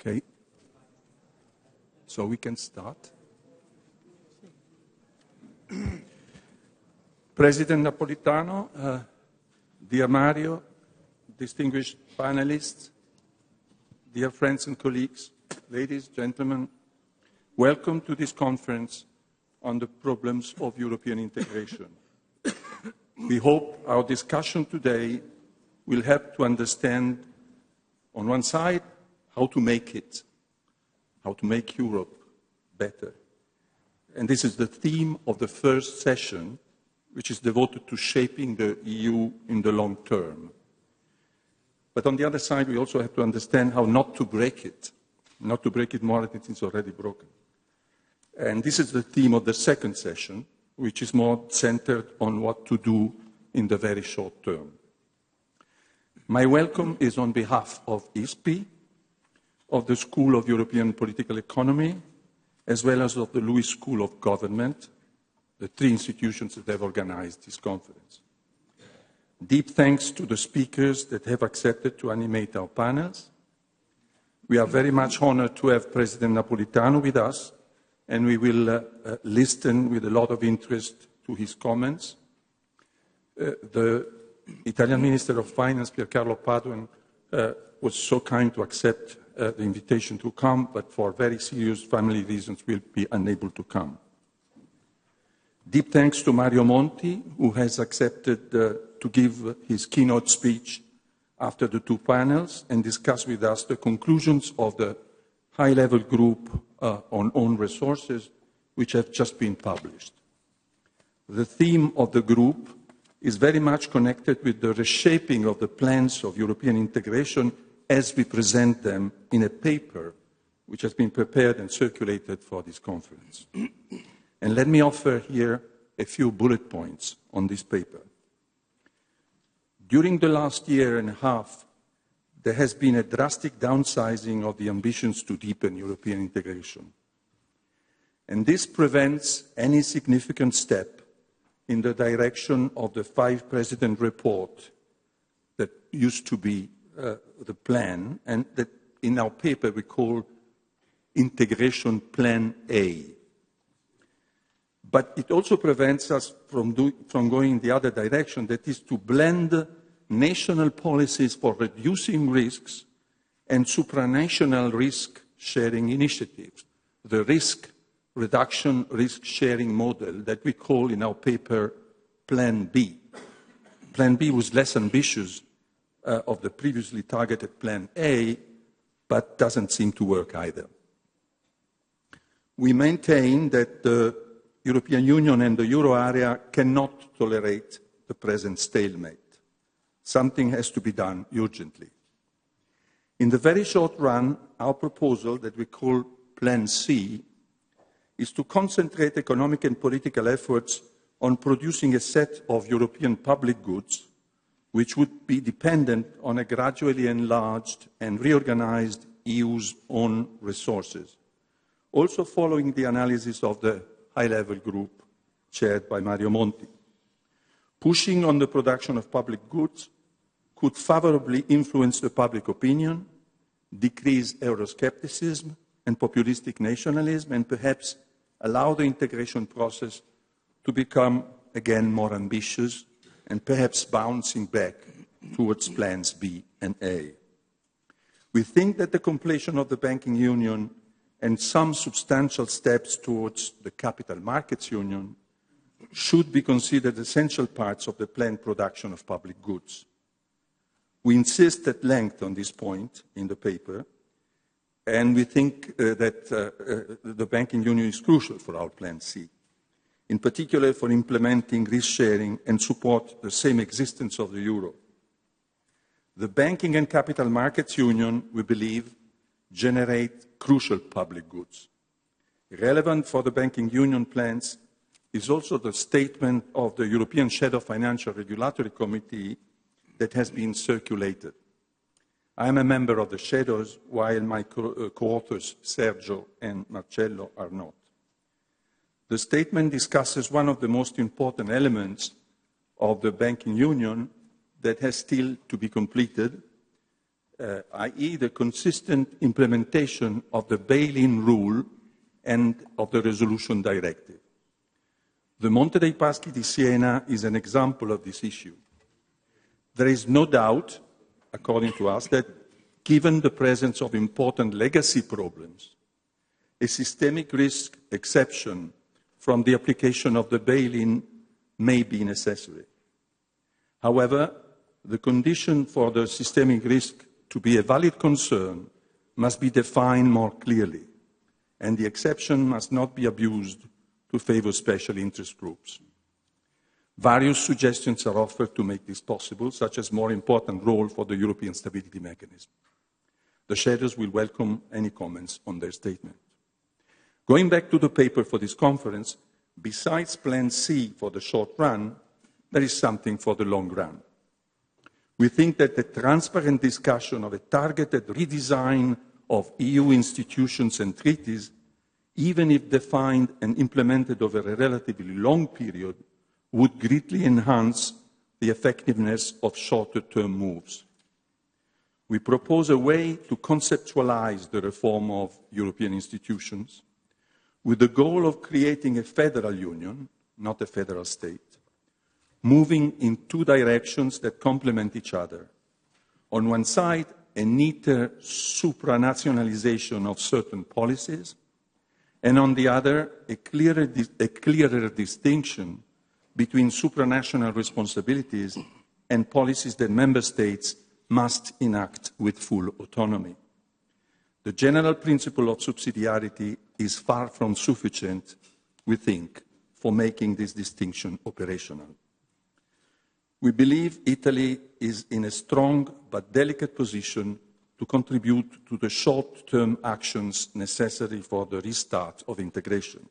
Okay. So we can start. President Napolitano, dear Mario, distinguished panelists, dear friends and colleagues, ladies, gentlemen, welcome to this conference on the problems of European integration. We hope our discussion today will help to understand, on one side, how to make Europe better. And this is the theme of the first session, which is devoted to shaping the EU in the long term. But on the other side, we also have to understand how not to break it more than it is already broken. And this is the theme of the second session, which is more centered on what to do in the very short term. My welcome is on behalf of ISPI, of the School of European Political Economy, as well as of the Lewis School of Government, the three institutions that have organized this conference. Deep thanks to the speakers that have accepted to animate our panels. We are very much honored to have President Napolitano with us, and we will listen with a lot of interest to his comments. The Italian Minister of Finance, Piercarlo Padoan, was so kind to accept the invitation to come, but for very serious family reasons will be unable to come. Deep thanks to Mario Monti, who has accepted to give his keynote speech after the two panels and discuss with us the conclusions of the high-level group on own resources, which have just been published. The theme of the group is very much connected with the reshaping of the plans of European integration as we present them in a paper which has been prepared and circulated for this conference. And let me offer here a few bullet points on this paper. During the last year and a half, there has been a drastic downsizing of the ambitions to deepen European integration. And this prevents any significant step in the direction of the five-president report that used to be the plan, and that in our paper we call Integration Plan A. But it also prevents us from going in the other direction, that is to blend national policies for reducing risks and supranational risk-sharing initiatives, the risk reduction, risk-sharing model that we call in our paper Plan B. Plan B was less ambitious of the previously targeted Plan A, but doesn't seem to work either. We maintain that the European Union and the euro area cannot tolerate the present stalemate. Something has to be done urgently. In the very short run, our proposal that we call Plan C is to concentrate economic and political efforts on producing a set of European public goods which would be dependent on a gradually enlarged and reorganized EU's own resources, also following the analysis of the high-level group chaired by Mario Monti. Pushing on the production of public goods could favorably influence the public opinion, decrease Euroscepticism and populistic nationalism, and perhaps allow the integration process to become again more ambitious and perhaps bouncing back towards plans B and A. We think that the completion of the banking union and some substantial steps towards the capital markets union should be considered essential parts of the planned production of public goods. We insist at length on this point in the paper, and we think that the banking union is crucial for our Plan C, in particular for implementing risk-sharing and support the same existence of the euro. The banking and capital markets union, we believe, generate crucial public goods. Relevant for the banking union plans is also the statement of the European Shadow Financial Regulatory Committee that has been circulated. I am a member of the Shadows, while my co-authors Sergio and Marcello are not. The statement discusses one of the most important elements of the banking union that has still to be completed, i.e. the consistent implementation of the bail-in rule and of the resolution directive. The Monte dei Paschi di Siena is an example of this issue. There is no doubt, according to us, that given the presence of important legacy problems, a systemic risk exception from the application of the bail-in may be necessary. However, the condition for the systemic risk to be a valid concern must be defined more clearly, and the exception must not be abused to favor special interest groups. Various suggestions are offered to make this possible, such as more important role for the European Stability Mechanism. The shadows will welcome any comments on their statement. Going back to the paper for this conference, besides Plan C for the short run, there is something for the long run. We think that the transparent discussion of a targeted redesign of EU institutions and treaties, even if defined and implemented over a relatively long period, would greatly enhance the effectiveness of shorter-term moves. We propose a way to conceptualize the reform of European institutions with the goal of creating a federal union, not a federal state, moving in two directions that complement each other. On one side, a neater supranationalization of certain policies, and on the other, a clearer distinction between supranational responsibilities and policies that member states must enact with full autonomy. The general principle of subsidiarity is far from sufficient, we think, for making this distinction operational. We believe Italy is in a strong but delicate position to contribute to the short-term actions necessary for the restart of integration.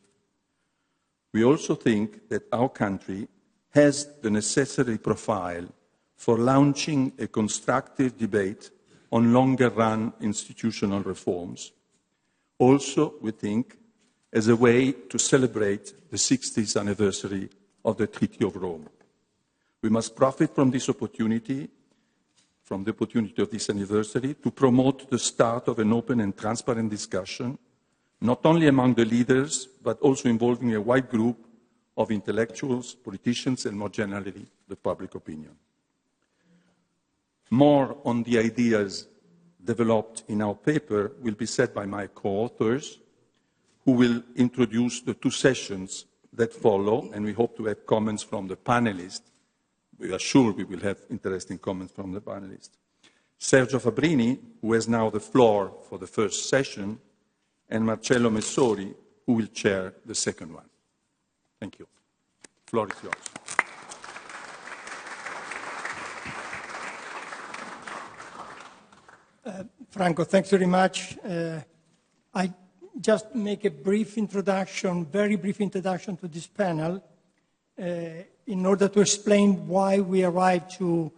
We also think that our country has the necessary profile for launching a constructive debate on longer-run institutional reforms. Also, we think, as a way to celebrate the 60th anniversary of the Treaty of Rome. We must profit from this opportunity, from the opportunity of this anniversary, to promote the start of an open and transparent discussion, not only among the leaders, but also involving a wide group of intellectuals, politicians, and more generally, the public opinion. More on the ideas developed in our paper will be said by my co-authors, who will introduce the two sessions that follow, and we hope to have comments from the panelists. We are sure we will have interesting comments from the panelists. Sergio Fabrini, who has now the floor for the first session, and Marcello Messori, who will chair the second one. Thank you. The floor is yours. Franco, thanks very much. I just make a brief introduction, very brief introduction to this panel in order to explain why we arrived to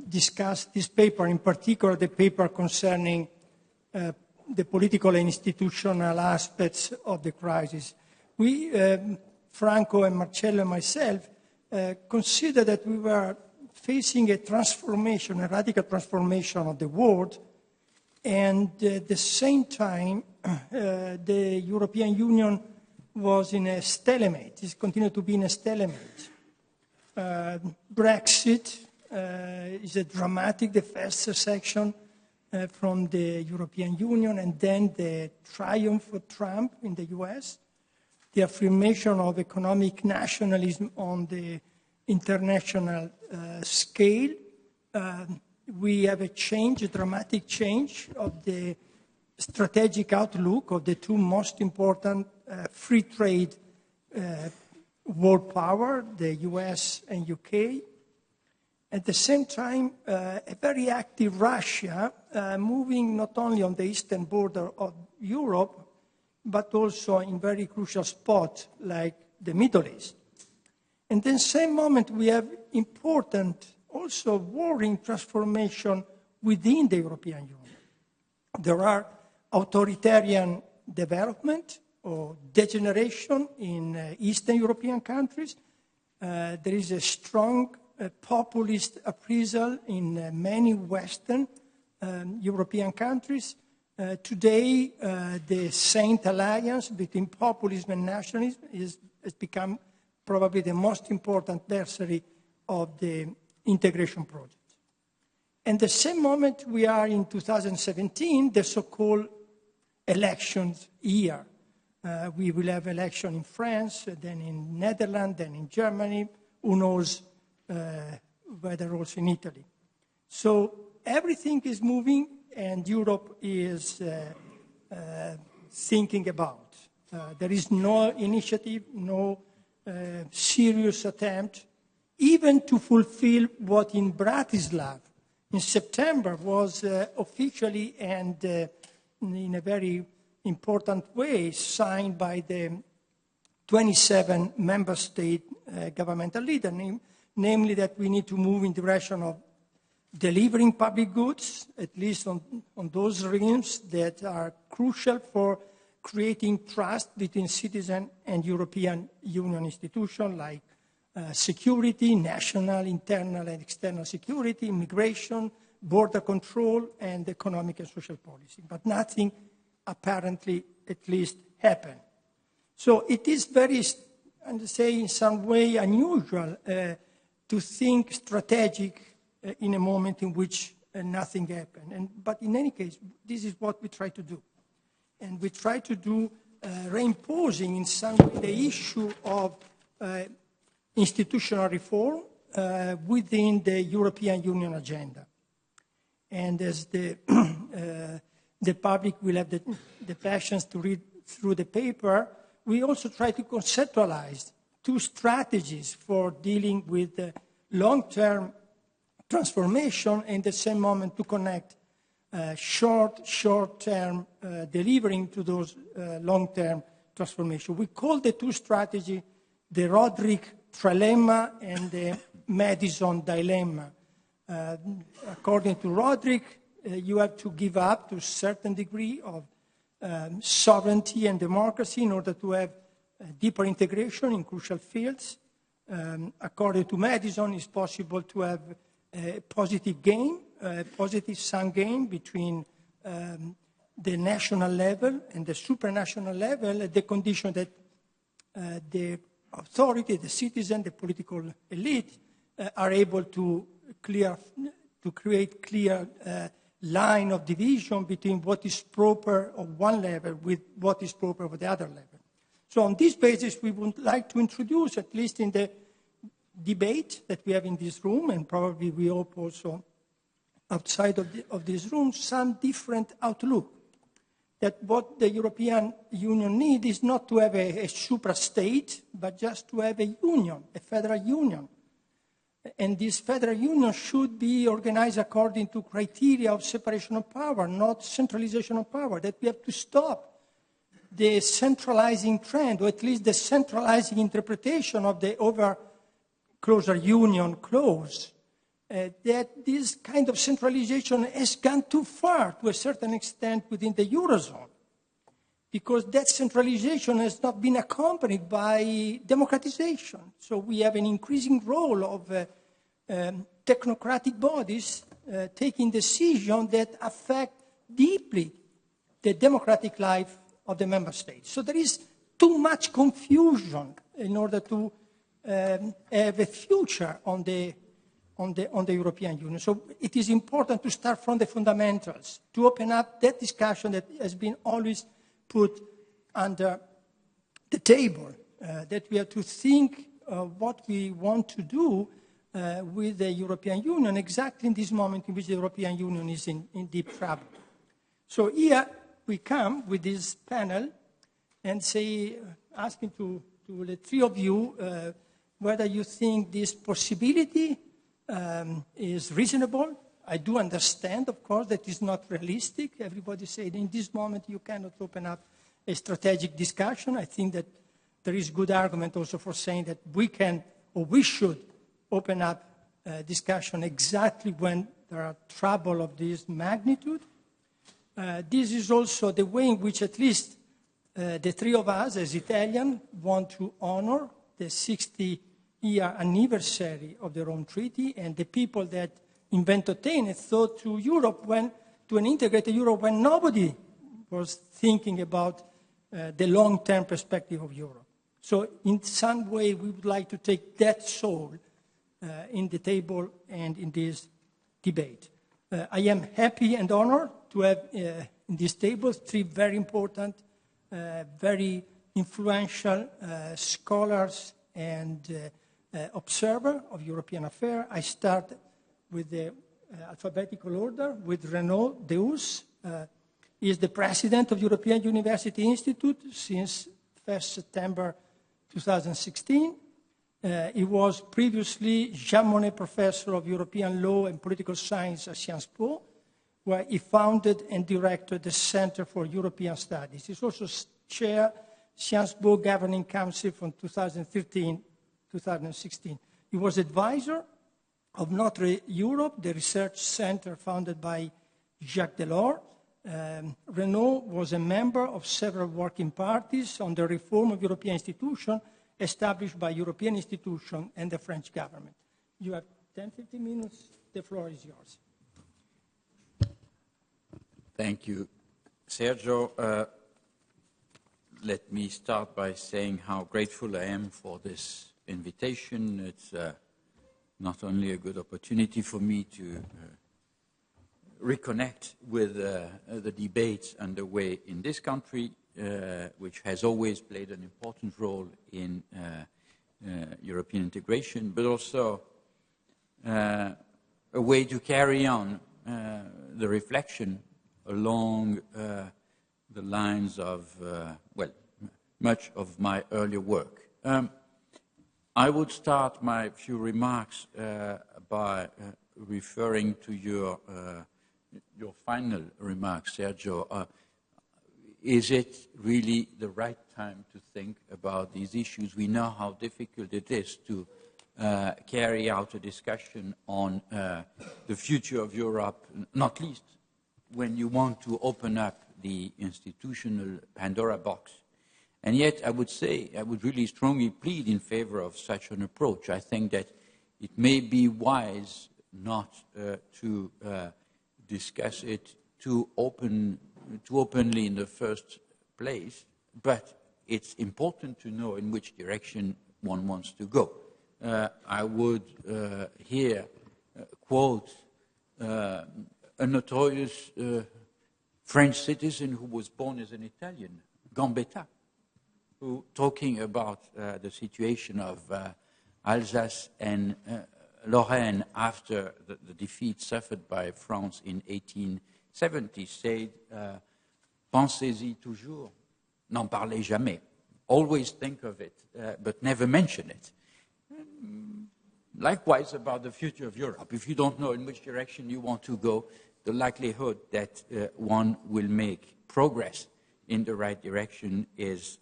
discuss this paper, in particular the paper concerning the political and institutional aspects of the crisis. We, Franco and Marcello and myself, consider that we were facing a transformation, a radical transformation of the world, and at the same time, the European Union was in a stalemate. It continued to be in a stalemate. Brexit is a dramatic, the first section from the European Union, and then the triumph of Trump in the US, the affirmation of economic nationalism on the international scale. We have a change, a dramatic change of the strategic outlook of the two most important free trade world power, the US and UK. At the same time, a very active Russia moving not only on the eastern border of Europe, but also in very crucial spots like the Middle East. And then same moment we have important, also worrying transformation within the European Union. There are authoritarian development or degeneration in Eastern European countries. There is a strong populist appraisal in many Western European countries. Today, the Saint Alliance between populism and nationalism has become probably the most important nursery of the integration project. And the same moment we are in 2017, the so-called elections year. We will have election in France, then in Netherlands, then in Germany, who knows whether also in Italy. So everything is moving and Europe is thinking about. There is no initiative, no serious attempt, even to fulfill what in Bratislava in September was officially and in a very important way signed by the 27 member state governmental leaders, namely that we need to move in the direction of delivering public goods, at least on those realms that are crucial for creating trust between citizens and European Union institutions like security, national, internal and external security, immigration, border control, and economic and social policy. But nothing apparently, at least, happened. So it is very, and say in some way, unusual to think strategic in a moment in which nothing happened. But in any case, this is what we try to do. And we try to do reimposing in some way the issue of institutional reform within the European Union agenda. And as the public will have the passions to read through the paper, we also try to conceptualize two strategies for dealing with the long-term transformation and at the same moment to connect short-term delivering to those long-term transformation. We call the two strategies the Rodrik trilemma and the Madison dilemma. According to Rodrik, you have to give up to a certain degree of sovereignty and democracy in order to have deeper integration in crucial fields. According to Madison, it's possible to have a positive gain, a positive sum gain between the national level and the supranational level at the condition that the authority, the citizen, the political elite are able to create clear line of division between what is proper of one level with what is proper of the other level. So on this basis, we would like to introduce, at least in the debate that we have in this room, and probably we hope also outside of this room, some different outlook. That what the European Union needs is not to have a supra-state, but just to have a union, a federal union. And this federal union should be organized according to criteria of separation of power, not centralization of power, that we have to stop the centralizing trend, or at least the centralizing interpretation of the closer union clause, that this kind of centralization has gone too far to a certain extent within the Eurozone, because that centralization has not been accompanied by democratization. So we have an increasing role of technocratic bodies taking decisions that affect deeply the democratic life of the member states. So there is too much confusion in order to have a future on the European Union. So it is important to start from the fundamentals, to open up that discussion that has been always put under the table, that we have to think what we want to do with the European Union exactly in this moment in which the European Union is in deep trouble. So here we come with this panel and say, asking to the three of you whether you think this possibility is reasonable. I do understand, of course, that it's not realistic. Everybody said in this moment you cannot open up a strategic discussion. I think that there is good argument also for saying that we can or we should open up discussion exactly when there are trouble of this magnitude. This is also the way in which at least the three of us as Italians want to honor the 60-year anniversary of the Rome Treaty, and the people that in Ventotene thought to Europe when to an integrated Europe when nobody was thinking about the long-term perspective of Europe. So in some way, we would like to take that soul in the table and in this debate. I am happy and honored to have in this table 3 very important, very influential scholars and observer of European affairs. I start with the alphabetical order with Renaud Deus. He is the president of European University Institute since 1st September 2016. He was previously Jean Monnet Professor of European Law and Political Science at Sciences Po, where he founded and directed the Center for European Studies. He's also chair Sciences Po Governing Council from 2013-2016. He was advisor of Notre Europe, the research center founded by Jacques Delors. Renaud was a member of several working parties on the reform of European institutions established by European institutions and the French government. You have 10-15 minutes. The floor is yours. Thank you, Sergio. Let me start by saying how grateful I am for this invitation. It's not only a good opportunity for me to reconnect with the debates underway in this country, which has always played an important role in European integration, but also a way to carry on the reflection along the lines of, well, much of my earlier work. I would start my few remarks by referring to your final remarks, Sergio. Is it really the right time to think about these issues? We know how difficult it is to carry out a discussion on the future of Europe, not least when you want to open up the institutional Pandora box. And yet, I would say, I would really strongly plead in favor of such an approach. I think that it may be wise not to discuss it too openly in the first place, but it's important to know in which direction one wants to go. I would here quote a notorious French citizen who was born as an Italian, Gambetta, who, talking about the situation of Alsace and Lorraine after the defeat suffered by France in 1870, said, pensez-y toujours, n'en parlez jamais. Always think of it, but never mention it. Likewise about the future of Europe. If you don't know in which direction you want to go, the likelihood that one will make progress in the right direction is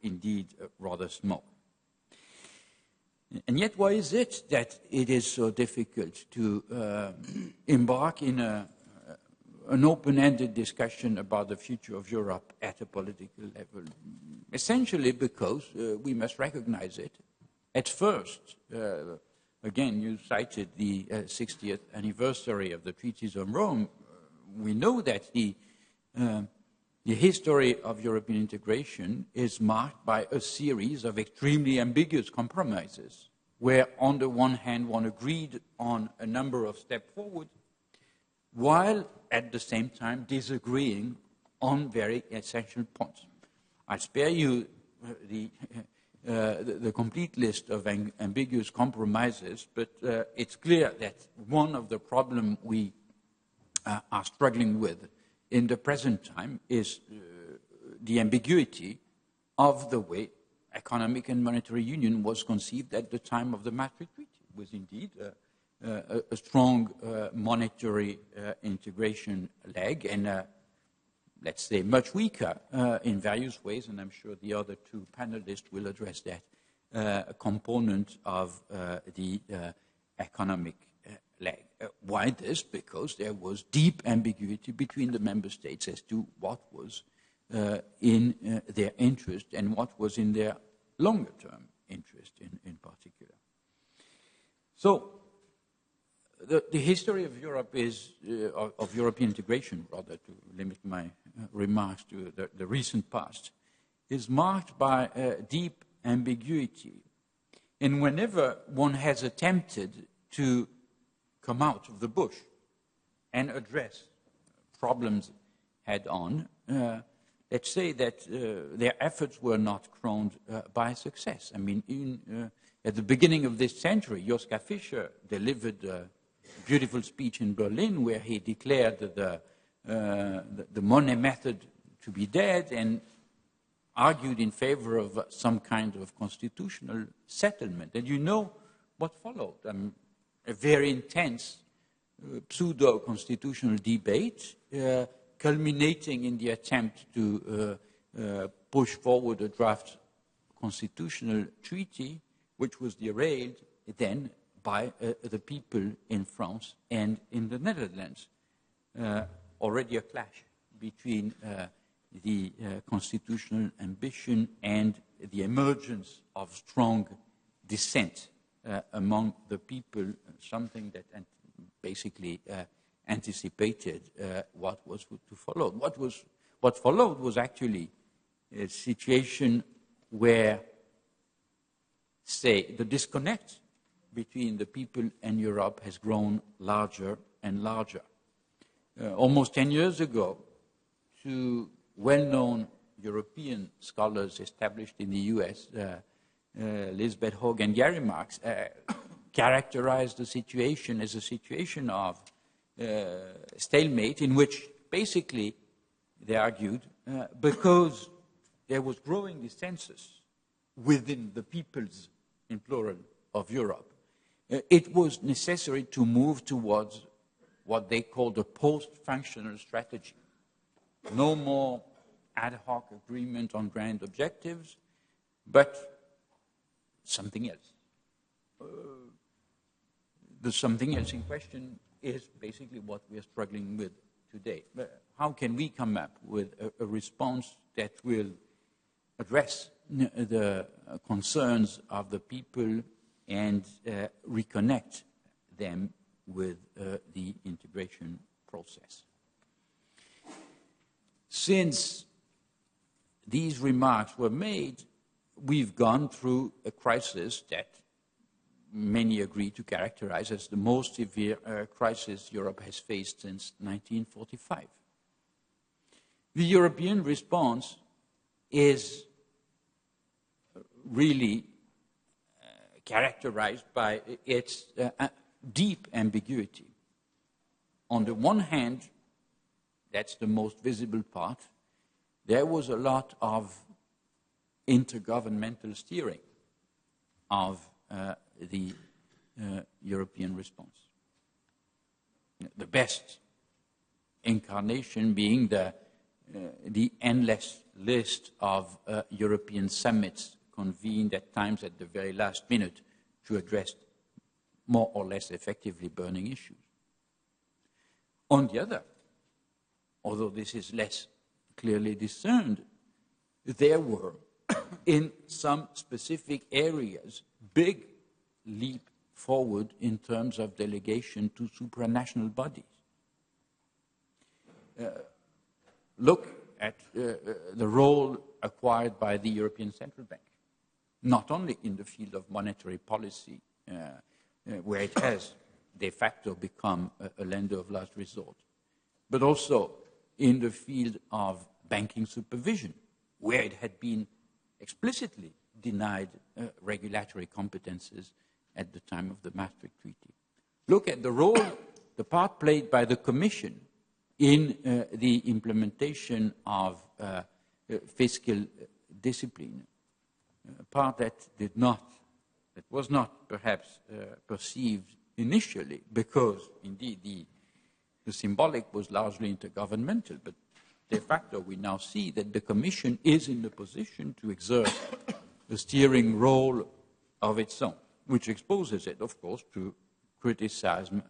indeed rather small. And yet, why is it that it is so difficult to embark in an open-ended discussion about the future of Europe at a political level? Essentially because we must recognize it. At first, again, you cited the 60th anniversary of the Treaties of Rome. We know that the history of European integration is marked by a series of extremely ambiguous compromises, where on the one hand one agreed on a number of steps forward, while at the same time disagreeing on very essential points. I spare you the complete list of ambiguous compromises, but it's clear that one of the problems we are struggling with in the present time is the ambiguity of the way economic and monetary union was conceived at the time of the Maastricht Treaty. It was indeed a strong monetary integration leg and let's say much weaker in various ways, and I'm sure the other two panelists will address that, component of the economic leg. Why this? Because there was deep ambiguity between the member states as to what was in their interest and what was in their longer-term interest in particular. So the history of Europe is, of European integration, rather, to limit my remarks to the recent past, is marked by deep ambiguity. And whenever one has attempted to come out of the bush and address problems head-on, let's say that their efforts were not crowned by success. I mean, at the beginning of this century, Joschka Fischer delivered a beautiful speech in Berlin where he declared the money method to be dead and argued in favor of some kind of constitutional settlement. And you know what followed, a very intense pseudo-constitutional debate culminating in the attempt to push forward a draft constitutional treaty, which was derailed then by the people in France and in the Netherlands. Already a clash between the constitutional ambition and the emergence of strong dissent among the people, something that basically anticipated what was to follow. What followed was actually a situation where, say, the disconnect between the people and Europe has grown larger and larger. Almost 10 years ago, two well-known European scholars established in the US, Lisbeth Haag and Gary Marx, characterized the situation as a situation of stalemate in which basically, they argued, because there was growing dissensus within the peoples, in plural, of Europe, it was necessary to move towards what they called a post-functional strategy. No more ad hoc agreement on grand objectives, but something else. The something else in question is basically what we are struggling with today. But how can we come up with a response that will address the concerns of the people and reconnect them with the integration process? Since these remarks were made, we've gone through a crisis that many agree to characterize as the most severe crisis Europe has faced since 1945. The European response is really characterized by its deep ambiguity. On the one hand, that's the most visible part, there was a lot of intergovernmental steering of the European response. The best incarnation being the endless list of European summits convened at times at the very last minute to address more or less effectively burning issues. On the other, although this is less clearly discerned, there were, in some specific areas, big leap forward in terms of delegation to supranational bodies. Look at the role acquired by the European Central Bank, not only in the field of monetary policy, where it has de facto become a lender of last resort, but also in the field of banking supervision, where it had been explicitly denied regulatory competences at the time of the Maastricht Treaty. Look at the role, the part played by the Commission in the implementation of fiscal discipline, a part that was not perhaps perceived initially, because indeed the symbolic was largely intergovernmental, but de facto we now see that the Commission is in the position to exert a steering role of its own, which exposes it, of course, to criticism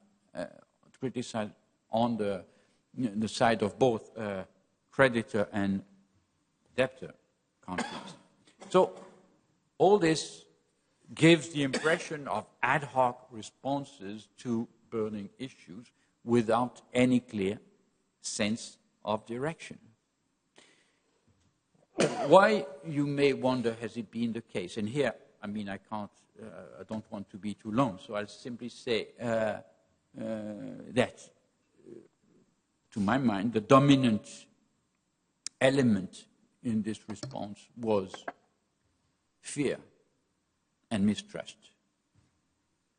on the side of both creditor and debtor countries. So all this gives the impression of ad hoc responses to burning issues without any clear sense of direction. Why, you may wonder, has it been the case? And here, I mean, I don't want to be too long, so I'll simply say that, to my mind, the dominant element in this response was fear and mistrust.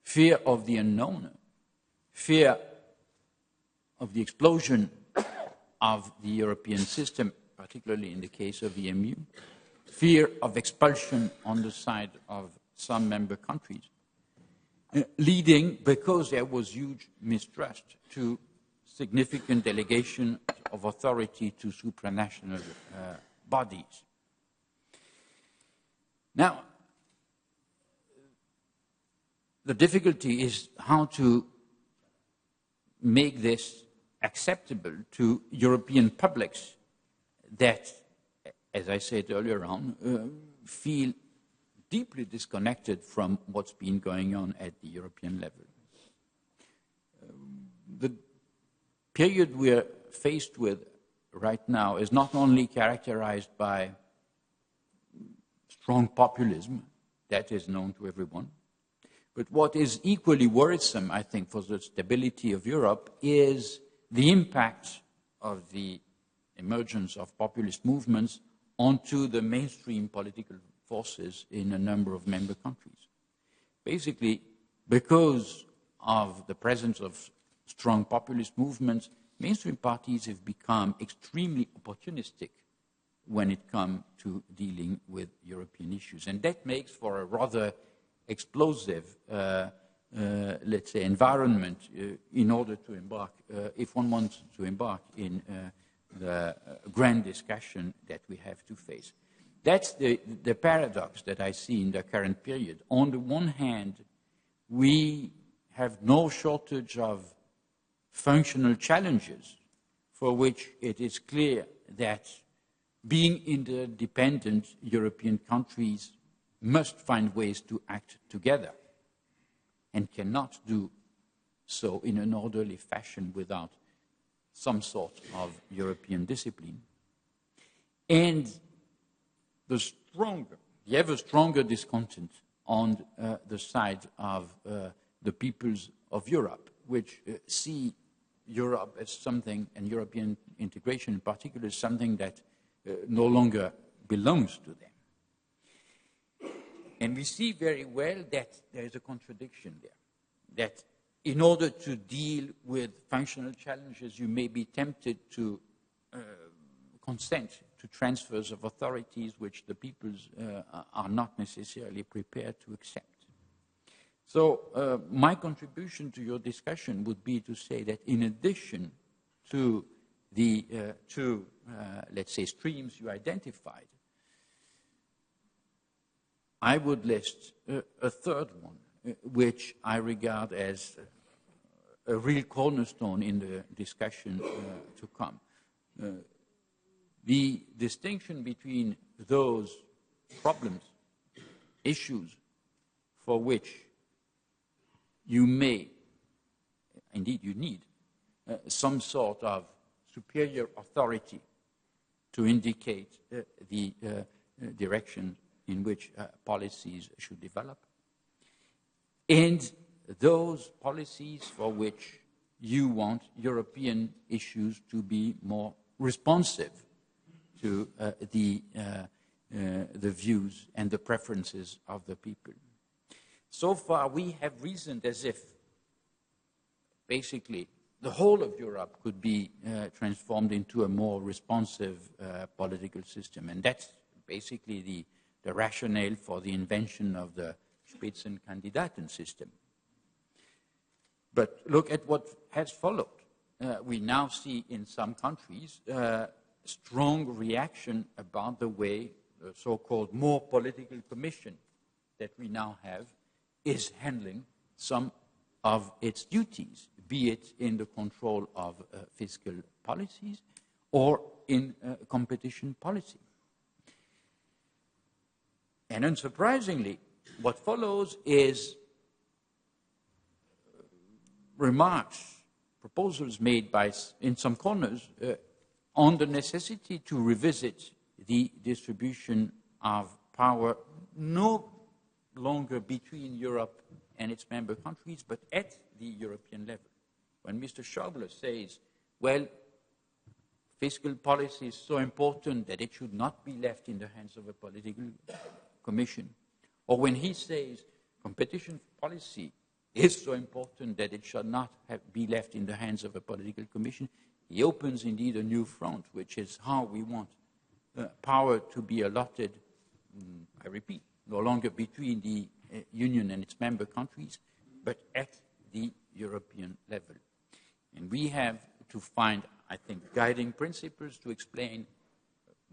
Fear of the unknown, fear of the explosion of the European system, particularly in the case of EMU, fear of expulsion on the side of some member countries, leading, because there was huge mistrust, to significant delegation of authority to supranational bodies. Now, the difficulty is how to make this acceptable to European publics that, as I said earlier on, feel deeply disconnected from what's been going on at the European level. The period we're faced with right now is not only characterized by strong populism, that is known to everyone, but what is equally worrisome, I think, for the stability of Europe is the impact of the emergence of populist movements onto the mainstream political forces in a number of member countries. Basically, because of the presence of strong populist movements, mainstream parties have become extremely opportunistic when it comes to dealing with European issues. And that makes for a rather explosive, let's say, environment in order to embark, if one wants to embark in the grand discussion that we have to face. That's the paradox that I see in the current period. On the one hand, we have no shortage of functional challenges for which it is clear that being interdependent European countries must find ways to act together and cannot do so in an orderly fashion without some sort of European discipline. And the ever stronger discontent on the side of the peoples of Europe, which see Europe as something, and European integration in particular, as something that no longer belongs to them. And we see very well that there is a contradiction there, that in order to deal with functional challenges, you may be tempted to consent to transfers of authorities which the peoples are not necessarily prepared to accept. So my contribution to your discussion would be to say that in addition to the two, let's say, streams you identified, I would list a third one, which I regard as a real cornerstone in the discussion to come. The distinction between those problems, issues for which you may, indeed you need, some sort of superior authority to indicate the direction in which policies should develop, and those policies for which you want European issues to be more responsive to the views and the preferences of the people. So far, we have reasoned as if basically the whole of Europe could be transformed into a more responsive political system, and that's basically the rationale for the invention of the Spitzenkandidaten system. But look at what has followed. We now see in some countries strong reaction about the way the so-called more political commission that we now have is handling some of its duties, be it in the control of fiscal policies or in competition policy. And unsurprisingly, what follows is remarks, proposals made in some corners on the necessity to revisit the distribution of power no longer between Europe and its member countries, but at the European level. When Mr. Schäuble says, well, fiscal policy is so important that it should not be left in the hands of a political commission, or when he says competition policy is so important that it should not be left in the hands of a political commission, he opens indeed a new front, which is how we want power to be allotted, I repeat, no longer between the Union and its member countries, but at the European level. And we have to find, I think, guiding principles to explain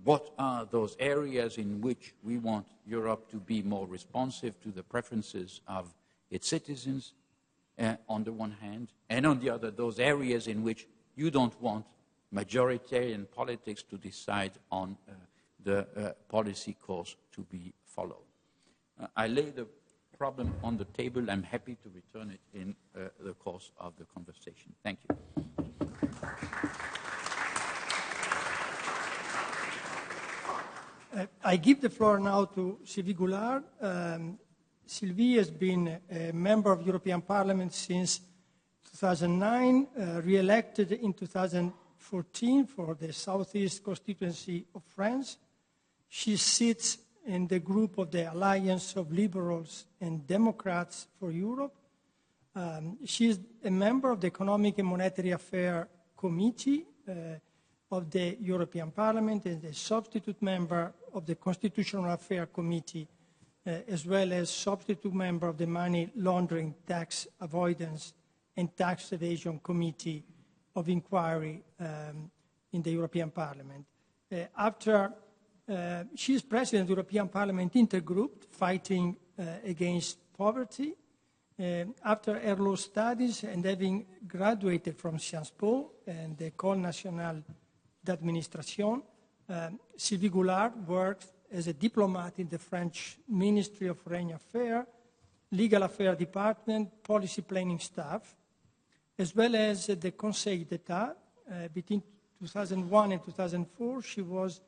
what are those areas in which we want Europe to be more responsive to the preferences of its citizens, on the one hand, and on the other, those areas in which you don't want majoritarian politics to decide on the policy course to be followed. I lay the problem on the table. I'm happy to return it in the course of the conversation. Thank you. I give the floor now to Sylvie Goulard. Sylvie has been a member of European Parliament since 2009, re-elected in 2014 for the Southeast constituency of France. She sits in the group of the Alliance of Liberals and Democrats for Europe. She is a member of the Economic and Monetary Affairs Committee of the European Parliament and a substitute member of the Constitutional Affairs Committee, as well as substitute member of the Money Laundering, Tax Avoidance and Tax Evasion Committee of Inquiry in the European Parliament. She is president of the European Parliament Intergroup fighting against poverty. After her law studies and having graduated from Sciences Po and the École Nationale d'Administration, Sylvie Goulard worked as a diplomat in the French Ministry of Foreign Affairs, Legal Affairs Department, Policy Planning Staff, as well as the Conseil d'État. Between 2001 and 2004, she was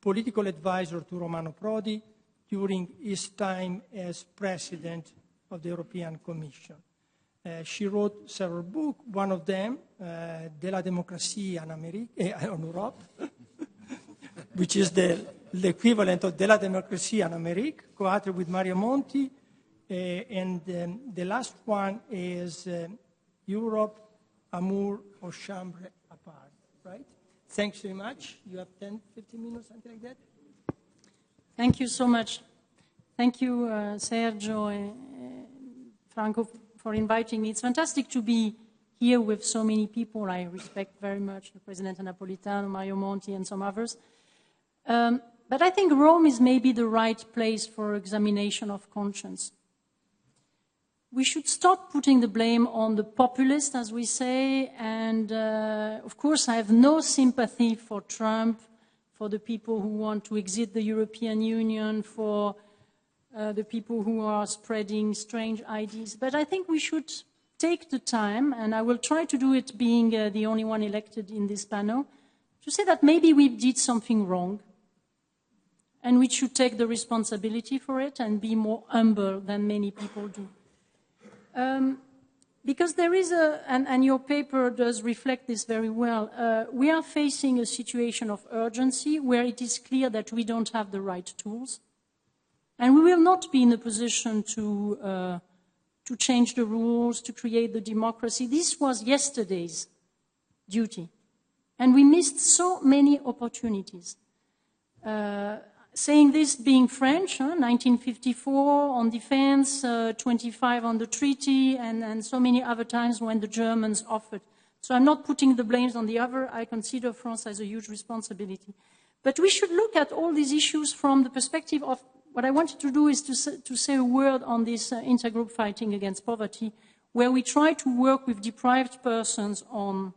political advisor to Romano Prodi during his time as president of the European Commission. She wrote several books, one of them, De la démocratie en Europe, which is the equivalent of De la démocratie en Amérique, co-authored with Mario Monti, and the last one is Europe, Amour au Chambre à part, right? Thanks very much. You have 10, 15 minutes, something like that? Thank you so much. Thank you, Sergio and Franco, for inviting me. It's fantastic to be here with so many people. I respect very much the President Napolitano, Mario Monti, and some others. But I think Rome is maybe the right place for examination of conscience. We should stop putting the blame on the populist, as we say, and of course I have no sympathy for Trump, for the people who want to exit the European Union, for the people who are spreading strange ideas. But I think we should take the time, and I will try to do it being the only one elected in this panel, to say that maybe we did something wrong, and we should take the responsibility for it and be more humble than many people do. Because there is and your paper does reflect this very well, we are facing a situation of urgency where it is clear that we don't have the right tools, and we will not be in a position to change the rules, to create the democracy. This was yesterday's duty, and we missed so many opportunities. Saying this being French, 1954 on defense, 25 on the treaty, and so many other times when the Germans offered. So I'm not putting the blames on the other. I consider France as a huge responsibility. But we should look at all these issues from the perspective of what I wanted to do is to say a word on this intergroup fighting against poverty, where we try to work with deprived persons on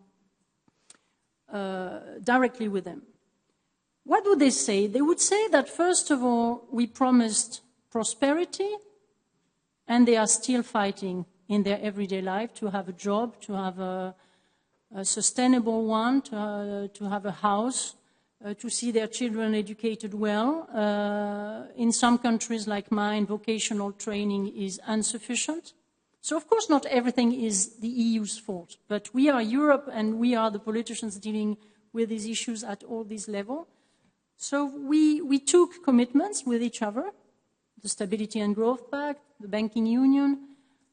directly with them. What would they say? They would say that, first of all, we promised prosperity, and they are still fighting in their everyday life, to have a job, to have a sustainable one, to have a house, to see their children educated well. In some countries like mine, vocational training is insufficient. So, of course, not everything is the EU's fault, but we are Europe and we are the politicians dealing with these issues at all these levels. So we took commitments with each other, the Stability and Growth Pact, the Banking Union.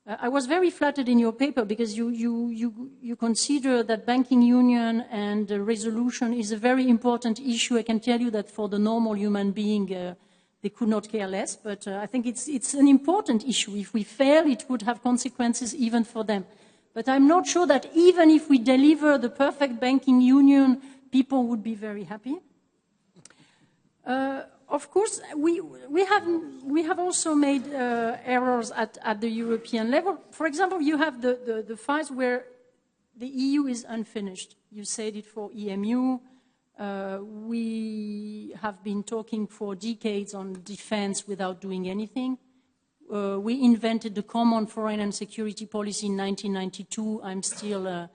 I was very flattered in your paper because you consider that Banking Union and resolution is a very important issue. I can tell you that for the normal human being, they could not care less, but I think it's an important issue. If we fail, it would have consequences even for them. But I'm not sure that even if we deliver the perfect banking union, people would be very happy. Of course, we have also made errors at the European level. For example, you have the files where the EU is unfinished. You said it for EMU. We have been talking for decades on defense without doing anything. We invented the common foreign and security policy in 1992. I'm still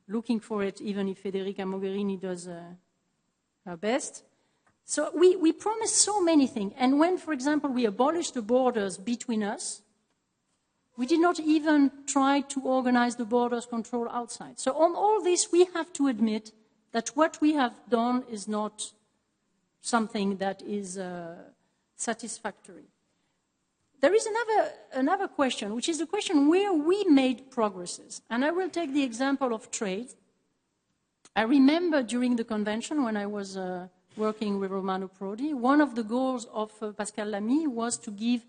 looking for it, even if Federica Mogherini does her best. So we promised so many things. And when, for example, we abolished the borders between us, we did not even try to organize the borders control outside. So on all this, we have to admit that what we have done is not something that is satisfactory. There is another question, which is the question where we made progresses. And I will take the example of trade. I remember during the convention when I was working with Romano Prodi, one of the goals of Pascal Lamy was to give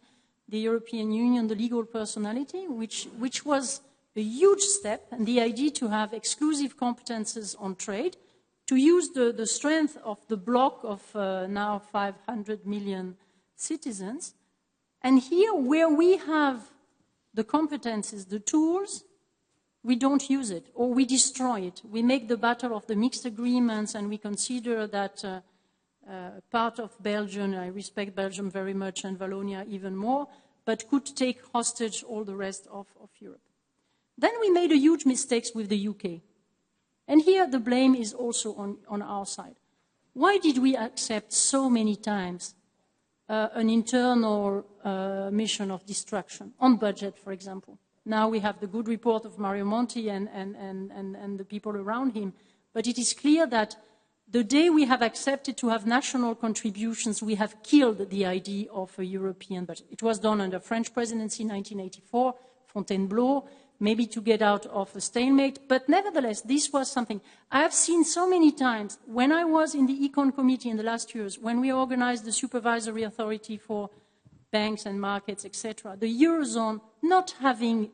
the European Union the legal personality, which was a huge step, and the idea to have exclusive competences on trade, to use the strength of the bloc of now 500 million citizens. And here, where we have the competences, the tools, we don't use it, or we destroy it. We make the battle of the mixed agreements, and we consider that part of Belgium, I respect Belgium very much, and Wallonia even more, but could take hostage all the rest of Europe. Then we made a huge mistake with the UK. And here the blame is also on our side. Why did we accept so many times an internal mission of destruction, on budget, for example? Now we have the good report of Mario Monti and the people around him, but it is clear that the day we have accepted to have national contributions, we have killed the idea of a European budget. It was done under French presidency in 1984, Fontainebleau, maybe to get out of a stalemate, but nevertheless, this was something. I have seen so many times, when I was in the Econ Committee in the last years, when we organized the supervisory authority for banks and markets, etc., the Eurozone not having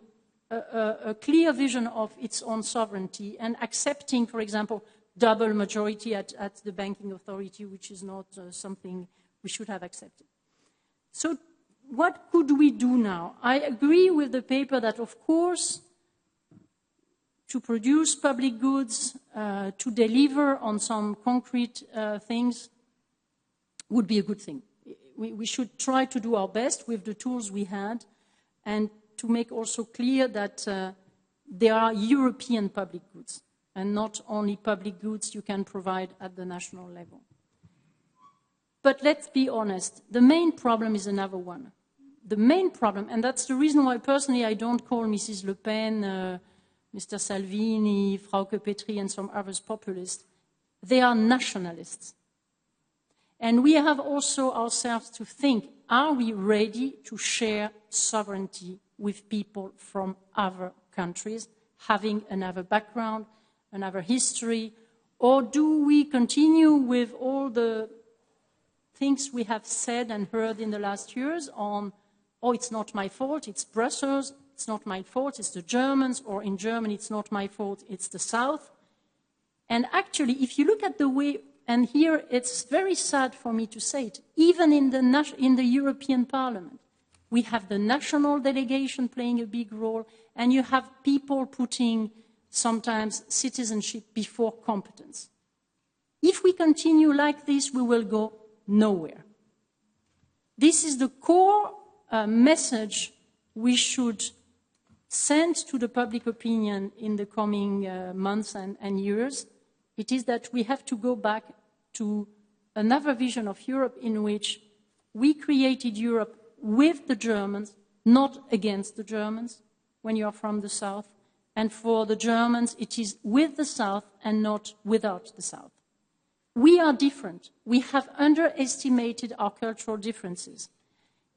a clear vision of its own sovereignty and accepting, for example, double majority at the banking authority, which is not something we should have accepted. So what could we do now? I agree with the paper that, of course, to produce public goods, to deliver on some concrete things would be a good thing. We should try to do our best with the tools we had and to make also clear that there are European public goods and not only public goods you can provide at the national level. But let's be honest, the main problem is another one. The main problem, and that's the reason why personally I don't call Mrs. Le Pen, Mr. Salvini, Frauke Petri and some others populists. They are nationalists. And we have also ourselves to think, are we ready to share sovereignty with people from other countries, having another background, another history, or do we continue with all the things we have said and heard in the last years on, oh, it's not my fault, it's Brussels, it's not my fault, it's the Germans, or in Germany, it's not my fault, it's the South. And actually, if you look at the way, and here it's very sad for me to say it, even in the European Parliament, we have the national delegation playing a big role, and you have people putting sometimes citizenship before competence. If we continue like this, we will go nowhere. This is the core message we should send to the public opinion in the coming months and years, it is that we have to go back to another vision of Europe in which we created Europe with the Germans, not against the Germans, when you are from the South. And for the Germans, it is with the South and not without the South. We are different. We have underestimated our cultural differences.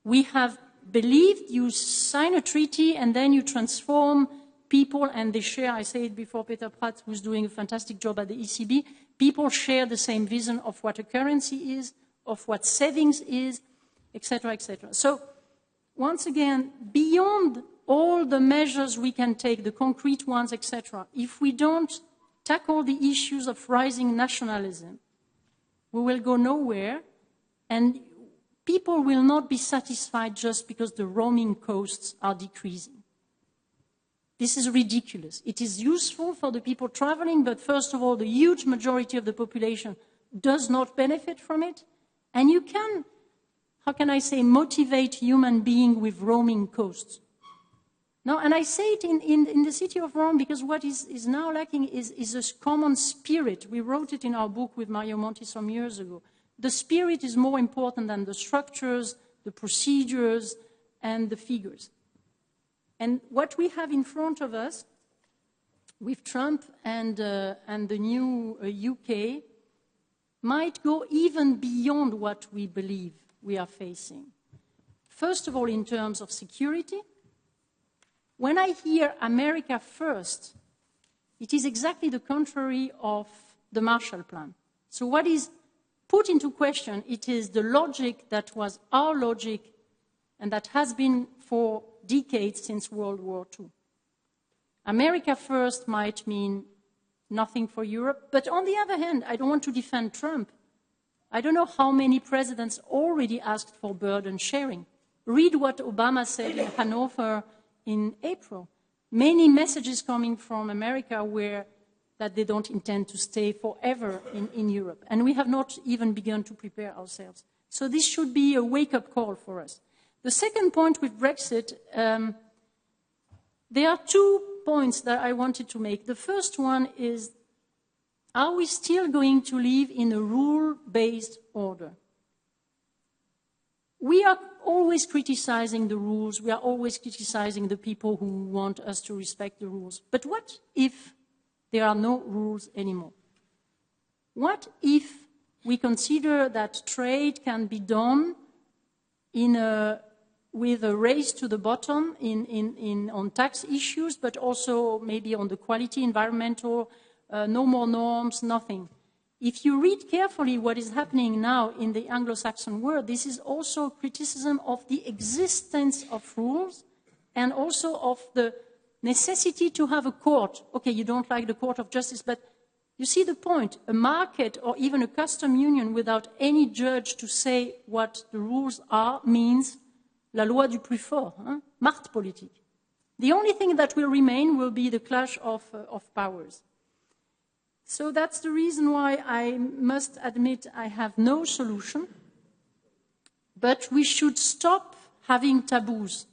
We have believed you sign a treaty and then you transform people and they share, I said it before, Peter Pratt, who's doing a fantastic job at the ECB, people share the same vision of what a currency is, of what savings is, etc., etc. So, once again, beyond all the measures we can take, the concrete ones, etc., if we don't tackle the issues of rising nationalism, we will go nowhere, and people will not be satisfied just because the roaming costs are decreasing. This is ridiculous. It is useful for the people traveling, but first of all, the huge majority of the population does not benefit from it. And you can, how can I say, motivate human beings with roaming costs. No, and I say it in the city of Rome because what is now lacking is a common spirit. We wrote it in our book with Mario Monti some years ago. The spirit is more important than the structures, the procedures, and the figures. And what we have in front of us with Trump and the new UK might go even beyond what we believe we are facing. First of all, in terms of security, when I hear America first, it is exactly the contrary of the Marshall Plan. So what is put into question, it is the logic that was our logic and that has been for decades since World War II. America first might mean nothing for Europe, but on the other hand, I don't want to defend Trump. I don't know how many presidents already asked for burden sharing. Read what Obama said in Hanover in April. Many messages coming from America were that they don't intend to stay forever in Europe. And we have not even begun to prepare ourselves. So this should be a wake-up call for us. The second point with Brexit, there are 2 points that I wanted to make. The first one is, are we still going to live in a rule-based order? We are always criticizing the rules. We are always criticizing the people who want us to respect the rules. But what if there are no rules anymore? What if we consider that trade can be done with a race to the bottom on tax issues, but also maybe on the quality, environmental, no more norms, nothing. If you read carefully what is happening now in the Anglo-Saxon world, this is also criticism of the existence of rules and also of the necessity to have a court. Okay, you don't like the Court of Justice, but you see the point. A market or even a custom union without any judge to say what the rules are means la loi du plus fort, Machtpolitik. The only thing that will remain will be the clash of powers. So that's the reason why I must admit I have no solution, but we should stop having taboos.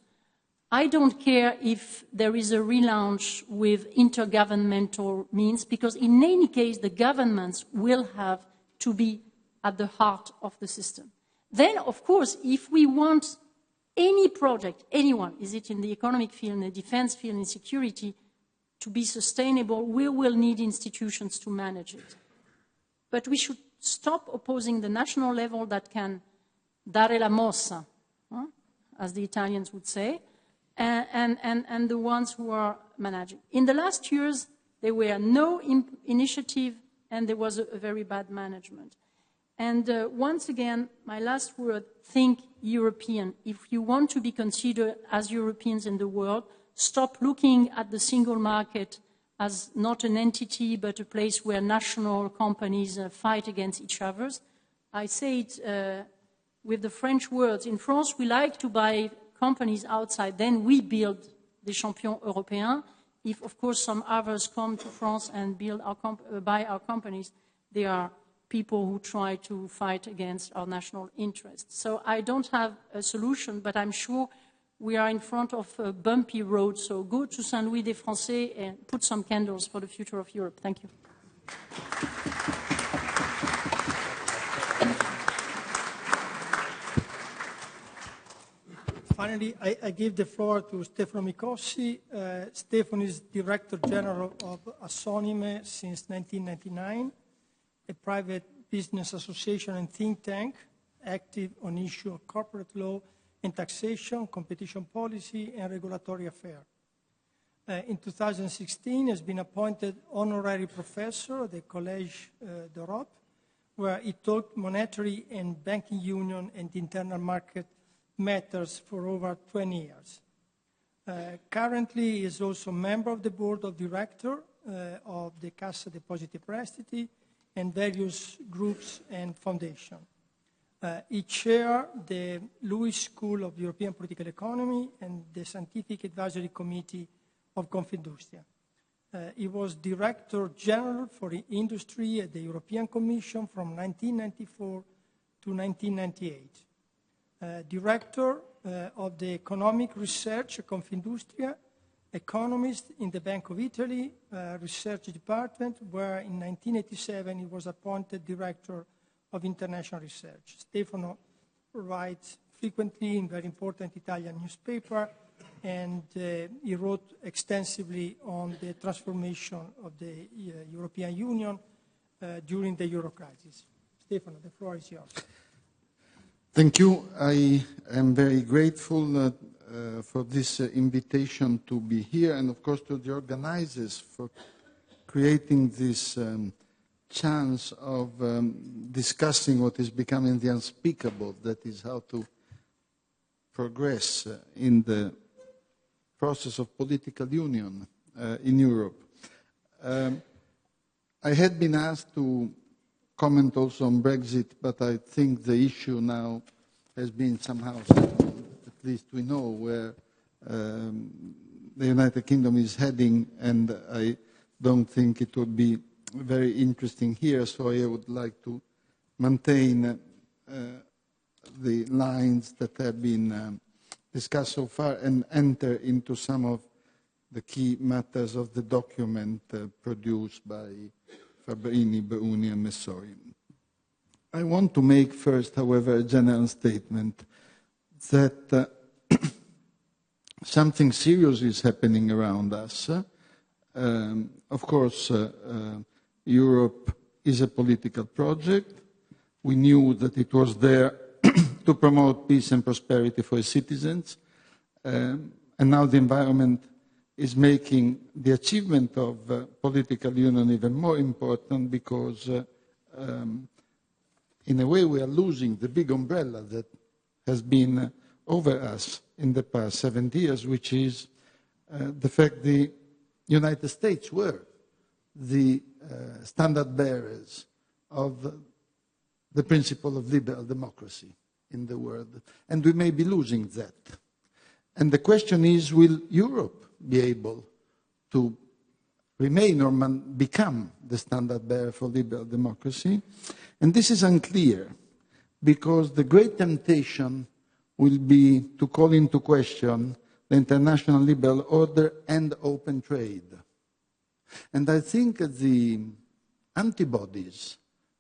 I don't care if there is a relaunch with intergovernmental means, because in any case, the governments will have to be at the heart of the system. Then, of course, if we want any project, anyone, is it in the economic field, in the defense field, in security, to be sustainable, we will need institutions to manage it. But we should stop opposing the national level that can dare la mossa, as the Italians would say, and the ones who are managing. In the last years, there were no initiative and there was a very bad management. And once again, my last word, think European. If you want to be considered as Europeans in the world, stop looking at the single market as not an entity, but a place where national companies fight against each other. I say it with the French words. In France, we like to buy companies outside. Then we build the champions européens. If, of course, some others come to France and buy our companies, they are people who try to fight against our national interests. So I don't have a solution, but I'm sure we are in front of a bumpy road. So go to Saint-Louis-des-Français and put some candles for the future of Europe. Thank you. Finally, I give the floor to Stefano Micossi. Stefano is Director General of Assonime since 1999, a private business association and think tank active on issues of corporate law and taxation, competition policy, and regulatory affairs. In 2016, he has been appointed honorary professor at the Collège d'Europe, where he taught monetary and banking union and internal market matters for over 20 years. Currently, he is also a member of the board of directors of the Cassa Depositi e Prestiti and various groups and foundations. He chairs the Lewis School of European Political Economy and the Scientific Advisory Committee of Confindustria. He was Director General for Industry at the European Commission from 1994 to 1998. Director of the Economic Research at Confindustria, economist in the Bank of Italy Research Department, where in 1987 he was appointed Director of International Research. Stefano writes frequently in very important Italian newspaper, and he wrote extensively on the transformation of the European Union during the Euro crisis. Stefano, the floor is yours. Thank you. I am very grateful for this invitation to be here, and of course to the organizers for creating this chance of discussing what is becoming the unspeakable, that is how to progress in the process of political union in Europe. I had been asked to comment also on Brexit, but I think the issue now has been somehow settled. At least we know where the United Kingdom is heading, and I don't think it would be very interesting here, so I would like to maintain the lines that have been discussed so far and enter into some of the key matters of the document produced by Fabbrini, Beruni, and Messori. I want to make first, however, a general statement that something serious is happening around us. Of course, Europe is a political project. We knew that it was there to promote peace and prosperity for its citizens. And now the environment is making the achievement of political union even more important, because in a way we are losing the big umbrella that has been over us in the past 70 years, which is the fact the United States were the standard bearers of the principle of liberal democracy in the world. And we may be losing that. And the question is, will Europe be able to remain or become the standard bearer for liberal democracy? And this is unclear, because the great temptation will be to call into question the international liberal order and open trade. And I think the antibodies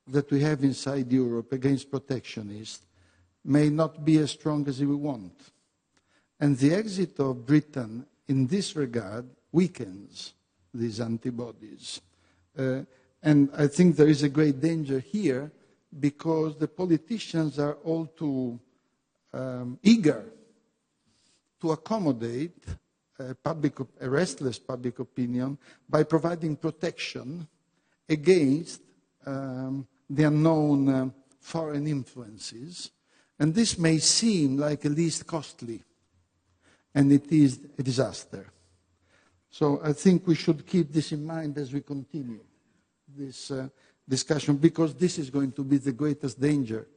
that we have inside Europe against protectionists may not be as strong as we want. And the exit of Britain in this regard weakens these antibodies. And I think there is a great danger here, because the politicians are all too eager to accommodate a restless public opinion by providing protection against the unknown foreign influences. And this may seem like a least costly, and it is a disaster. So I think we should keep this in mind as we continue this discussion, because this is going to be the greatest danger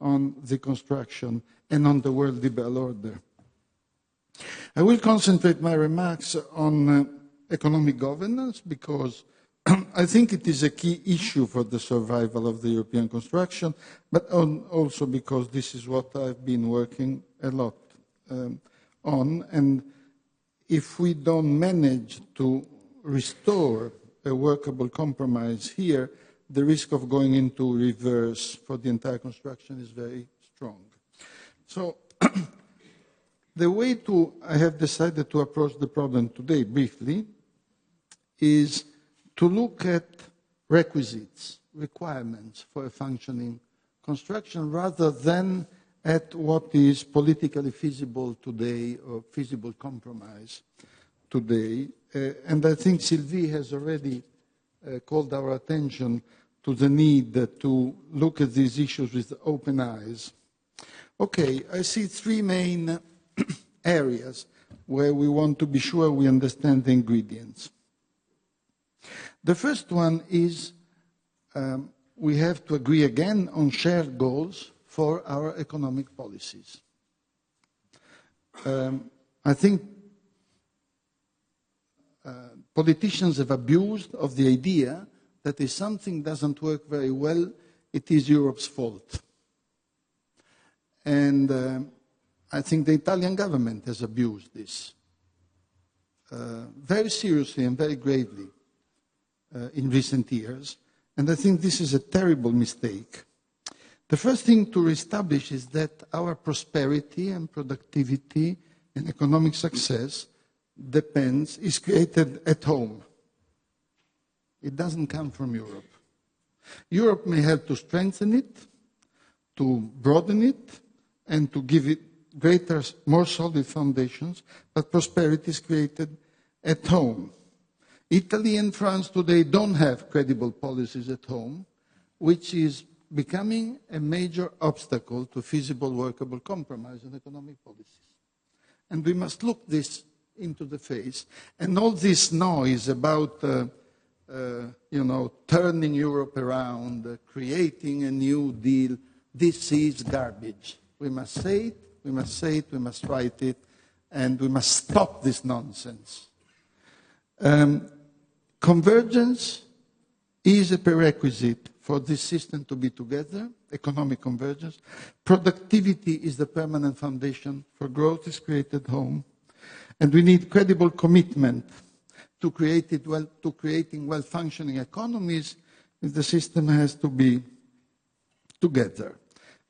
on the construction and on the world liberal order. I will concentrate my remarks on economic governance, because I think it is a key issue for the survival of the European construction, but also because this is what I've been working a lot on, and if we don't manage to restore a workable compromise here, the risk of going into reverse for the entire construction is very strong. So the way I have decided to approach the problem today, briefly, is to look at requirements for a functioning construction rather than at what is politically feasible today or feasible compromise today. And I think Sylvie has already called our attention to the need to look at these issues with open eyes. Okay, I see three main areas where we want to be sure we understand the ingredients. The first one is we have to agree again on shared goals for our economic policies. I think politicians have abused of the idea that if something doesn't work very well, it is Europe's fault. And I think the Italian government has abused this very seriously and very gravely in recent years. And I think this is a terrible mistake. The first thing to establish is that our prosperity and productivity and economic success is created at home. It doesn't come from Europe. Europe may help to strengthen it, to broaden it, and to give it greater, more solid foundations, but prosperity is created at home. Italy and France today don't have credible policies at home, which is becoming a major obstacle to feasible, workable compromise on economic policies. And we must look this into the face. And all this noise about, turning Europe around, creating a new deal, this is garbage. We must say it, we must write it, and we must stop this nonsense. Convergence is a prerequisite for this system to be together, economic convergence. Productivity is the permanent foundation for growth is created at home. And we need credible commitment to creating well-functioning economies if the system has to be together.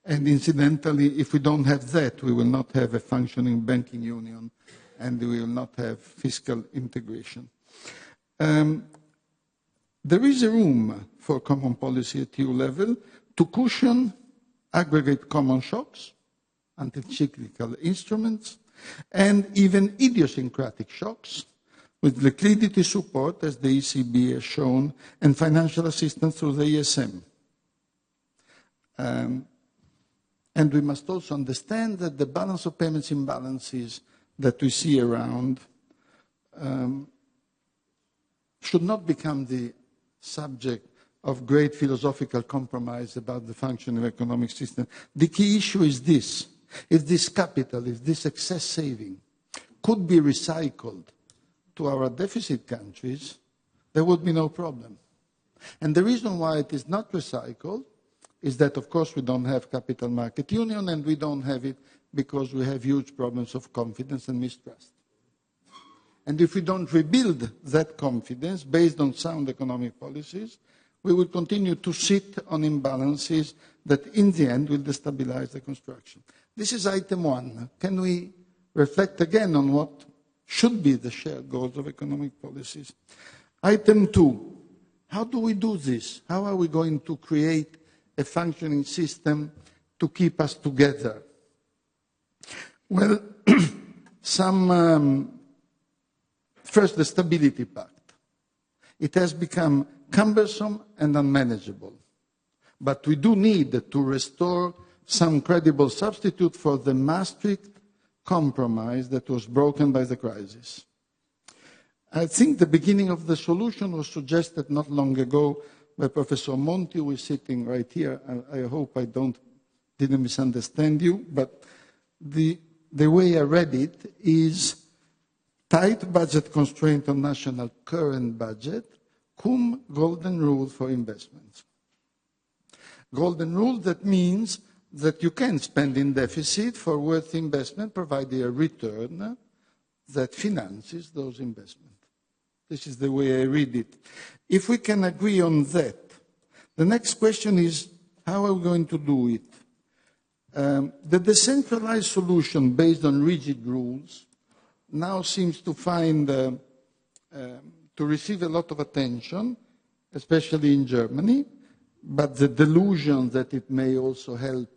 And incidentally, if we don't have that, we will not have a functioning banking union and we will not have fiscal integration. There is a room for common policy at EU level to cushion aggregate common shocks, anti-cyclical instruments, and even idiosyncratic shocks with liquidity support, as the ECB has shown, and financial assistance through the ESM. And we must also understand that the balance of payments imbalances that we see around should not become the subject of great philosophical compromise about the functioning of the economic system. The key issue is this. If this capital, if this excess saving could be recycled to our deficit countries, there would be no problem. And the reason why it is not recycled is that, of course, we don't have capital market union, and we don't have it because we have huge problems of confidence and mistrust. And if we don't rebuild that confidence based on sound economic policies, we will continue to sit on imbalances that in the end will destabilize the construction. This is item one. Can we reflect again on what should be the shared goals of economic policies? Item two, how do we do this? How are we going to create a functioning system to keep us together? Well, first, the Stability Pact. It has become cumbersome and unmanageable. But we do need to restore some credible substitute for the Maastricht compromise that was broken by the crisis. I think the beginning of the solution was suggested not long ago by Professor Monti, who is sitting right here. I hope I didn't misunderstand you, but the way I read it is tight budget constraint on national current budget, cum golden rule for investments. Golden rule, that means that you can spend in deficit for worthy investment, provided a return that finances those investments. This is the way I read it. If we can agree on that, the next question is, how are we going to do it? The decentralized solution based on rigid rules now seems to to receive a lot of attention, especially in Germany, but the delusion that it may also help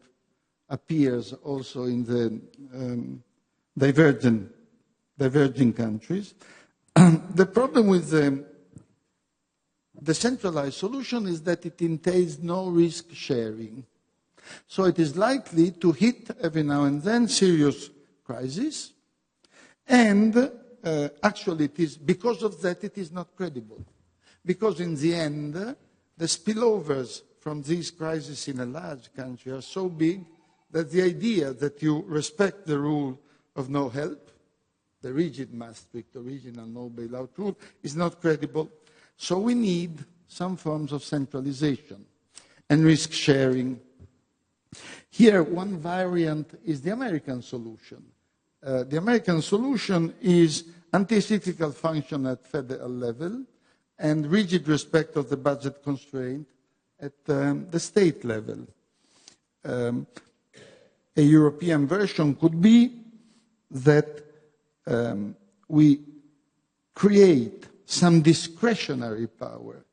appears also in the diverging countries. The problem with the decentralized solution is that it entails no risk sharing. So it is likely to hit every now and then serious crises, and actually it is, because of that, it is not credible. Because in the end, the spillovers from these crises in a large country are so big that the idea that you respect the rule of no help, the rigid Maastricht original no bailout rule, is not credible. So we need some forms of centralization and risk sharing. Here, one variant is the American solution. The American solution is anti-cyclical function at federal level and rigid respect of the budget constraint at the state level. A European version could be that we create some discretionary power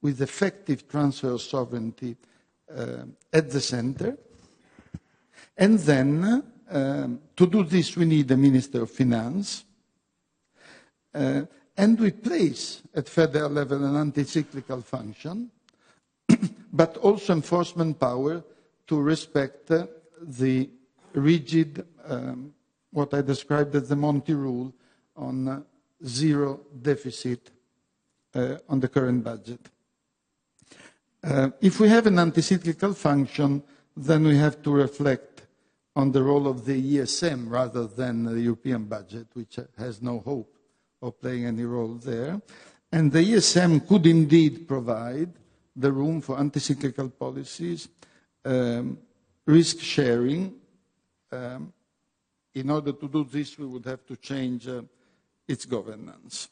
with effective transfer of sovereignty at the center. And then, to do this, we need a Minister of Finance. And we place at federal level an anti-cyclical function, but also enforcement power to respect the rigid, what I described as the Monti rule on zero deficit on the current budget. If we have an anti-cyclical function, then we have to reflect on the role of the ESM rather than the European budget, which has no hope of playing any role there. And the ESM could indeed provide the room for anti-cyclical policies, risk sharing. In order to do this, we would have to change its governance.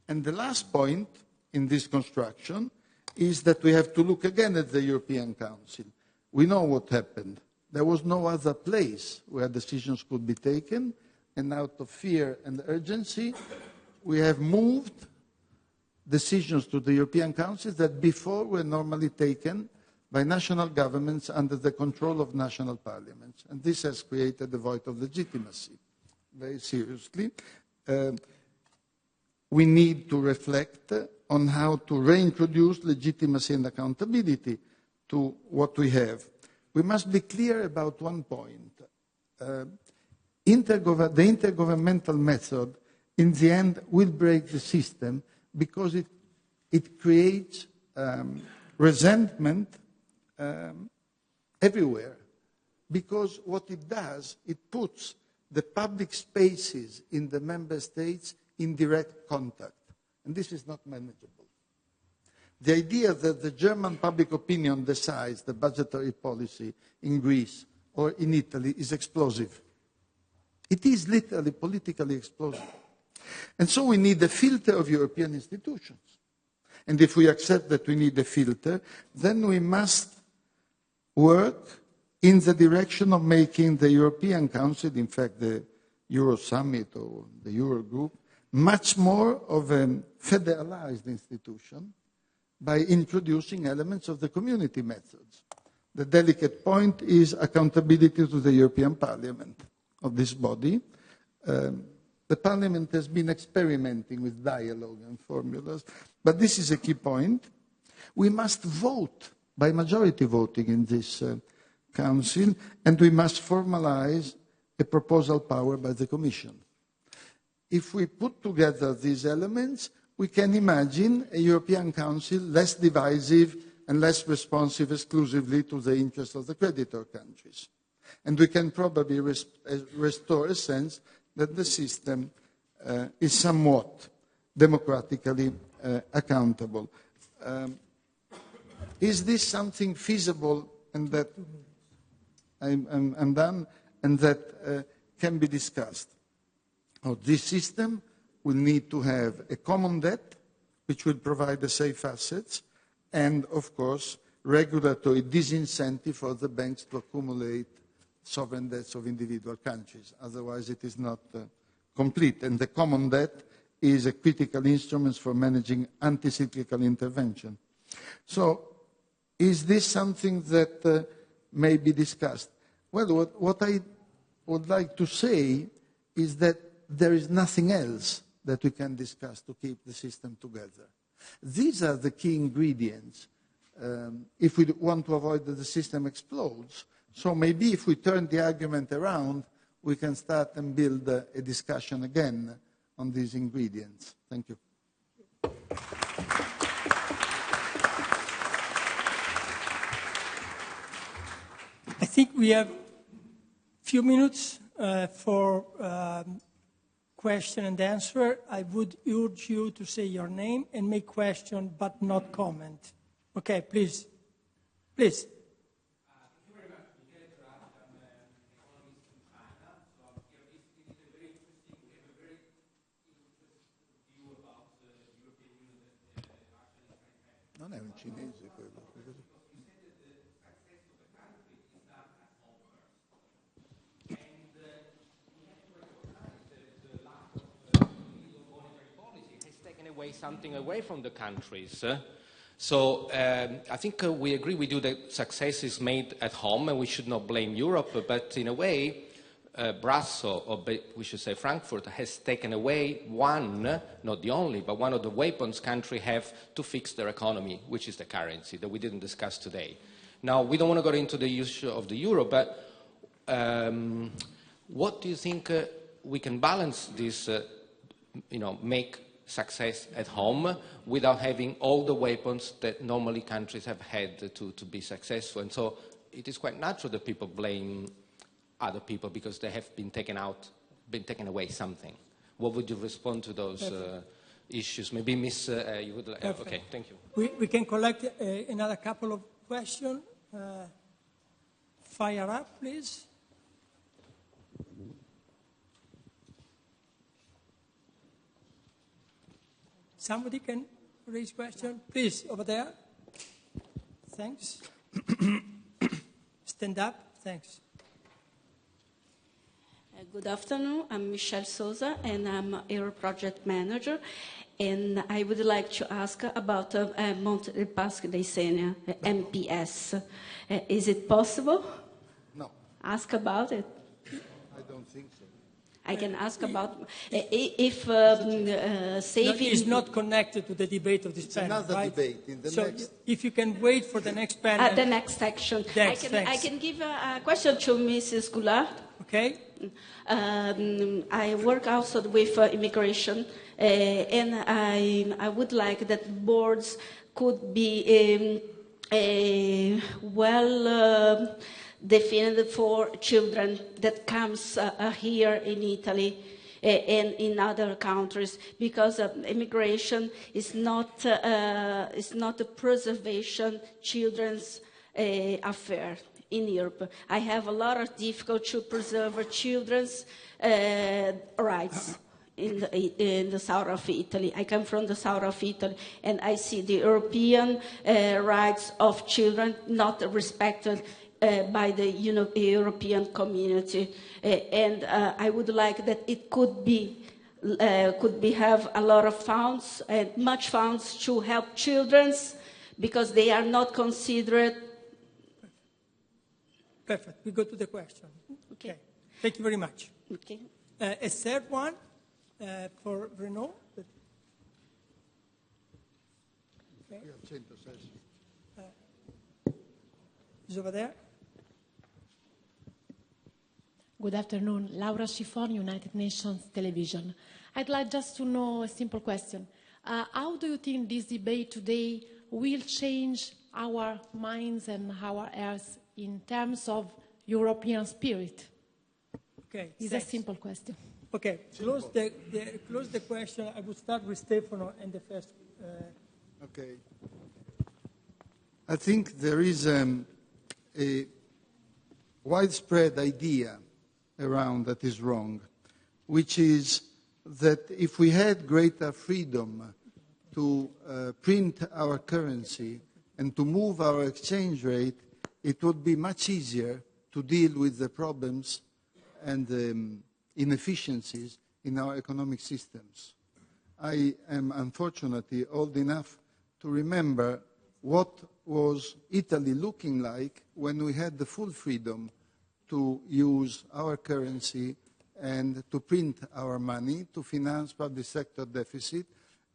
And the last point in this construction is that we have to look again at the European Council. We know what happened. There was no other place where decisions could be taken, and out of fear and urgency, we have moved decisions to the European Council that before were normally taken by national governments under the control of national parliaments. And this has created a void of legitimacy, very seriously. We need to reflect on how to reintroduce legitimacy and accountability to what we have. We must be clear about one point. The intergovernmental method, in the end, will break the system because it creates resentment everywhere. Because what it does, it puts the public spaces in the member states in direct contact. And this is not manageable. The idea that the German public opinion decides the budgetary policy in Greece or in Italy is explosive. It is literally politically explosive. And so we need a filter of European institutions. And if we accept that we need a filter, then we must work in the direction of making the European Council, in fact the Euro Summit or the Euro Group, much more of a federalized institution by introducing elements of the community methods. The delicate point is accountability to the European Parliament of this body. The Parliament has been experimenting with dialogue and formulas, but this is a key point. We must vote by majority voting in this Council, and we must formalize a proposal power by the Commission. If we put together these elements, we can imagine a European Council less divisive and less responsive exclusively to the interests of the creditor countries. And we can probably restore a sense that the system is somewhat democratically accountable. Is this something feasible and that I'm done, and that can be discussed. This system will need to have a common debt, which will provide the safe assets, and, of course, regulatory disincentive for the banks to accumulate sovereign debts of individual countries. Otherwise, it is not complete. And the common debt is a critical instrument for managing anti-cyclical intervention. So, is this something that may be discussed? Well, what I would like to say is that there is nothing else that we can discuss to keep the system together. These are the key ingredients if we want to avoid that the system explodes. So maybe if we turn the argument around, we can start and build a discussion again on these ingredients. Thank you. I think we have a few minutes for question and answer. I would urge you to say your name and make question but not comment. Okay, please. Please. Thank you very much. Michele Ferrari, I'm an economist in China. So I'm here visiting it. Very interesting. We have a very interesting view about the European Union that actually is Non è un cinese quello. away something away from the countries. So I think we agree with you that success is made at home and we should not blame Europe, but in a way, Brussels, or we should say Frankfurt, has taken away one, not the only, but one of the weapons countries have to fix their economy, which is the currency that we didn't discuss today. Now, we don't want to go into the issue of the euro, but what do you think we can balance this, make success at home without having all the weapons that normally countries have had to be successful? And so it is quite natural that people blame other people because they have been taken away something. What would you respond to those issues? Maybe Miss, you would like, okay, thank you. We can collect another couple of questions. Fire up, please. Somebody can raise question? Please, over there. Thanks. Stand up. Thanks. Good afternoon. I'm Michelle Souza, and I'm Aero Project Manager. And I would like to ask about Monte dei Paschi di Siena, MPS. Is it possible? No. Ask about it. I don't think so. I can ask about if saving... No, it's not connected to the debate of this panel, another right? debate in the so next... if you can wait for the next panel... At the next section. Thanks, I can give a question to Mrs. Goulart. Okay. I work also with immigration, and I would like that boards could be well defined for children that comes here in Italy and in other countries, because immigration is not a preservation children's affair. In Europe, I have a lot of difficulty to preserve children's rights in the south of Italy. I come from the south of Italy, and I see the European rights of children not respected by the European community, and I would like that it could have a lot of funds, much funds to help children, because they are not considered. Perfect. We go to the question. Okay. Thank you very much. Okay. A third one for Renaud. Okay. Is over there. Good afternoon. Laura Schifoni, United Nations Television. I'd like just to know a simple question. How do you think this debate today will change our minds and our ears in terms of European spirit? Okay, it's a simple question. Okay, close the question. I will start with Stefano and the first. Okay. I think there is a a widespread idea around that is wrong, which is that if we had greater freedom to print our currency and to move our exchange rate, it would be much easier to deal with the problems and the inefficiencies in our economic systems. I am unfortunately old enough to remember what was Italy looking like when we had the full freedom to use our currency and to print our money to finance public sector deficit.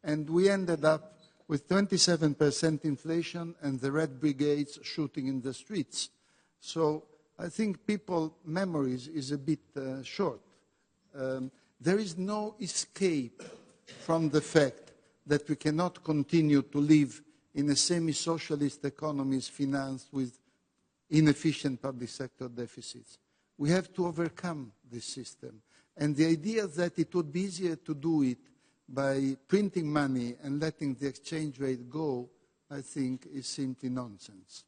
And we ended up with 27% inflation and the Red Brigades shooting in the streets. So I think people's memories is a bit short. There is no escape from the fact that we cannot continue to live in a semi-socialist economies financed with inefficient public sector deficits. We have to overcome this system. And the idea that it would be easier to do it by printing money and letting the exchange rate go, I think, is simply nonsense.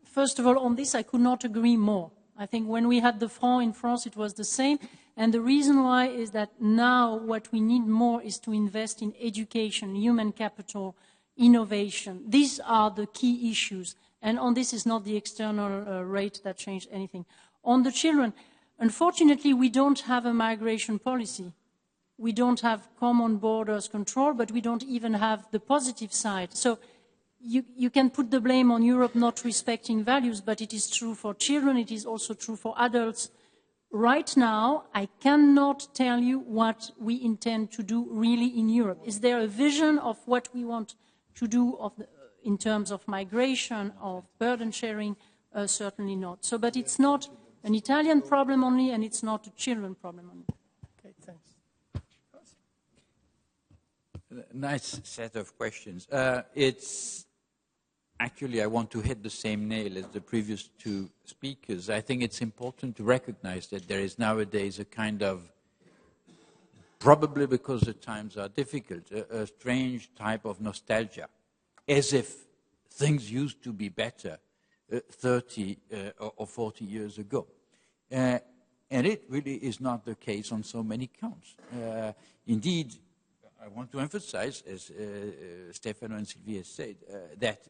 First of all, on this, I could not agree more. I think when we had the franc in France, it was the same. And the reason why is that now what we need more is to invest in education, human capital, innovation. These are the key issues. And on this is not the external rate that changed anything. On the children, unfortunately, we don't have a migration policy. We don't have common borders control, but we don't even have the positive side. So you can put the blame on Europe not respecting values, but it is true for children, it is also true for adults. Right now, I cannot tell you what we intend to do really in Europe. Is there a vision of what we want to do in terms of migration, of burden sharing? Certainly not. So, but it's not an Italian problem only, and it's not a children problem only. Okay, thanks. Nice set of questions. Actually, I want to hit the same nail as the previous two speakers. I think it's important to recognize that there is nowadays a kind of, probably because the times are difficult, a strange type of nostalgia, as if things used to be better 30 or 40 years ago. And it really is not the case on so many counts. Indeed, I want to emphasize, as Stefano and Sylvia said, that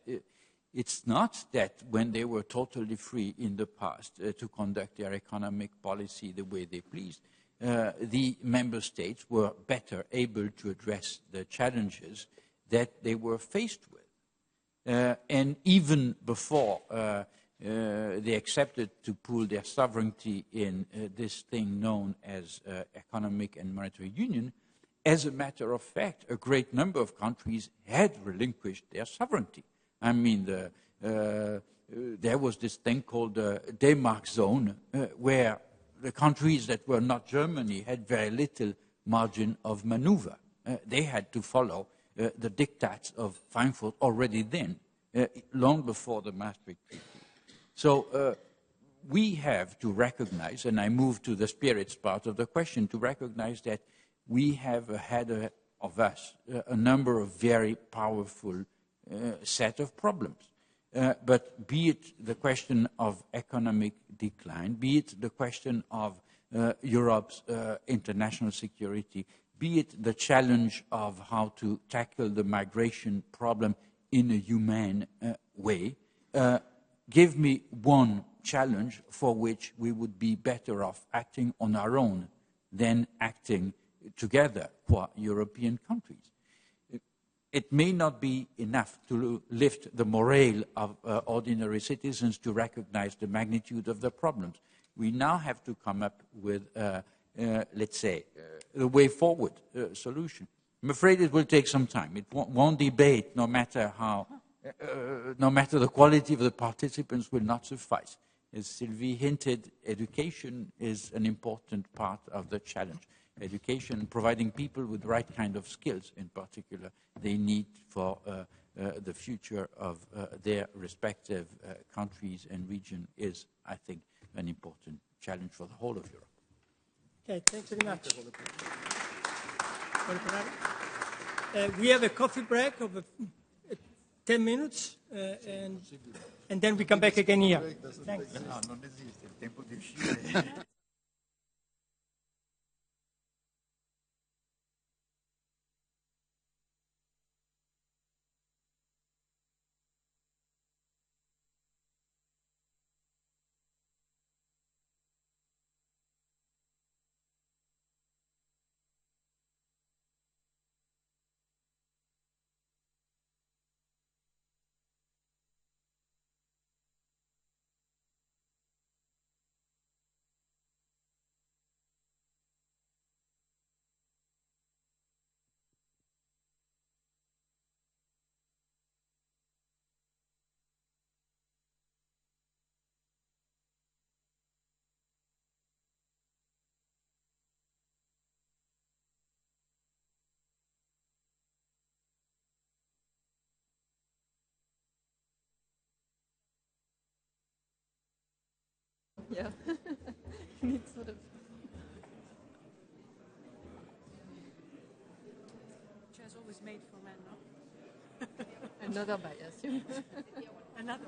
it's not that when they were totally free in the past to conduct their economic policy the way they pleased, the member states were better able to address the challenges that they were faced with. And even before they accepted to pool their sovereignty in this thing known as economic and monetary union, as a matter of fact, a great number of countries had relinquished their sovereignty. I mean, there was this thing called the Denmark zone, where the countries that were not Germany had very little margin of maneuver. They had to follow the diktats of Frankfurt already then, long before the Maastricht Treaty. So we have to recognize, and I move to the spirits part of the question, to recognize that we have ahead of us a number of very powerful set of problems. But be it the question of economic decline, be it the question of Europe's international security, be it the challenge of how to tackle the migration problem in a humane way, give me one challenge for which we would be better off acting on our own than acting together for European countries. It may not be enough to lift the morale of ordinary citizens to recognize the magnitude of the problems. We now have to come up with, let's say, a way forward solution. I'm afraid it will take some time. It won't debate, no matter how, no matter the quality of the participants will not suffice. As Sylvie hinted, education is an important part of the challenge. Education, providing people with the right kind of skills, in particular, they need for the future of their respective countries and region is, I think, an important challenge for the whole of Europe. Okay, thanks very much. We have a coffee break of 10 minutes, and then we come back again here. Thanks. No, non esiste, il tempo di uscire. Yeah. It's sort of. Chairs always made for men, no? Another bias. Another.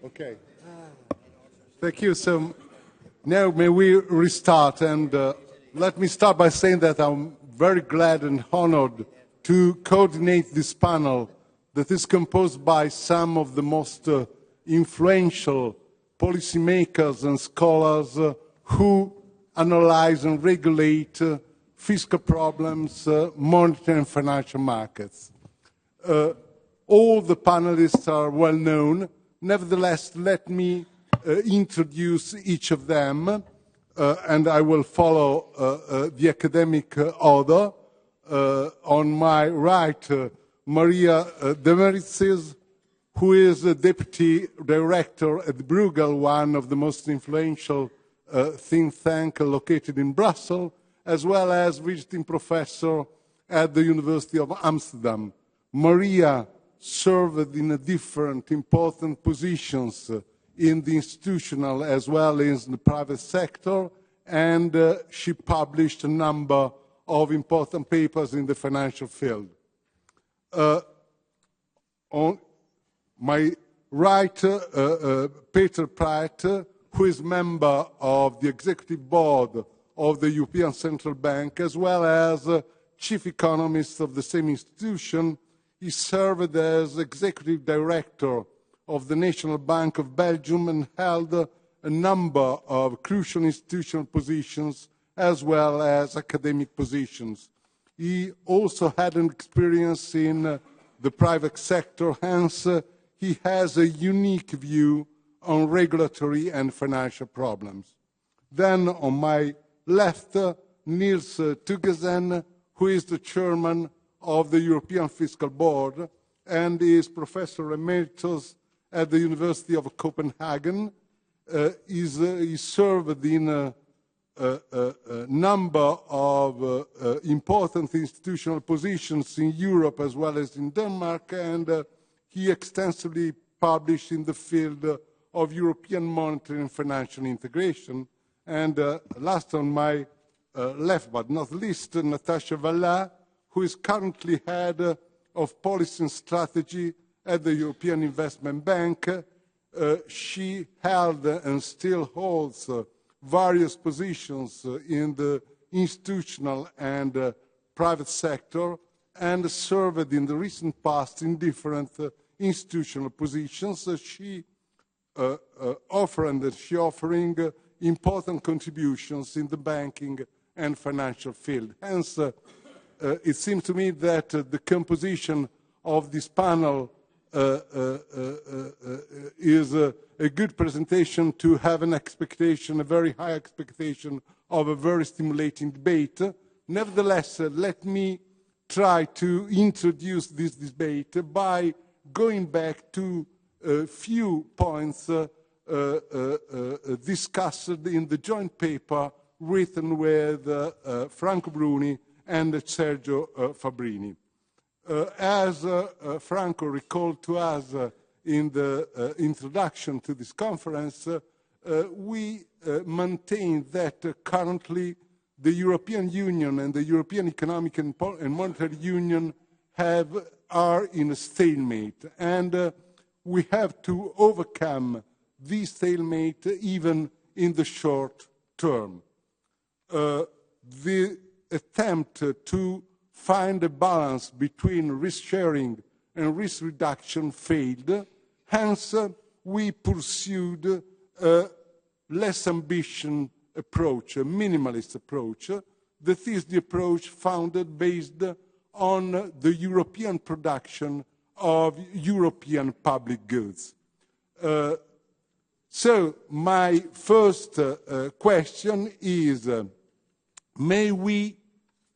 Okay. Thank you. So now may we restart, and let me start by saying that I'm very glad and honored to coordinate this panel that is composed by some of the most influential policymakers and scholars who analyze and regulate fiscal problems, monetary and financial markets. All the panelists are well known. Nevertheless, let me introduce each of them, and I will follow the academic order. On my right, Maria Demeritzes, who is the Deputy Director at Bruegel, one of the most influential think tanks located in Brussels, as well as visiting professor at the University of Amsterdam. Maria served in different important positions in the institutional as well as in the private sector, and she published a number of important papers in the financial field. On my right, Peter Pratt, who is member of the executive board of the European Central Bank, as well as chief economist of the same institution. He served as executive director of the National Bank of Belgium and held a number of crucial institutional positions as well as academic positions. He also had an experience in the private sector, hence he has a unique view on regulatory and financial problems. Then on my left, Niels Tuggesen, who is the chairman of the European Fiscal Board and is Professor Emeritus at the University of Copenhagen. He served in a number of important institutional positions in Europe as well as in Denmark, and he extensively published in the field of European monetary and financial integration. And last on my left but not least, Natasha Valla, who is currently head of policy and strategy at the European Investment Bank. She held and still holds various positions in the institutional and private sector, and served in the recent past in different institutional positions. She offering important contributions in the banking and financial field. Hence, it seems to me that the composition of this panel is a good presentation to have an expectation, a very high expectation of a very stimulating debate. Nevertheless, let me try to introduce this debate by going back to a few points discussed in the joint paper written with Franco Bruni and Sergio Fabrini. As Franco recalled to us in the introduction to this conference, we maintain that currently the European Union and the European Economic and Monetary Union are in a stalemate, and we have to overcome this stalemate even in the short term. The attempt to find a balance between risk sharing and risk reduction failed. Hence, we pursued a less ambitious approach, a minimalist approach. That is the approach founded based on the European production of European public goods. So my first question is, may we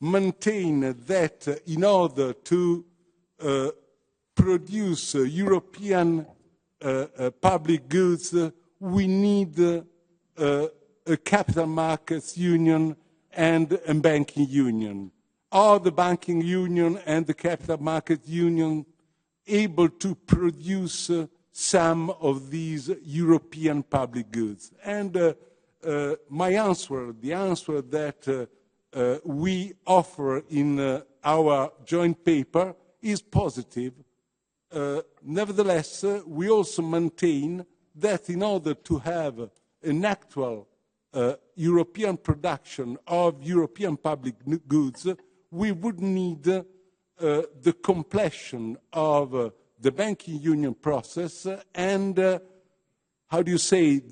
maintain that in order to produce European public goods, we need a capital markets union and a banking union? Are the banking union and the capital market union able to produce some of these European public goods? And my answer, the answer that we offer in our joint paper is positive. Nevertheless, we also maintain that in order to have an actual European production of European public goods, we would need the completion of the banking union process and, the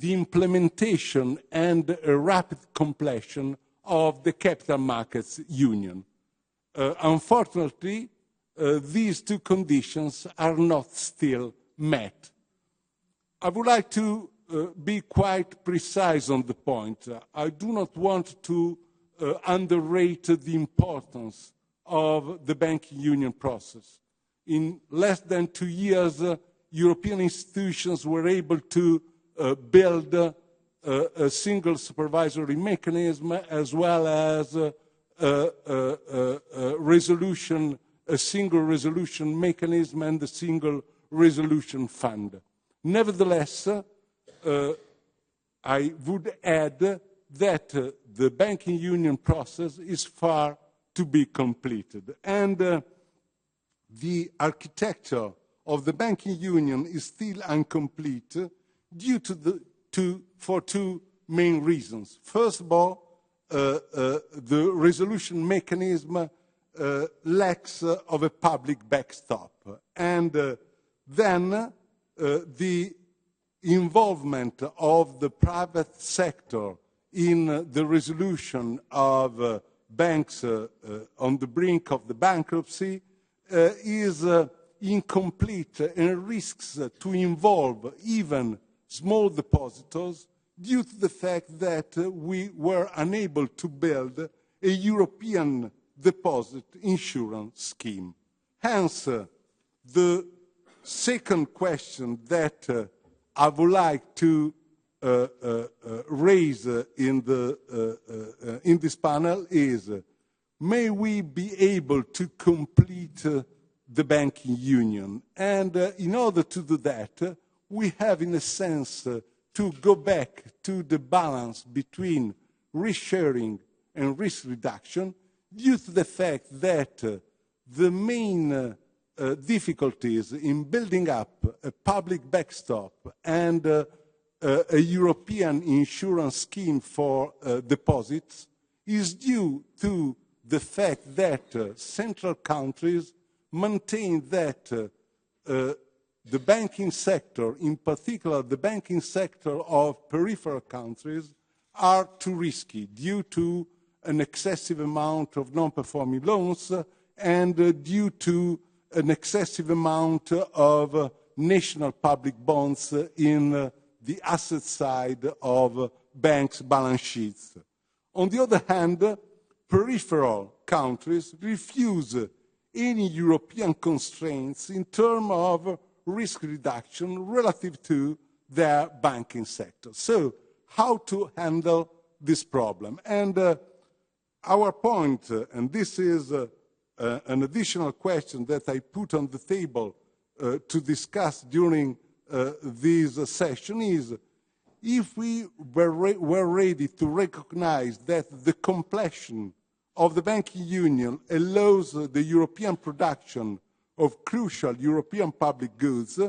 implementation and a rapid completion of the capital markets union. Unfortunately, these two conditions are not still met. I would like to be quite precise on the point. I do not want to underrate the importance of the banking union process. In less than 2 years, European institutions were able to build a single supervisory mechanism as well as a single resolution mechanism and a single resolution fund. Nevertheless, I would add that the banking union process is far to be completed. And the architecture of the banking union is still incomplete for two main reasons. First of all, the resolution mechanism lacks of a public backstop. And then the involvement of the private sector in the resolution of banks on the brink of the bankruptcy is incomplete and risks to involve even small depositors due to the fact that we were unable to build a European deposit insurance scheme. Hence, the second question that I would like to raise in this panel is, may we be able to complete the banking union? And in order to do that, we have, in a sense, to go back to the balance between risk sharing and risk reduction, due to the fact that the main difficulties in building up a public backstop and a European insurance scheme for deposits is due to the fact that central countries maintain that the banking sector, in particular the banking sector of peripheral countries, are too risky due to an excessive amount of non-performing loans and due to an excessive amount of national public bonds in the asset side of banks' balance sheets. On the other hand, peripheral countries refuse any European constraints in terms of risk reduction relative to their banking sector. So how to handle this problem? And our point, and this is an additional question that I put on the table to discuss during this session, is if we were ready to recognize that the completion of the banking union allows the European production of crucial European public goods,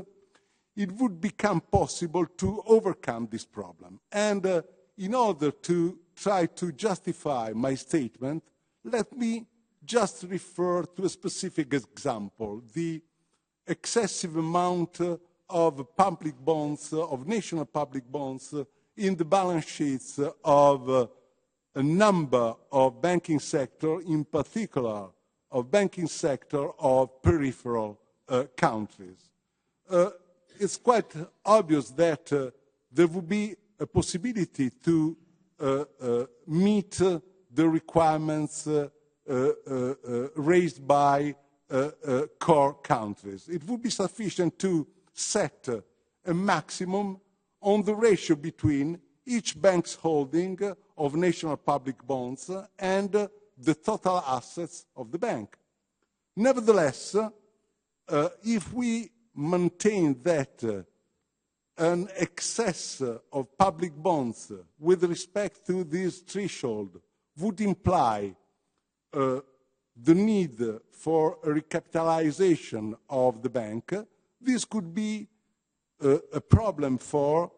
it would become possible to overcome this problem. And in order to try to justify my statement, let me just refer to a specific example, the excessive amount of public bonds, of national public bonds, in the balance sheets of a number of banking sector, in particular of banking sector of peripheral countries. It's quite obvious that there would be a possibility to meet the requirements raised by core countries. It would be sufficient to set a maximum on the ratio between each bank's holding of national public bonds and the total assets of the bank. Nevertheless, if we maintain that an excess of public bonds with respect to this threshold would imply the need for a recapitalization of the bank, this could be a problem for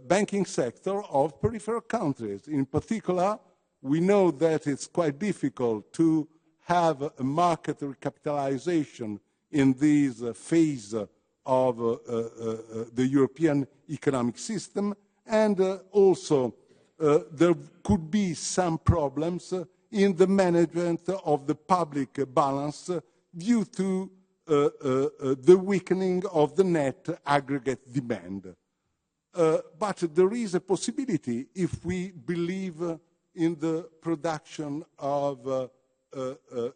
banking sector of peripheral countries. In particular, we know that it's quite difficult to have a market recapitalization in this phase of the European economic system, and also there could be some problems in the management of the public balance due to the weakening of the net aggregate demand. But there is a possibility, if we believe in the production of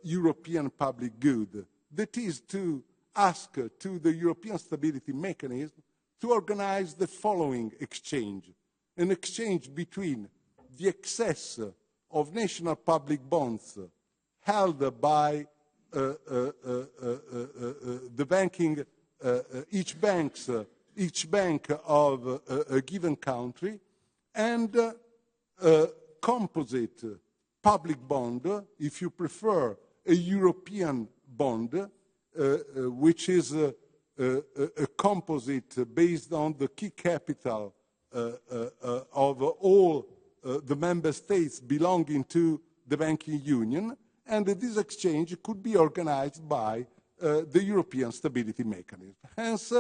European public good, that is to ask to the European Stability Mechanism to organize the following exchange: an exchange between the excess of national public bonds held by the banking, each bank of a given country, and composite public bond, if you prefer, a European bond, which is a composite based on the key capital of all the member states belonging to the banking union, and this exchange could be organized by the European Stability Mechanism. Hence,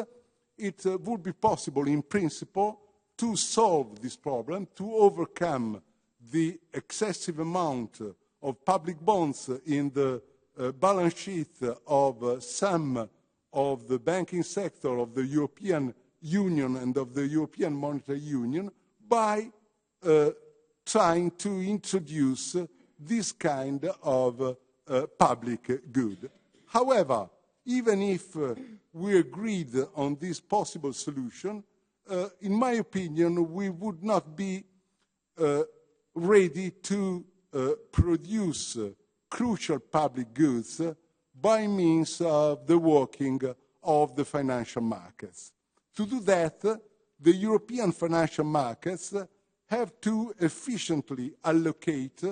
it would be possible in principle to solve this problem, to overcome the excessive amount of public bonds in the balance sheet of some of the banking sector of the European Union and of the European Monetary Union by trying to introduce this kind of public good. However, even if we agreed on this possible solution, in my opinion, we would not be ready to produce crucial public goods by means of the working of the financial markets. To do that, the European financial markets have to efficiently allocate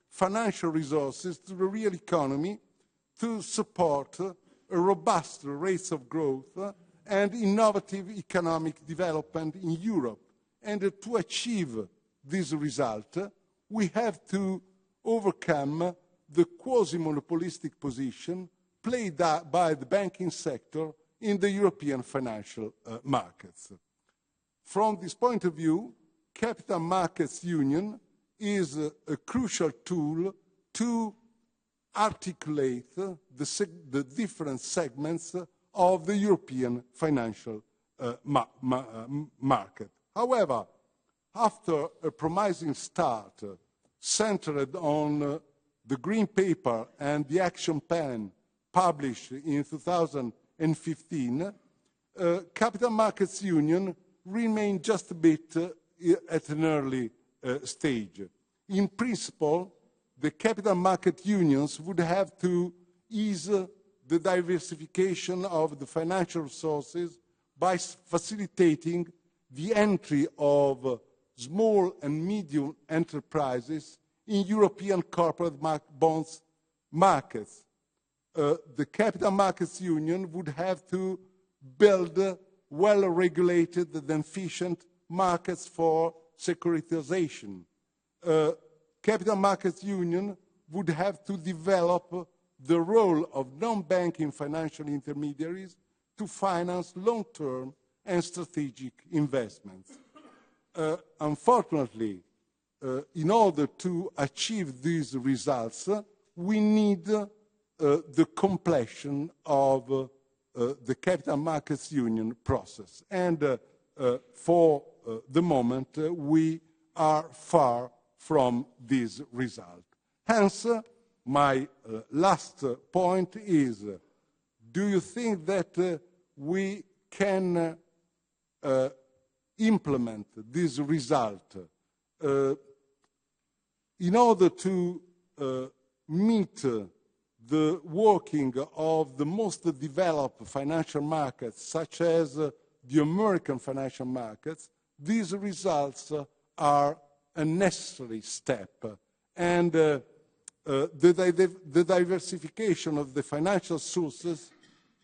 financial resources to the real economy to support a robust rates of growth and innovative economic development in Europe. And to achieve this result, we have to overcome the quasi-monopolistic position played by the banking sector in the European financial markets. From this point of view, Capital Markets Union is a crucial tool to articulate the different segments of the European financial market. However, after a promising start centered on the Green Paper and the Action Plan published in 2015, Capital Markets Union remain just a bit at an early stage. In principle, the capital market unions would have to ease the diversification of the financial resources by facilitating the entry of small and medium enterprises in European corporate bonds markets. The Capital Markets Union would have to build well-regulated and efficient markets for securitization. Capital Markets Union would have to develop the role of non-banking financial intermediaries to finance long-term and strategic investments. Unfortunately, in order to achieve these results, we need the completion of the Capital Markets Union process. And for the moment, we are far from this result. Hence, my last point is, do you think that we can implement this result in order to meet the working of the most developed financial markets, such as the American financial markets? These results are a necessary step, and the diversification of the financial sources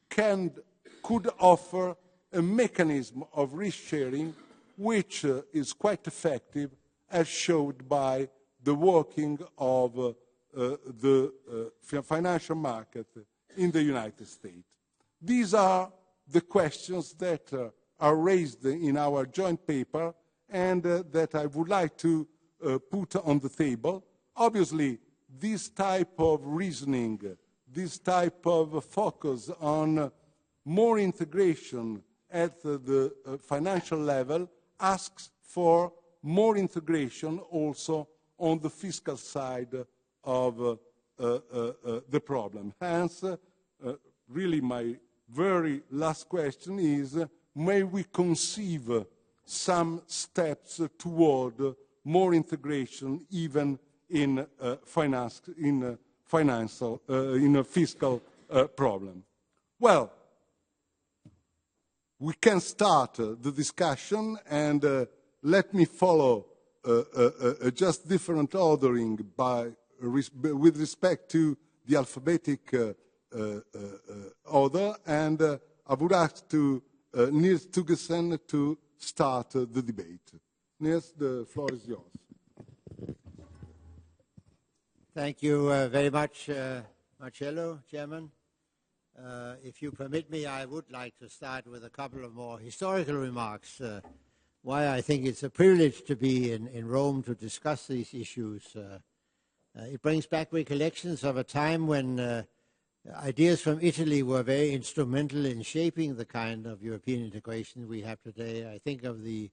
could offer a mechanism of risk-sharing which is quite effective, as showed by the working of the financial market in the United States. These are the questions that are raised in our joint paper and that I would like to put on the table. Obviously, this type of reasoning, this type of focus on more integration at the financial level asks for more integration also on the fiscal side of the problem. Hence, really my very last question is, may we conceive some steps toward more integration even in a fiscal problem? Well, we can start the discussion, and let me follow just different ordering with respect to the alphabetic order, and I would ask to Nils Tuggesen to start the debate. Nils, the floor is yours. Thank you very much, Marcello, Chairman. If you permit me, I would like to start with a couple of more historical remarks, why I think it's a privilege to be in Rome to discuss these issues. It brings back recollections of a time when ideas from Italy were very instrumental in shaping the kind of European integration we have today. I think of the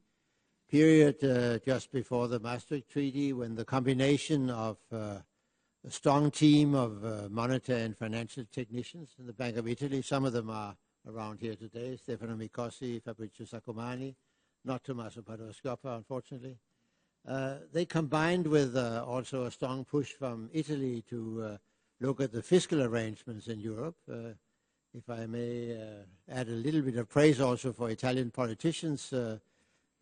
period just before the Maastricht Treaty, when the combination of a strong team of monetary and financial technicians in the Bank of Italy, some of them are around here today, Stefano Micossi, Fabrizio Saccomanni, not Tommaso Padoa-Schioppa, unfortunately. They combined with also a strong push from Italy to look at the fiscal arrangements in Europe. If I may add a little bit of praise also for Italian politicians,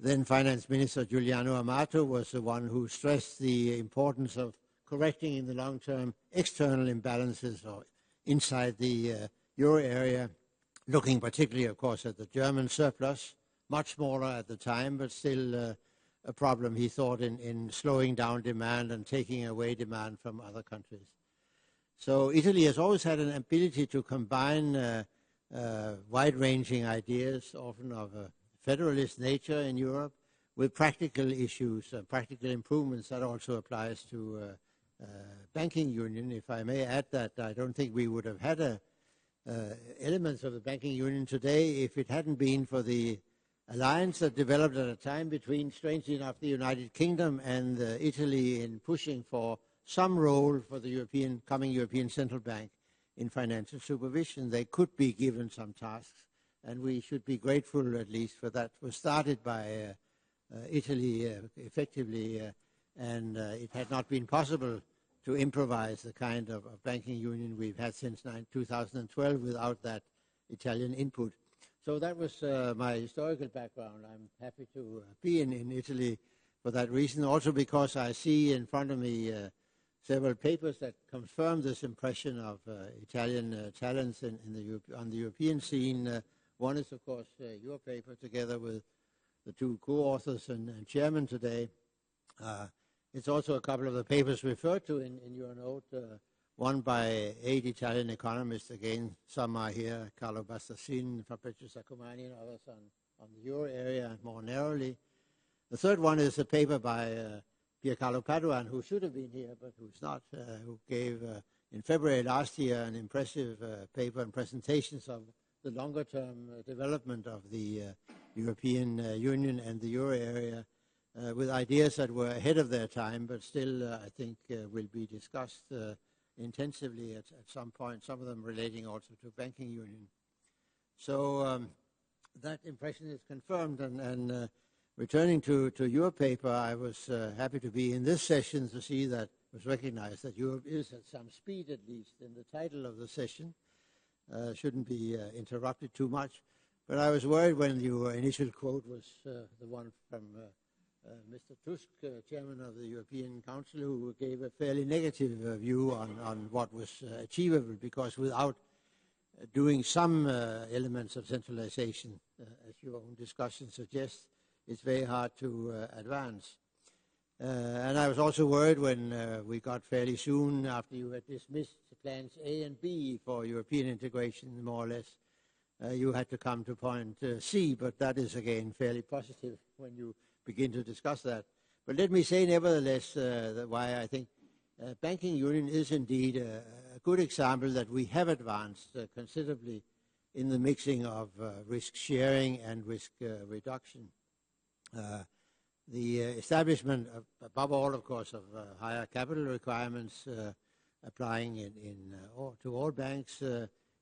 then Finance Minister Giuliano Amato was the one who stressed the importance of correcting in the long term external imbalances or inside the euro area, looking particularly, of course, at the German surplus, much smaller at the time, but still a problem, he thought, in slowing down demand and taking away demand from other countries. So Italy has always had an ability to combine wide-ranging ideas, often of a federalist nature in Europe, with practical issues, practical improvements. That also applies to banking union. If I may add that, I don't think we would have had elements of the banking union today if it hadn't been for the alliance that developed at a time between, strangely enough, the United Kingdom and Italy in pushing for some role for the coming European Central Bank in financial supervision. They could be given some tasks and we should be grateful at least for that. It was started by Italy effectively, and it had not been possible to improvise the kind of banking union we've had since 2012 without that Italian input. So that was my historical background. I'm happy to be in Italy for that reason, also because I see in front of me several papers that confirm this impression of Italian talents on the European scene. One is, of course, your paper, together with the two co-authors and chairman today. It's also a couple of the papers referred to in your note, one by 8 Italian economists. Again, some are here, Carlo Bastassin, Fabrizio Saccomanni, and others on the euro area more narrowly. The third one is a paper by Piercarlo Paduan, who should have been here, but who's not, who gave in February last year an impressive paper and presentations of the longer-term development of the European Union and the euro area, with ideas that were ahead of their time, but still, I think, will be discussed intensively at some point, some of them relating also to banking union. So that impression is confirmed, and returning to your paper, I was happy to be in this session to see that it was recognized that Europe is at some speed, at least, in the title of the session. Shouldn't be interrupted too much. But I was worried when your initial quote was the one from Mr. Tusk, chairman of the European Council, who gave a fairly negative view on what was achievable, because without doing some elements of centralization, as your own discussion suggests, it's very hard to advance. And I was also worried when we got fairly soon after you had dismissed plans A and B for European integration, more or less, you had to come to point C, but that is again fairly positive when you begin to discuss that. But let me say nevertheless why I think banking union is indeed a good example that we have advanced considerably in the mixing of risk sharing and risk reduction. The establishment, above all, of course, of higher capital requirements applying to all banks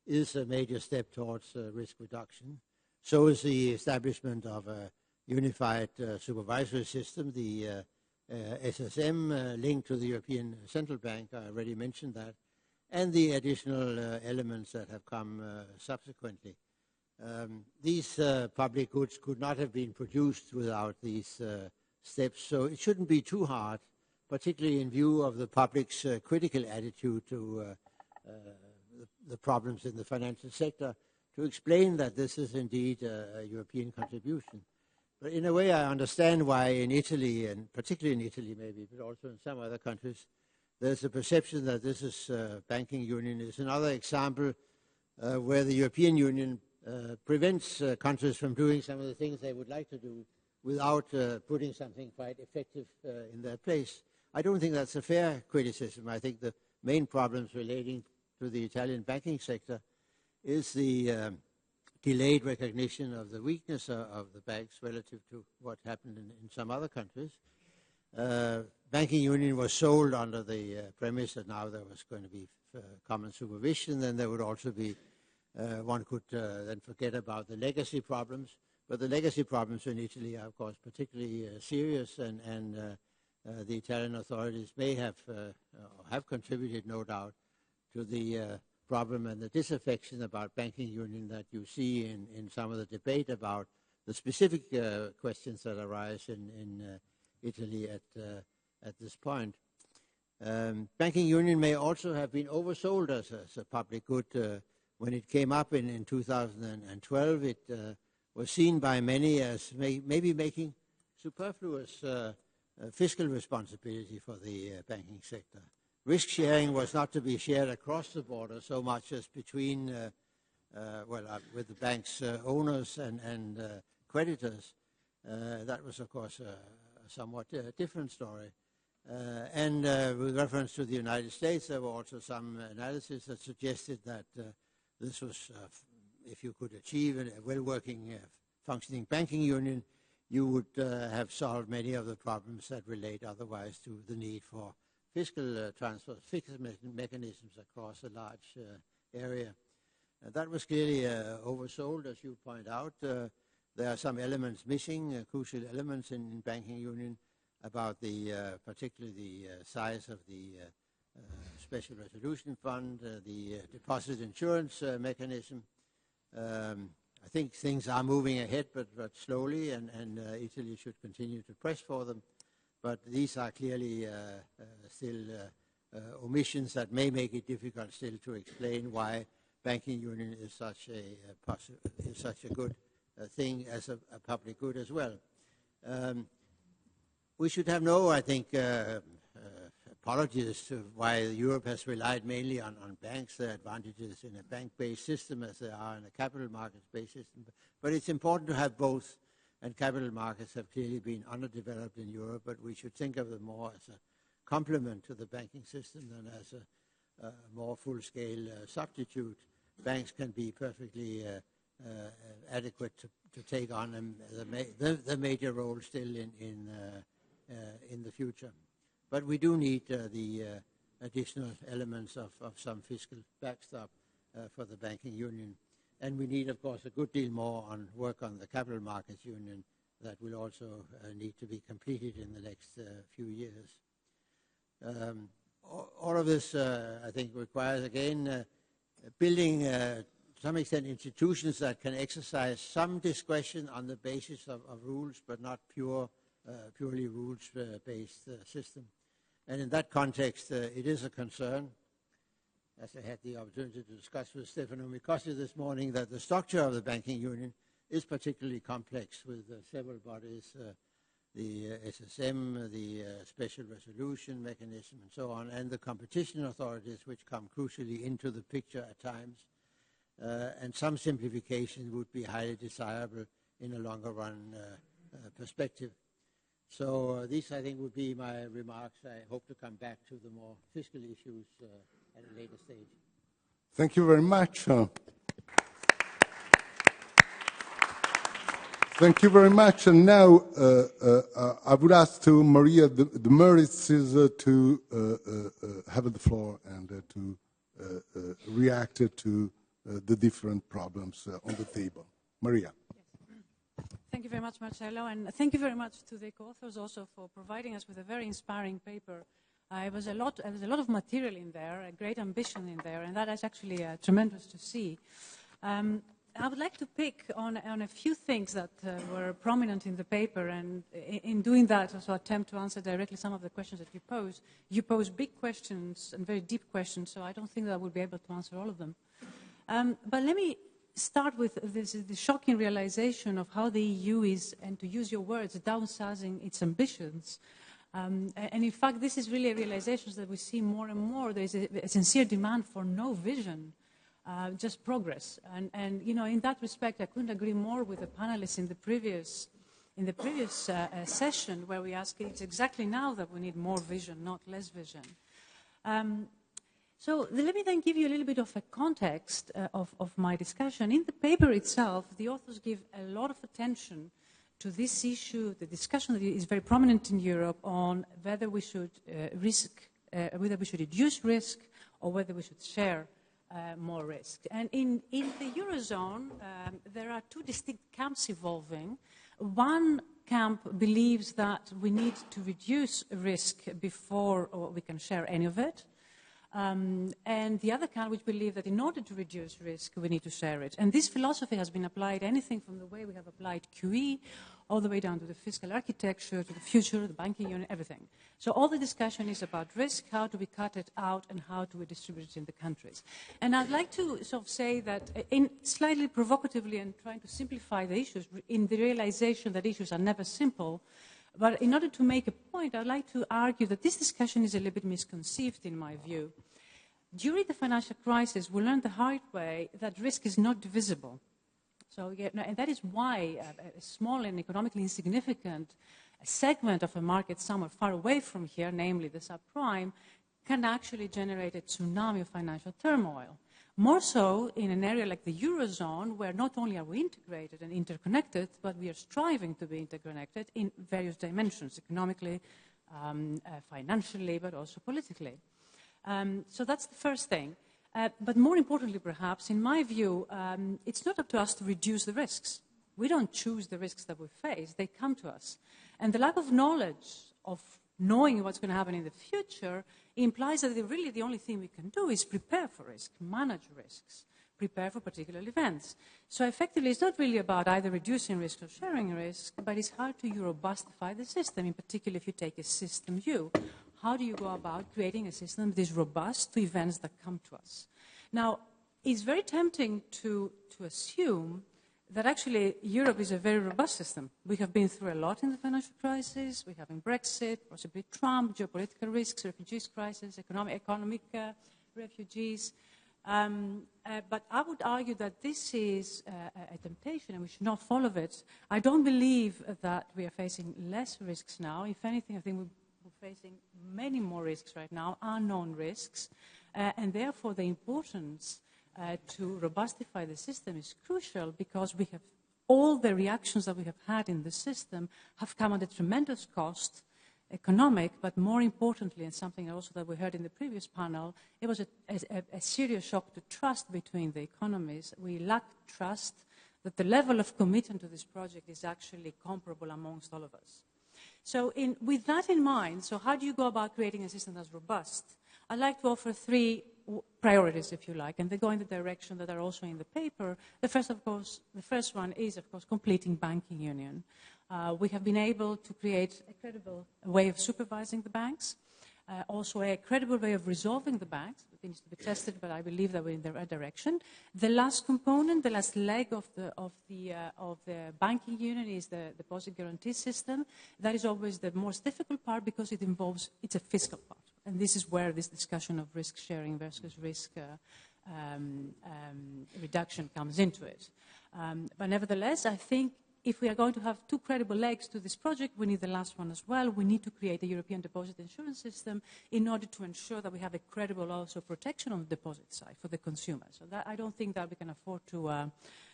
is a major step towards risk reduction. So is the establishment of a unified supervisory system, the SSM linked to the European Central Bank. I already mentioned that, and the additional elements that have come subsequently. These public goods could not have been produced without these steps, so it shouldn't be too hard, particularly in view of the public's critical attitude to the problems in the financial sector, to explain that this is indeed a European contribution. But in a way, I understand why in Italy, and particularly in Italy maybe, but also in some other countries, there's a perception that this is banking union is another example where the European Union prevents countries from doing some of the things they would like to do without putting something quite effective in their place. I don't think that's a fair criticism. I think the main problems relating to the Italian banking sector is the delayed recognition of the weakness of the banks relative to what happened in some other countries. Banking union was sold under the premise that now there was going to be common supervision, then there would also be one could then forget about the legacy problems. But the legacy problems in Italy are, of course, particularly serious, and the Italian authorities may have contributed, no doubt, to the problem and the disaffection about banking union that you see in some of the debate about the specific questions that arise in Italy at this point. Banking union may also have been oversold as a public good. When it came up in 2012, it was seen by many as maybe making superfluous fiscal responsibility for the banking sector. Risk sharing was not to be shared across the border so much as between, with the bank's owners and creditors. That was, of course, a somewhat different story. And with reference to the United States, there were also some analysis that suggested that this was, if you could achieve a well-working, functioning banking union, you would have solved many of the problems that relate otherwise to the need for fiscal transfers, fiscal mechanisms across a large area. That was clearly oversold, as you point out. There are some elements missing, crucial elements in banking union about particularly the size of the special resolution fund, the deposit insurance mechanism. I think things are moving ahead, but slowly, and Italy should continue to press for them. But these are clearly still omissions that may make it difficult still to explain why banking union is such a good thing as a public good as well. We should have no, I think, apologies to why Europe has relied mainly on banks. There are advantages in a bank-based system as there are in a capital markets-based system. But it's important to have both, and capital markets have clearly been underdeveloped in Europe, but we should think of them more as a complement to the banking system than as a more full-scale substitute. Banks can be perfectly adequate to take on the major role still in the future. But we do need the additional elements of some fiscal backstop for the banking union. And we need, of course, a good deal more on work on the capital markets union that will also need to be completed in the next few years. All of this, I think, requires, again, building, to some extent, institutions that can exercise some discretion on the basis of rules, but not purely rules-based system. And in that context, it is a concern, as I had the opportunity to discuss with Stefano Micossi this morning, that the structure of the banking union is particularly complex with several bodies, the SSM, the special resolution mechanism, and so on, and the competition authorities, which come crucially into the picture at times. And some simplification would be highly desirable in a longer run perspective. So these, I think, would be my remarks. I hope to come back to the more fiscal issues at a later stage. Thank you very much. Thank you very much. And now I would ask to Maria de Meuritzes to have the floor and to react to the different problems on the table. Maria. Thank you very much, Marcello, and thank you very much to the co-authors also for providing us with a very inspiring paper. There was a lot of material in there, a great ambition in there, and that is actually tremendous to see. I would like to pick on a few things that were prominent in the paper, and in doing that also attempt to answer directly some of the questions that you pose. You pose big questions and very deep questions, so I don't think that I will be able to answer all of them. But let me start with the shocking realization of how the EU is, and to use your words, downsizing its ambitions. And in fact, this is really a realization that we see more and more. There is a sincere demand for no vision, just progress. And you know, in that respect, I couldn't agree more with the panelists in the previous session, where we asked, it's exactly now that we need more vision, not less vision. So let me then give you a little bit of a context of my discussion. In the paper itself, the authors give a lot of attention to this issue, the discussion that is very prominent in Europe on whether we should whether we should reduce risk or whether we should share more risk. And in the Eurozone, there are two distinct camps evolving. One camp believes that we need to reduce risk before we can share any of it. And the other camp which believe that in order to reduce risk, we need to share it. And this philosophy has been applied anything from the way we have applied QE, all the way down to the fiscal architecture, to the future, the banking union, everything. So all the discussion is about risk, how do we cut it out, and how do we distribute it in the countries. And I'd like to sort of say that, in slightly provocatively and trying to simplify the issues, in the realization that issues are never simple, but in order to make a point, I'd like to argue that this discussion is a little bit misconceived, in my view. During the financial crisis, we learned the hard way that risk is not divisible. So, and that is why a small and economically insignificant segment of a market somewhere far away from here, namely the subprime, can actually generate a tsunami of financial turmoil. More so in an area like the Eurozone, where not only are we integrated and interconnected, but we are striving to be interconnected in various dimensions, economically, financially, but also politically. So that's the first thing. But more importantly, perhaps, in my view, it's not up to us to reduce the risks. We don't choose the risks that we face. They come to us. And the lack of knowledge of knowing what's going to happen in the future implies that really the only thing we can do is prepare for risk, manage risks, prepare for particular events. So effectively, it's not really about either reducing risk or sharing risk, but it's how to robustify the system, in particular if you take a system view. How do you go about creating a system that is robust to events that come to us? Now, it's very tempting to assume that actually Europe is a very robust system. We have been through a lot in the financial crisis. We have in Brexit, possibly Trump, geopolitical risks, refugees crisis, economic refugees. But I would argue that this is a temptation and we should not follow it. I don't believe that we are facing less risks now. If anything, I think we're facing many more risks right now, unknown risks, and therefore the importance to robustify the system is crucial because we have all the reactions that we have had in the system have come at a tremendous cost, economic, but more importantly, and something also that we heard in the previous panel, it was a serious shock to trust between the economies. We lack trust that the level of commitment to this project is actually comparable amongst all of us. So with that in mind, so how do you go about creating a system that's robust? I'd like to offer three priorities, if you like, and they go in the direction that are also in the paper. The first one is, of course, completing banking union. We have been able to create a credible way of supervising the banks, also a credible way of resolving the banks. It needs to be tested, but I believe that we're in the right direction. The last component, the last leg of the banking union is the deposit guarantee system. That is always the most difficult part because it's a fiscal part. And this is where this discussion of risk sharing versus risk reduction comes into it. But nevertheless, I think if we are going to have two credible legs to this project, we need the last one as well. We need to create a European deposit insurance system in order to ensure that we have a credible also protection on the deposit side for the consumer. So that, I don't think that we can afford to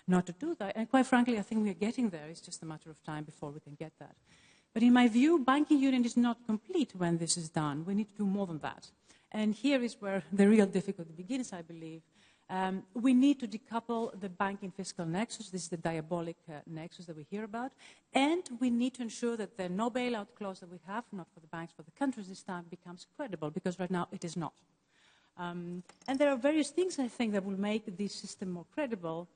not to do that. And quite frankly, I think we are getting there. It's just a matter of time before we can get that. But in my view, banking union is not complete when this is done. We need to do more than that. And here is where the real difficulty begins, I believe. We need to decouple the banking fiscal nexus. This is the diabolic nexus that we hear about. And we need to ensure that the no bailout clause that we have, not for the banks, for the countries this time, becomes credible, because right now it is not. And there are various things, I think, that will make this system more credible.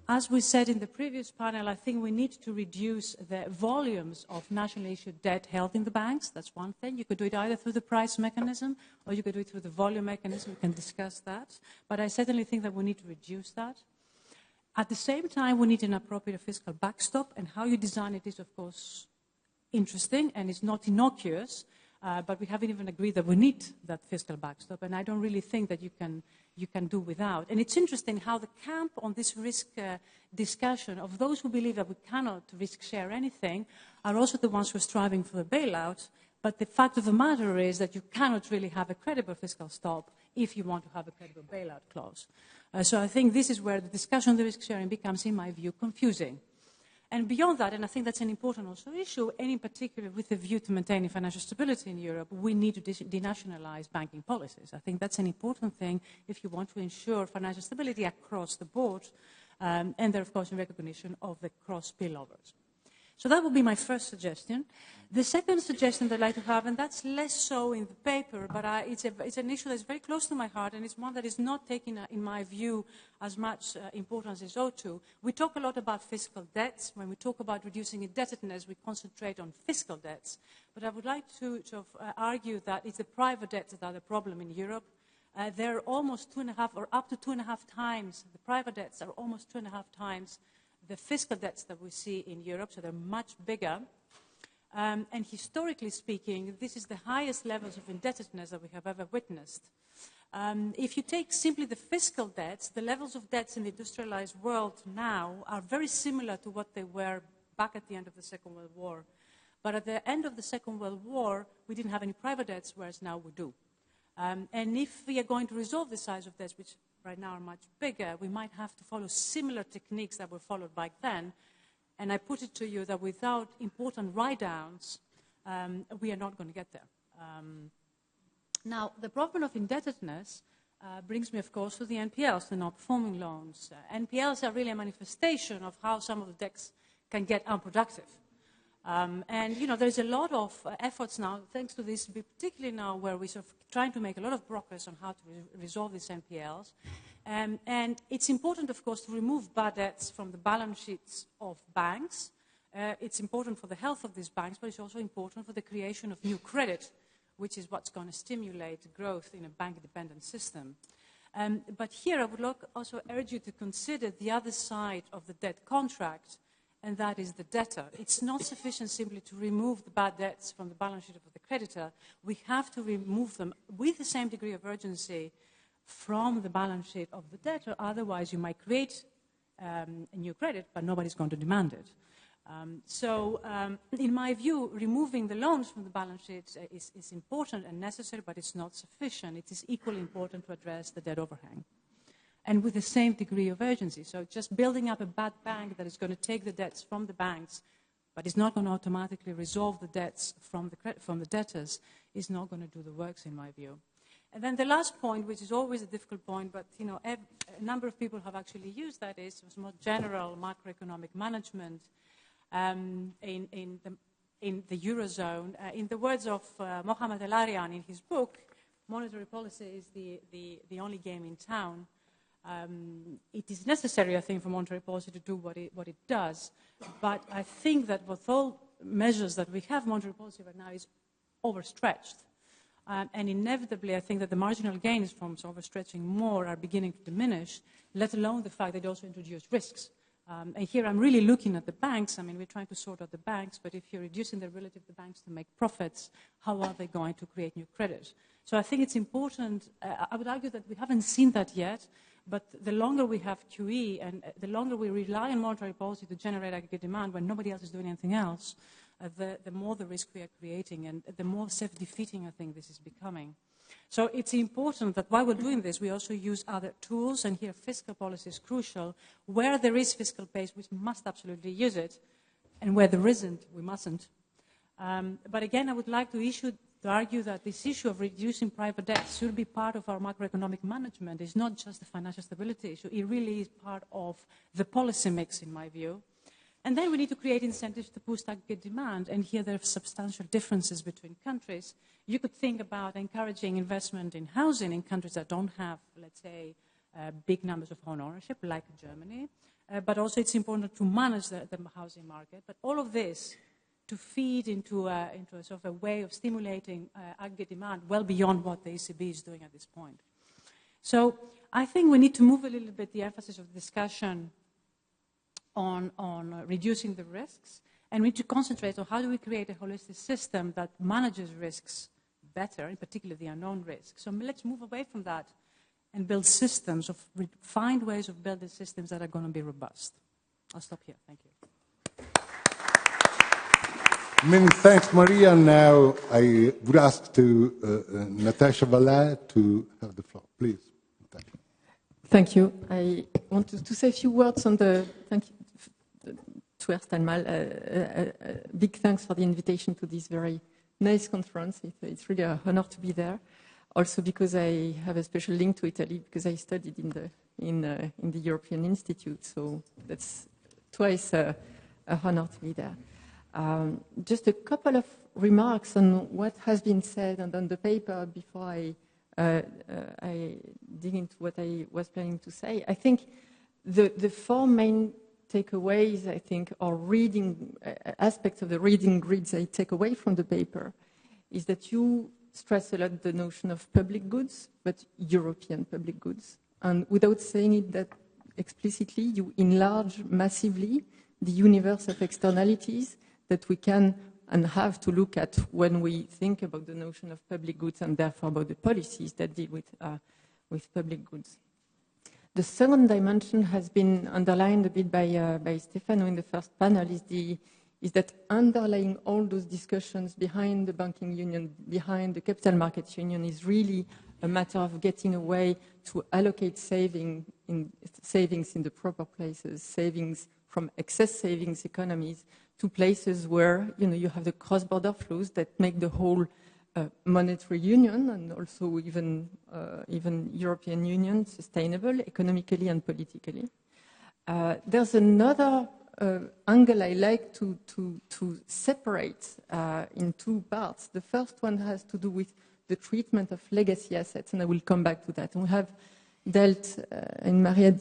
As we said in the previous panel, I think we need to reduce the volumes of nationally issued debt held in the banks. That's one thing. You could do it either through the price mechanism or you could do it through the volume mechanism. We can discuss that. But I certainly think that we need to reduce that. At the same time, we need an appropriate fiscal backstop, and how you design it is, of course, interesting and it's not innocuous. But we haven't even agreed that we need that fiscal backstop, and I don't really think that you can do without. And it's interesting how the camp on this risk discussion of those who believe that we cannot risk share anything are also the ones who are striving for the bailout. But the fact of the matter is that you cannot really have a credible fiscal stop if you want to have a credible bailout clause. So I think this is where the discussion on the risk sharing becomes, in my view, confusing. And beyond that, and I think that's an important also issue, and in particular with the view to maintaining financial stability in Europe, we need to denationalize banking policies. I think that's an important thing if you want to ensure financial stability across the board, and there, of course, in recognition of the cross spillovers. So that would be my first suggestion. The second suggestion that I'd like to have, and that's less so in the paper, but it's an issue that's very close to my heart, and it's one that is not taking, in my view, as much importance as it ought to. We talk a lot about fiscal debts. When we talk about reducing indebtedness, we concentrate on fiscal debts. But I would like to argue that it's the private debts that are the problem in Europe. They're almost 2.5 or up to 2.5 times, the private debts are almost 2.5 times the fiscal debts that we see in Europe, so they're much bigger. And historically speaking, this is the highest levels of indebtedness that we have ever witnessed. If you take simply the fiscal debts, the levels of debts in the industrialized world now are very similar to what they were back at the end of the Second World War. But at the end of the Second World War, we didn't have any private debts, whereas now we do. And if we are going to resolve the size of debts, which right now are much bigger, we might have to follow similar techniques that were followed back then. And I put it to you that without important write-downs, we are not going to get there. Now, the problem of indebtedness brings me, of course, to the NPLs, the non-performing loans. NPLs are really a manifestation of how some of the debts can get unproductive. And, you know, there's a lot of efforts now, thanks to this, particularly now where we're sort of trying to make a lot of progress on how to resolve these NPLs. And it's important, of course, to remove bad debts from the balance sheets of banks. It's important for the health of these banks, but it's also important for the creation of new credit, which is what's going to stimulate growth in a bank-dependent system. But here I would also urge you to consider the other side of the debt contract, and that is the debtor. It's not sufficient simply to remove the bad debts from the balance sheet of the creditor. We have to remove them with the same degree of urgency from the balance sheet of the debtor. Otherwise, you might create a new credit, but nobody's going to demand it. In my view, removing the loans from the balance sheet is important and necessary, but it's not sufficient. It is equally important to address the debt overhang, and with the same degree of urgency. So just building up a bad bank that is going to take the debts from the banks, but is not going to automatically resolve the debts from the debtors, is not going to do the works, in my view. And then the last point, which is always a difficult point, but you know, a number of people have actually used that, is more general macroeconomic management in the Eurozone. In the words of Mohamed El-Arian in his book, monetary policy is the only game in town. It is necessary, I think, for monetary policy to do what it does, but I think that with all measures that we have, monetary policy right now is overstretched. And inevitably, I think that the marginal gains from overstretching more are beginning to diminish, let alone the fact that it also introduced risks. And here I'm really looking at the banks. I mean, we're trying to sort out the banks, but if you're reducing the ability of the banks to make profits, how are they going to create new credit? So I think it's important. I would argue that we haven't seen that yet, but the longer we have QE and the longer we rely on monetary policy to generate aggregate demand when nobody else is doing anything else, the more the risk we are creating and the more self-defeating I think this is becoming. So it's important that while we're doing this, we also use other tools, and here fiscal policy is crucial. Where there is fiscal pace, we must absolutely use it, and where there isn't, we mustn't. But again, I would like to argue that this issue of reducing private debt should be part of our macroeconomic management. It's not just a financial stability issue. It really is part of the policy mix, in my view. And then we need to create incentives to boost aggregate demand, and here there are substantial differences between countries. You could think about encouraging investment in housing in countries that don't have, let's say, big numbers of home ownership, like Germany, but also it's important to manage the housing market. But all of this to feed into a sort of a way of stimulating aggregate demand well beyond what the ECB is doing at this point. So I think we need to move a little bit the emphasis of the discussion on reducing the risks, and we need to concentrate on how do we create a holistic system that manages risks better, in particular the unknown risks. So let's move away from that and build systems, find ways of building systems that are going to be robust. I'll stop here. Thank you. Many thanks, Maria. Now I would ask Natasha Vallée to have the floor. Please. Thank you. I want to say a few words on the, thank you to Ersten Mal. Big thanks for the invitation to this very nice conference. It's really an honor to be there. Also because I have a special link to Italy because I studied in the European Institute. So that's twice an honor to be there. Just a couple of remarks on what has been said and on the paper before I dig into what I was planning to say. I think the four main takeaways, I think, or reading aspects of the reading grids I take away from the paper is that you stress a lot the notion of public goods, but European public goods. And without saying it that explicitly, you enlarge massively the universe of externalities that we can and have to look at when we think about the notion of public goods and therefore about the policies that deal with public goods. The second dimension has been underlined a bit by Stefano in the first panel is that underlying all those discussions behind the banking union, behind the capital markets union is really a matter of getting a way to allocate savings in the proper places, savings from excess savings economies to places where you have the cross-border flows that make the whole monetary union and also even European Union sustainable economically and politically. There's another angle I like to separate in two parts. The first one has to do with the treatment of legacy assets, and I will come back to that. And we have dealt, and Maria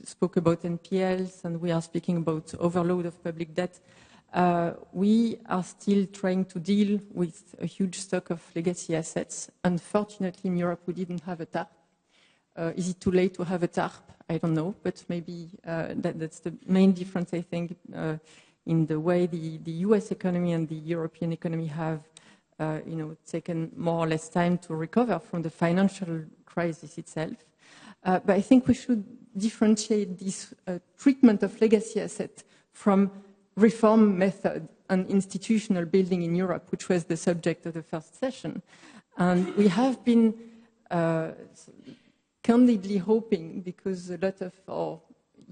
spoke about NPLs, and we are speaking about overload of public debt. We are still trying to deal with a huge stock of legacy assets. Unfortunately, in Europe, we didn't have a TARP. Is it too late to have a TARP? I don't know, but maybe that's the main difference, I think, in the way the US economy and the European economy have taken more or less time to recover from the financial crisis itself. But I think we should differentiate this treatment of legacy assets from reform method and institutional building in Europe, which was the subject of the first session. And we have been candidly hoping, because a lot of our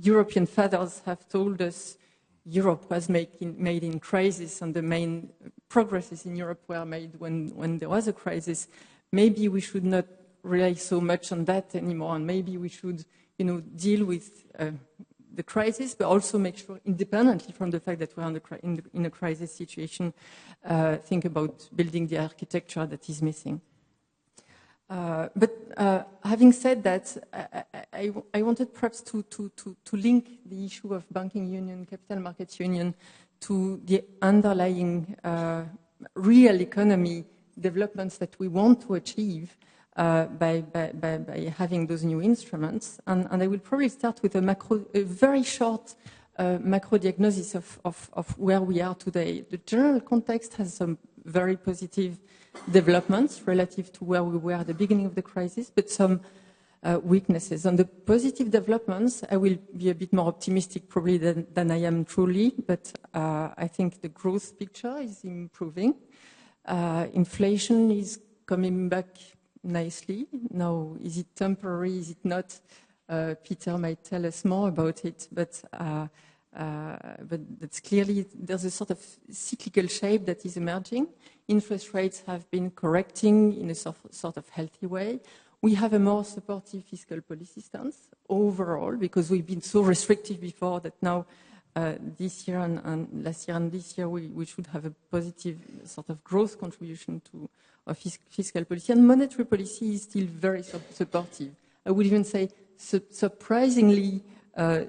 European fathers have told us Europe was made in crisis and the main progresses in Europe were made when there was a crisis. Maybe we should not rely so much on that anymore, and maybe we should deal with the crisis, but also make sure, independently from the fact that we're in a crisis situation, think about building the architecture that is missing. But having said that, I wanted perhaps to link the issue of banking union, capital markets union, to the underlying real economy developments that we want to achieve by having those new instruments. And I will probably start with a very short macro diagnosis of where we are today. The general context has some very positive developments relative to where we were at the beginning of the crisis, but some weaknesses. On the positive developments, I will be a bit more optimistic probably than I am truly, but I think the growth picture is improving. Inflation is coming back nicely. Now, is it temporary? Is it not? Peter might tell us more about it, but that's clearly, there's a sort of cyclical shape that is emerging. Interest rates have been correcting in a sort of healthy way. We have a more supportive fiscal policy stance overall, because we've been so restrictive before that now this year and last year and this year we should have a positive sort of growth contribution to our fiscal policy. And monetary policy is still very supportive. I would even say surprisingly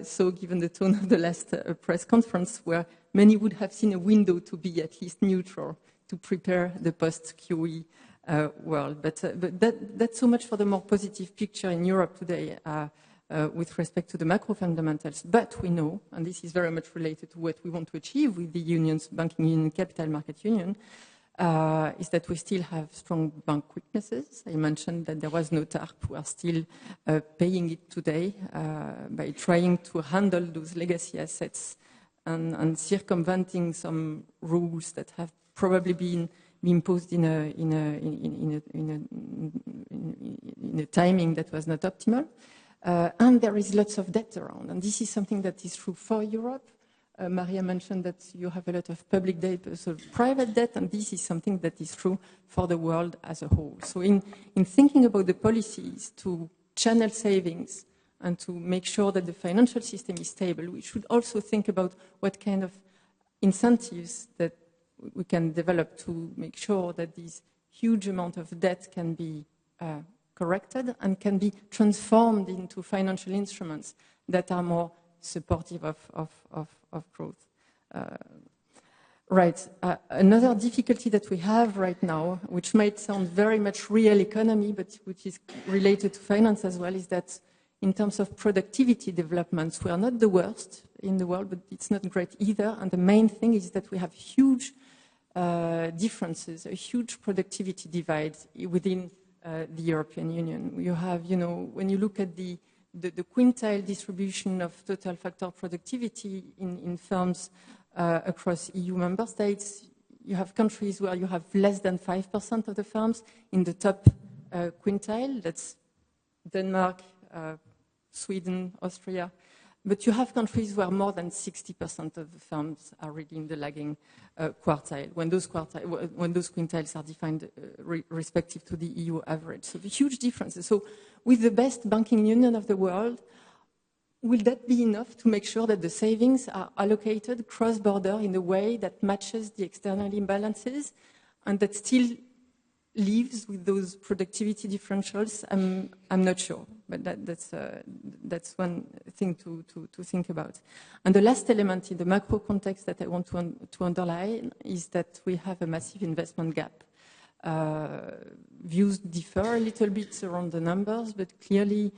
so, given the tone of the last press conference, where many would have seen a window to be at least neutral to prepare the post-QE world. But that's so much for the more positive picture in Europe today with respect to the macro fundamentals. But we know, and this is very much related to what we want to achieve with the unions, banking union, capital market union, is that we still have strong bank weaknesses. I mentioned that there was no TARP. We are still paying it today by trying to handle those legacy assets and circumventing some rules that have probably been imposed in a timing that was not optimal. And there is lots of debt around. And this is something that is true for Europe. Maria mentioned that you have a lot of public debt, also private debt, and this is something that is true for the world as a whole. So in thinking about the policies to channel savings and to make sure that the financial system is stable, we should also think about what kind of incentives that we can develop to make sure that this huge amount of debt can be corrected and can be transformed into financial instruments that are more supportive of growth. Another difficulty that we have right now, which might sound very much real economy, but which is related to finance as well, is that in terms of productivity developments, we are not the worst in the world, but it's not great either. And the main thing is that we have huge differences, a huge productivity divide within the European Union. You have, when you look at the quintile distribution of total factor productivity in firms across EU member states, you have countries where you have less than 5% of the firms in the top quintile. That's Denmark, Sweden, Austria. But you have countries where more than 60% of the firms are really in the lagging quartile, when those quintiles are defined respective to the EU average. So the huge differences. So with the best banking union of the world, will that be enough to make sure that the savings are allocated cross-border in a way that matches the external imbalances and that still leaves with those productivity differentials? I'm not sure, but that's one thing to think about. And the last element in the macro context that I want to underline is that we have a massive investment gap. Views differ a little bit around the numbers, but clearly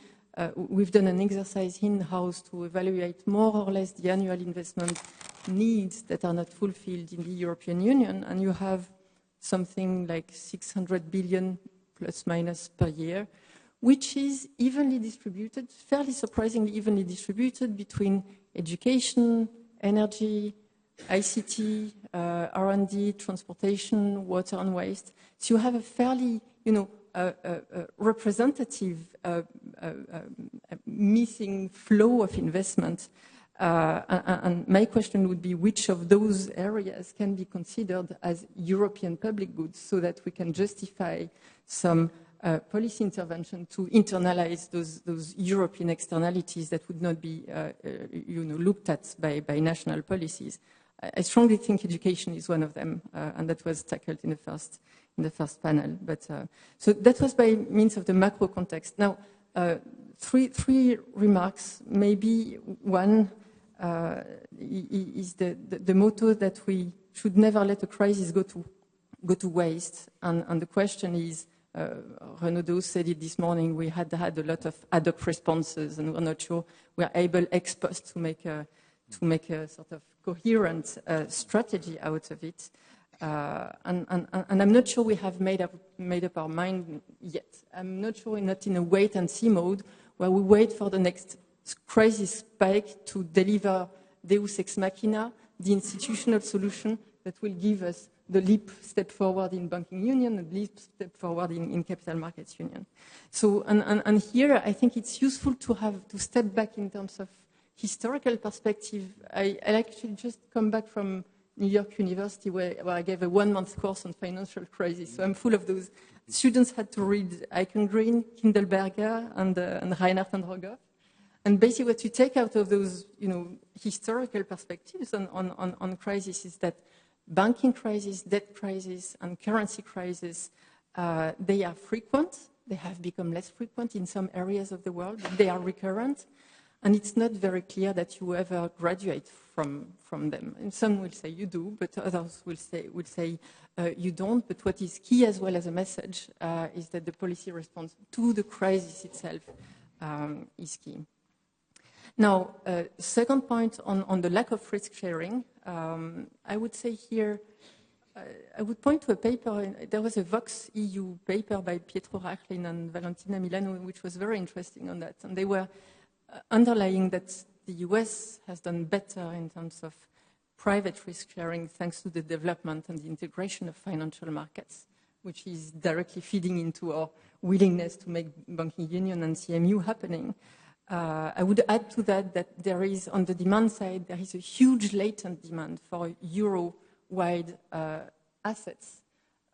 we've done an exercise in-house to evaluate more or less the annual investment needs that are not fulfilled in the European Union, and you have something like 600 billion plus minus per year, which is evenly distributed, fairly surprisingly evenly distributed between education, energy, ICT, R&D, transportation, water and waste. So you have a fairly, representative missing flow of investment. And my question would be, which of those areas can be considered as European public goods so that we can justify some policy intervention to internalize those European externalities that would not be looked at by national policies? I strongly think education is one of them, and that was tackled in the first panel. But so that was by means of the macro context. Now, three remarks. Maybe one is the motto that we should never let a crisis go to waste. And the question is, Renaud said it this morning, we had a lot of ad hoc responses, and we're not sure we're able ex post to make a sort of coherent strategy out of it. And I'm not sure we have made up our mind yet. I'm not sure we're not in a wait and see mode where we wait for the next crisis spike to deliver Deus ex machina, the institutional solution that will give us the leap step forward in banking union and leap step forward in capital markets union. So, and here I think it's useful to step back in terms of historical perspective. I actually just come back from New York University where I gave a 1-month course on financial crisis. So I'm full of those. Students had to read Eichengreen, Kindleberger, and Reinhart and Rogoff. And basically what you take out of those, historical perspectives on crisis is that banking crisis, debt crisis, and currency crisis, they are frequent. They have become less frequent in some areas of the world, but they are recurrent. And it's not very clear that you ever graduate from them. And some will say you do, but others will say you don't. But what is key as well as a message is that the policy response to the crisis itself is key. Now, second point on the lack of risk sharing, I would say here, I would point to a paper. There was a Vox EU paper by Pietro Rachlin and Valentina Milano, which was very interesting on that. And they were underlying that the US has done better in terms of private risk sharing thanks to the development and the integration of financial markets, which is directly feeding into our willingness to make banking union and CMU happening. I would add to that there is, on the demand side, there is a huge latent demand for euro-wide assets,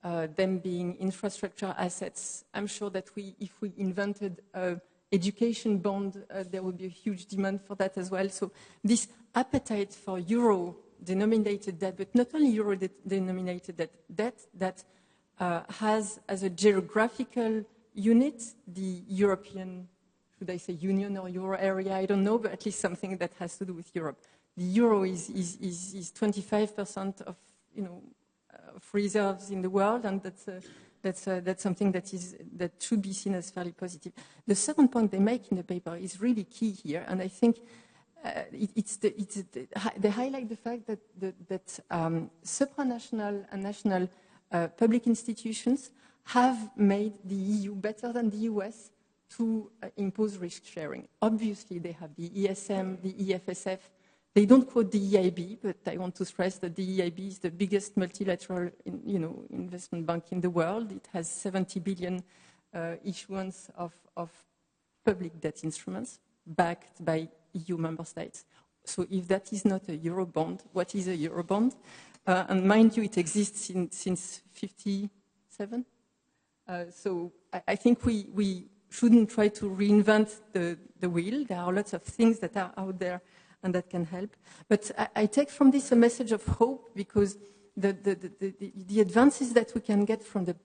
them being infrastructure assets. I'm sure that if we invented a education bond, there would be a huge demand for that as well. So this appetite for euro-denominated debt, but not only euro-denominated debt that has as a geographical unit the European, should I say union or euro area, I don't know, but at least something that has to do with Europe. The euro is 25% of of reserves in the world, and that's something that should be seen as fairly positive. The second point they make in the paper is really key here, and I think they highlight the fact that supranational and national public institutions have made the EU better than the US to impose risk sharing. Obviously, they have the ESM, the EFSF. They don't quote the EIB, but I want to stress that the EIB is the biggest multilateral, investment bank in the world. It has 70 billion issuance of public debt instruments backed by EU member states. So if that is not a Eurobond, what is a Eurobond? And mind you, it exists since 1957. So I think we shouldn't try to reinvent the wheel. There are lots of things that are out there and that can help. But I take from this a message of hope, because the advances that we can get from the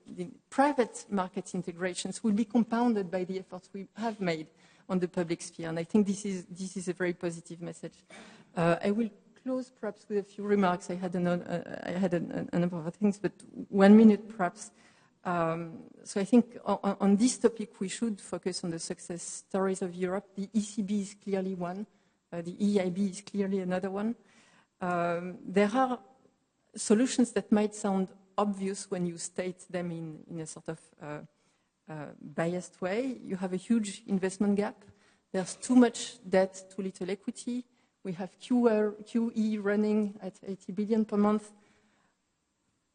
private market integrations will be compounded by the efforts we have made on the public sphere. And I think this is a very positive message. I will close perhaps with a few remarks. I had a number of things, but 1 minute perhaps. So I think on this topic we should focus on the success stories of Europe. The ECB is clearly one. The EIB is clearly another one. There are solutions that might sound obvious when you state them in a sort of biased way. You have a huge investment gap. There's too much debt, too little equity. We have QE running at 80 billion per month.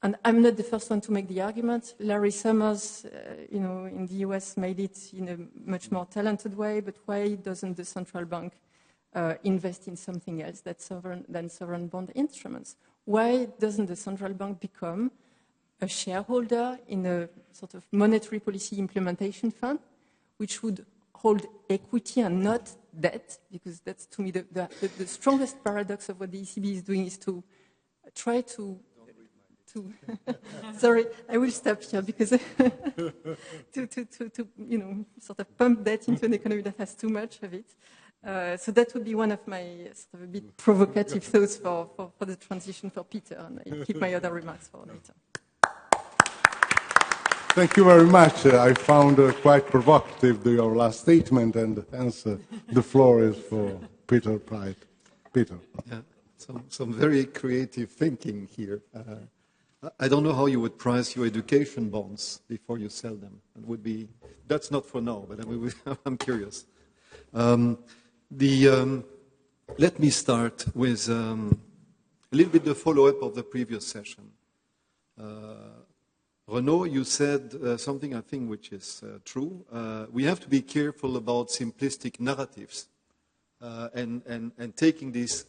And I'm not the first one to make the argument. Larry Summers, in the US made it in a much more talented way, but why doesn't the central bank invest in something else than sovereign bond instruments? Why doesn't the central bank become a shareholder in a sort of monetary policy implementation fund, which would hold equity and not debt? Because that's, to me, the strongest paradox of what the ECB is doing, is to try to sorry, I will stop here, because to sort of pump debt into an economy that has too much of it. So that would be one of my sort of a bit provocative thoughts for the transition for Peter, and I'll keep my other remarks for later. Thank you very much. I found quite provocative your last statement, and hence the floor is for Peter Praet. Peter. Yeah, some very creative thinking here. I don't know how you would price your education bonds before you sell them. That's not for now, but I'm curious. Let me start with a little bit the follow-up of the previous session. Renaud, you said something I think which is true. We have to be careful about simplistic narratives and taking these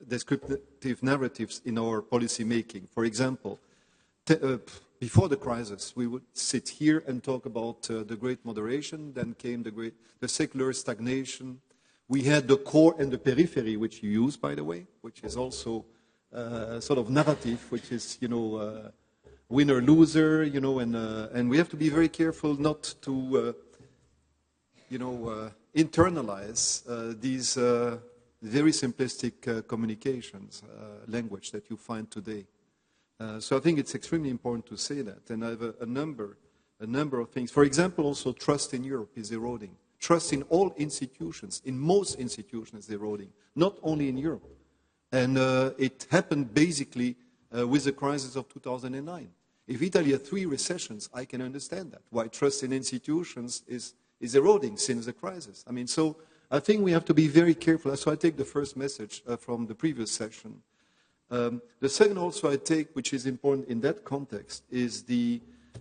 descriptive narratives in our policy making. For example, before the crisis, we would sit here and talk about the great moderation, then came the secular stagnation. We had the core and the periphery, which you use, by the way, which is also sort of narrative, which is, winner, loser, and we have to be very careful not to, internalize these very simplistic communications, language that you find today. So I think it's extremely important to say that, and I have a number of things. For example, also trust in Europe is eroding. Trust in all institutions, in most institutions, is eroding, not only in Europe. And it happened basically with the crisis of 2009. If Italy had 3 recessions, I can understand that, why trust in institutions is eroding since the crisis. I mean, so I think we have to be very careful. So I take the first message from the previous session. The second also I take, which is important in that context, is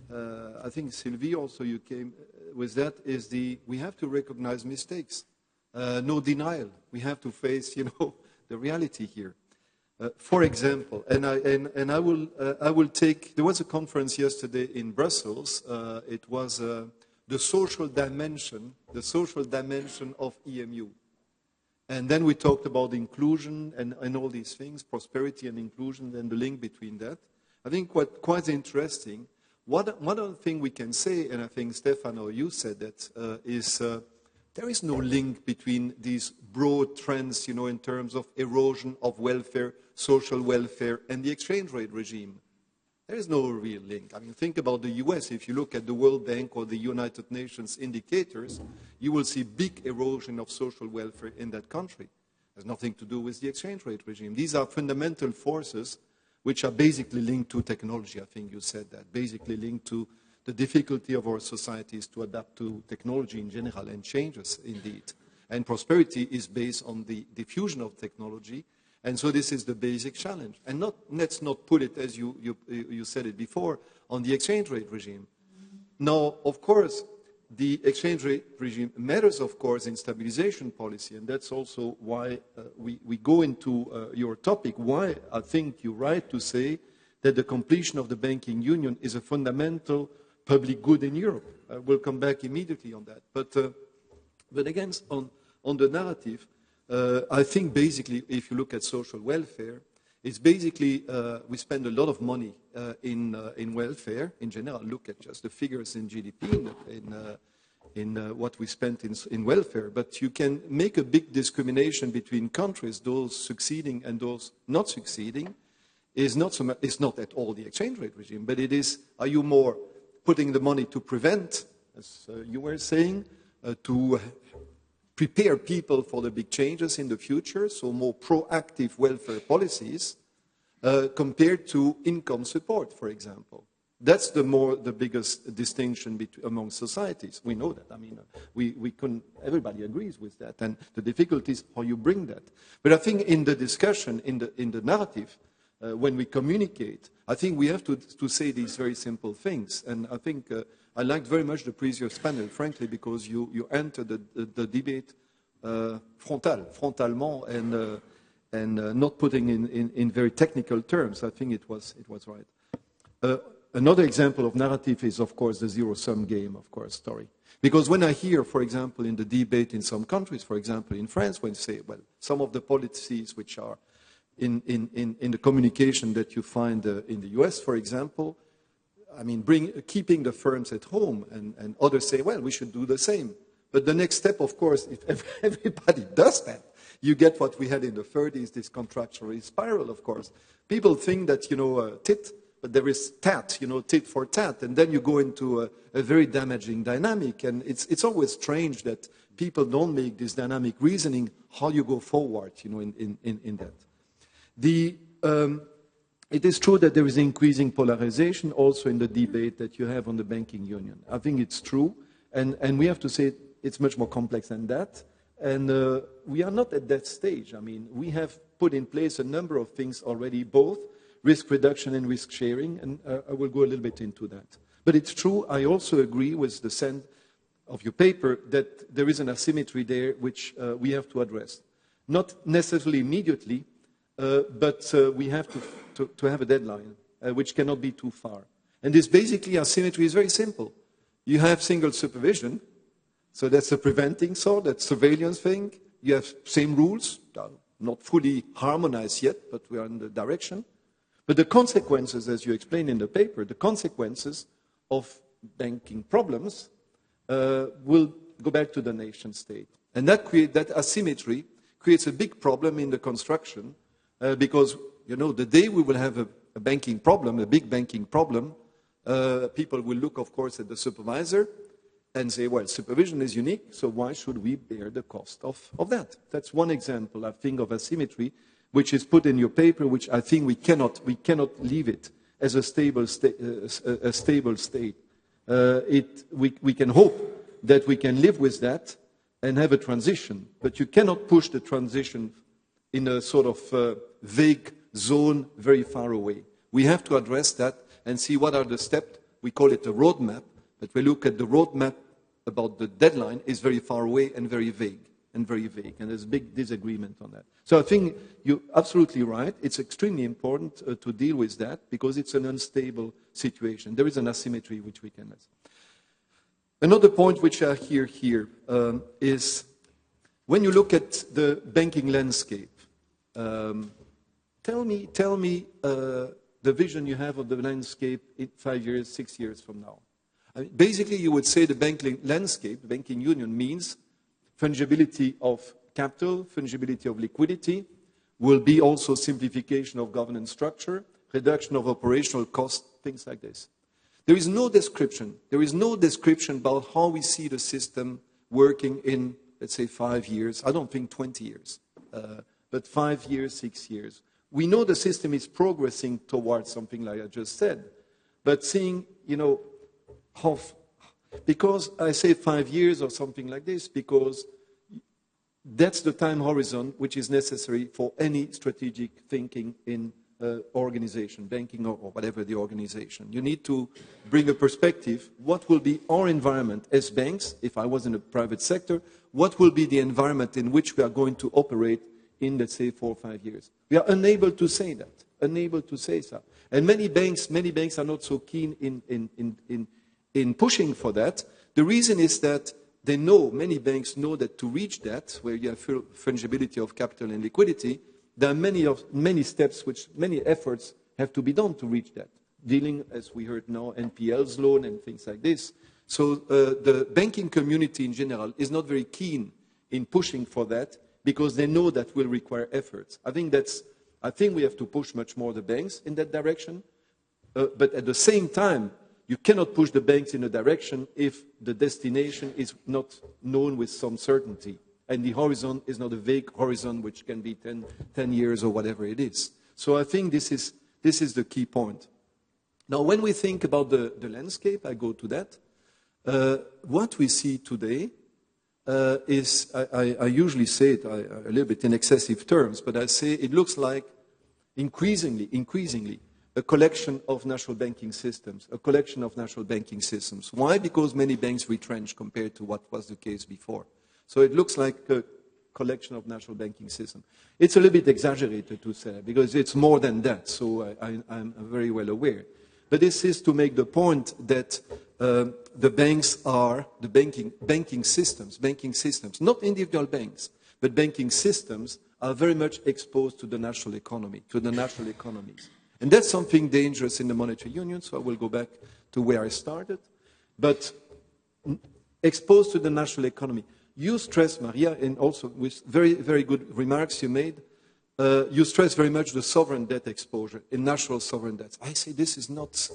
I think Sylvie also you came with that, is we have to recognize mistakes. No denial. We have to face, the reality here. For example, and I will take, there was a conference yesterday in Brussels. It was the social dimension of EMU. And then we talked about inclusion and all these things, prosperity and inclusion, and the link between that. I think quite interesting. One other thing we can say, and I think Stefano, you said that, is there is no link between these broad trends, in terms of erosion of welfare, social welfare, and the exchange rate regime. There is no real link. I mean, think about the US. If you look at the World Bank or the United Nations indicators, you will see big erosion of social welfare in that country. It has nothing to do with the exchange rate regime. These are fundamental forces which are basically linked to technology. I think you said that. Basically linked to the difficulty of our societies to adapt to technology in general, and changes indeed. And prosperity is based on the diffusion of technology. And so this is the basic challenge. And let's not put it, as you said it before, on the exchange rate regime. Now, of course, the exchange rate regime matters, of course, in stabilization policy, and that's also why we go into your topic, why I think you're right to say that the completion of the banking union is a fundamental public good in Europe. We'll come back immediately on that. But again, on the narrative, I think basically, if you look at social welfare, it's basically we spend a lot of money in welfare in general. Look at just the figures in GDP, in what we spent in welfare. But you can make a big discrimination between countries, those succeeding and those not succeeding. Is not so much, it's not at all the exchange rate regime, but it is, are you more putting the money to prevent, as you were saying, to prepare people for the big changes in the future, so more proactive welfare policies, compared to income support, for example. That's the biggest distinction among societies. We know that. I mean, we couldn't, everybody agrees with that, and the difficulty is how you bring that. But I think in the discussion, in the narrative, when we communicate, I think we have to say these very simple things. And I think I liked very much the previous panel, frankly, because you entered the debate frontalement and not putting in very technical terms. I think it was right. Another example of narrative is, of course, the zero-sum game, of course, story. Because when I hear, for example, in the debate in some countries, for example, in France, when you say, well, some of the policies which are in the communication that you find in the US, for example, I mean, keeping the firms at home, and others say, well, we should do the same. But the next step, of course, if everybody does that, you get what we had in the 30s, this contractual spiral, of course. People think that, tit, but there is tat, tit for tat, and then you go into a very damaging dynamic. And it's always strange that people don't make this dynamic reasoning how you go forward, in that. It is true that there is increasing polarization also in the debate that you have on the banking union. I think it's true, and we have to say it's much more complex than that. And we are not at that stage. I mean, we have put in place a number of things already, both risk reduction and risk sharing, and I will go a little bit into that. But it's true, I also agree with the sense of your paper that there is an asymmetry there which we have to address. Not necessarily immediately, but we have to have a deadline, which cannot be too far. And this basically asymmetry is very simple. You have single supervision, so that's a preventing sort, that's surveillance thing. You have same rules, not fully harmonized yet, but we are in the direction. But the consequences, as you explain in the paper, the consequences of banking problems will go back to the nation state. And that asymmetry creates a big problem in the construction, because, the day we will have a banking problem, a big banking problem, people will look, of course, at the supervisor and say, well, supervision is unique, so why should we bear the cost of that? That's one example, I think, of asymmetry, which is put in your paper, which I think we cannot leave it as a stable state. We can hope that we can live with that and have a transition, but you cannot push the transition in a sort of vague zone very far away. We have to address that and see what are the steps. We call it a roadmap, but we look at the roadmap about the deadline is very far away and very vague. And there's a big disagreement on that. So I think you're absolutely right. It's extremely important to deal with that because it's an unstable situation. There is an asymmetry which we can address. Another point which I hear here is when you look at the banking landscape, tell me the vision you have of the landscape in 5 years, 6 years from now. I mean, basically, you would say the banking landscape, the banking union, means fungibility of capital, fungibility of liquidity, will be also simplification of governance structure, reduction of operational costs, things like this. There is no description. There is no description about how we see the system working in, let's say, 5 years. I don't think 20 years, but 5 years, 6 years. We know the system is progressing towards something like I just said, but seeing, how, because I say 5 years or something like this, because that's the time horizon which is necessary for any strategic thinking in organization, banking or whatever the organization. You need to bring a perspective. What will be our environment as banks, if I was in the private sector? What will be the environment in which we are going to operate in, let's say, 4 or 5 years? We are unable to say that, unable to say so. And many banks are not so keen in pushing for that. The reason is that they know, many banks know that to reach that, where you have fungibility of capital and liquidity, there are many steps, many efforts have to be done to reach that. Dealing, as we heard now, NPLs loan and things like this. So the banking community in general is not very keen in pushing for that because they know that will require efforts. I think we have to push much more the banks in that direction. But at the same time, you cannot push the banks in a direction if the destination is not known with some certainty. And the horizon is not a vague horizon which can be 10 years or whatever it is. So I think this is the key point. Now, when we think about the landscape, I go to that. What we see today is, I usually say it a little bit in excessive terms, but I say it looks like increasingly, a collection of national banking systems, Why? Because many banks retrench compared to what was the case before. So it looks like a collection of national banking systems. It's a little bit exaggerated to say, because it's more than that, so I'm very well aware. But this is to make the point that the banks are, the banking systems, not individual banks, but banking systems are very much exposed to the national economy, to the national economies. And that's something dangerous in the monetary union, so I will go back to where I started. But exposed to the national economy. You stress, Maria, and also with very, very good remarks you made, you stress very much the sovereign debt exposure in national sovereign debts. I say this is not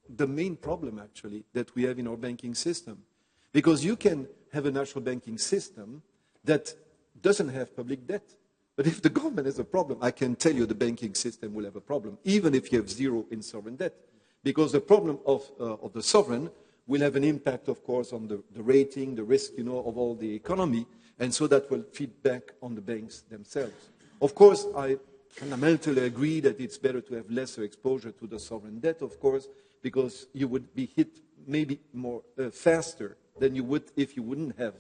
the main problem, actually, that we have in our banking system. Because you can have a national banking system that doesn't have public debt. But if the government has a problem, I can tell you the banking system will have a problem, even if you have zero in sovereign debt. Because the problem of the sovereign will have an impact, of course, on the rating, the risk, of all the economy, and so that will feed back on the banks themselves. Of course, I fundamentally agree that it's better to have lesser exposure to the sovereign debt, of course, because you would be hit maybe more faster than you would if you wouldn't have.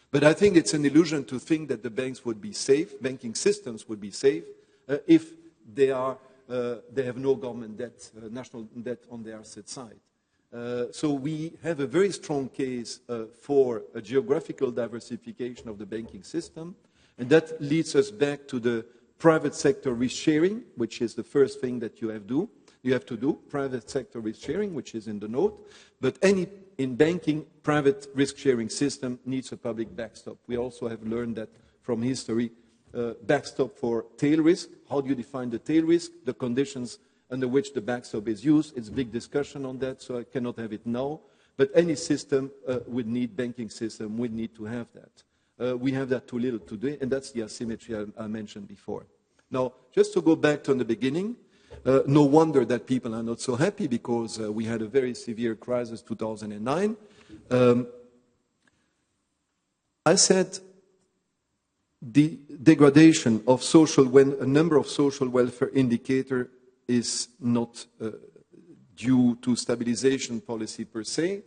But I think it's an illusion to think that the banks would be safe, banking systems would be safe, if they have no government debt, national debt on the asset side. So we have a very strong case for a geographical diversification of the banking system, and that leads us back to the private sector risk sharing, which is the first thing that you have to do, private sector risk sharing, which is in the note. But in banking, private risk sharing system needs a public backstop. We also have learned that from history, backstop for tail risk. How do you define the tail risk? The conditions under which the backstop is used. It's a big discussion on that, so I cannot have it now. But any system banking system would need to have that. We have that too little today, and that's the asymmetry I mentioned before. Now, just to go back to the beginning, no wonder that people are not so happy, because we had a very severe crisis 2009. I said the degradation of a number of social welfare indicators is not due to stabilization policy per se,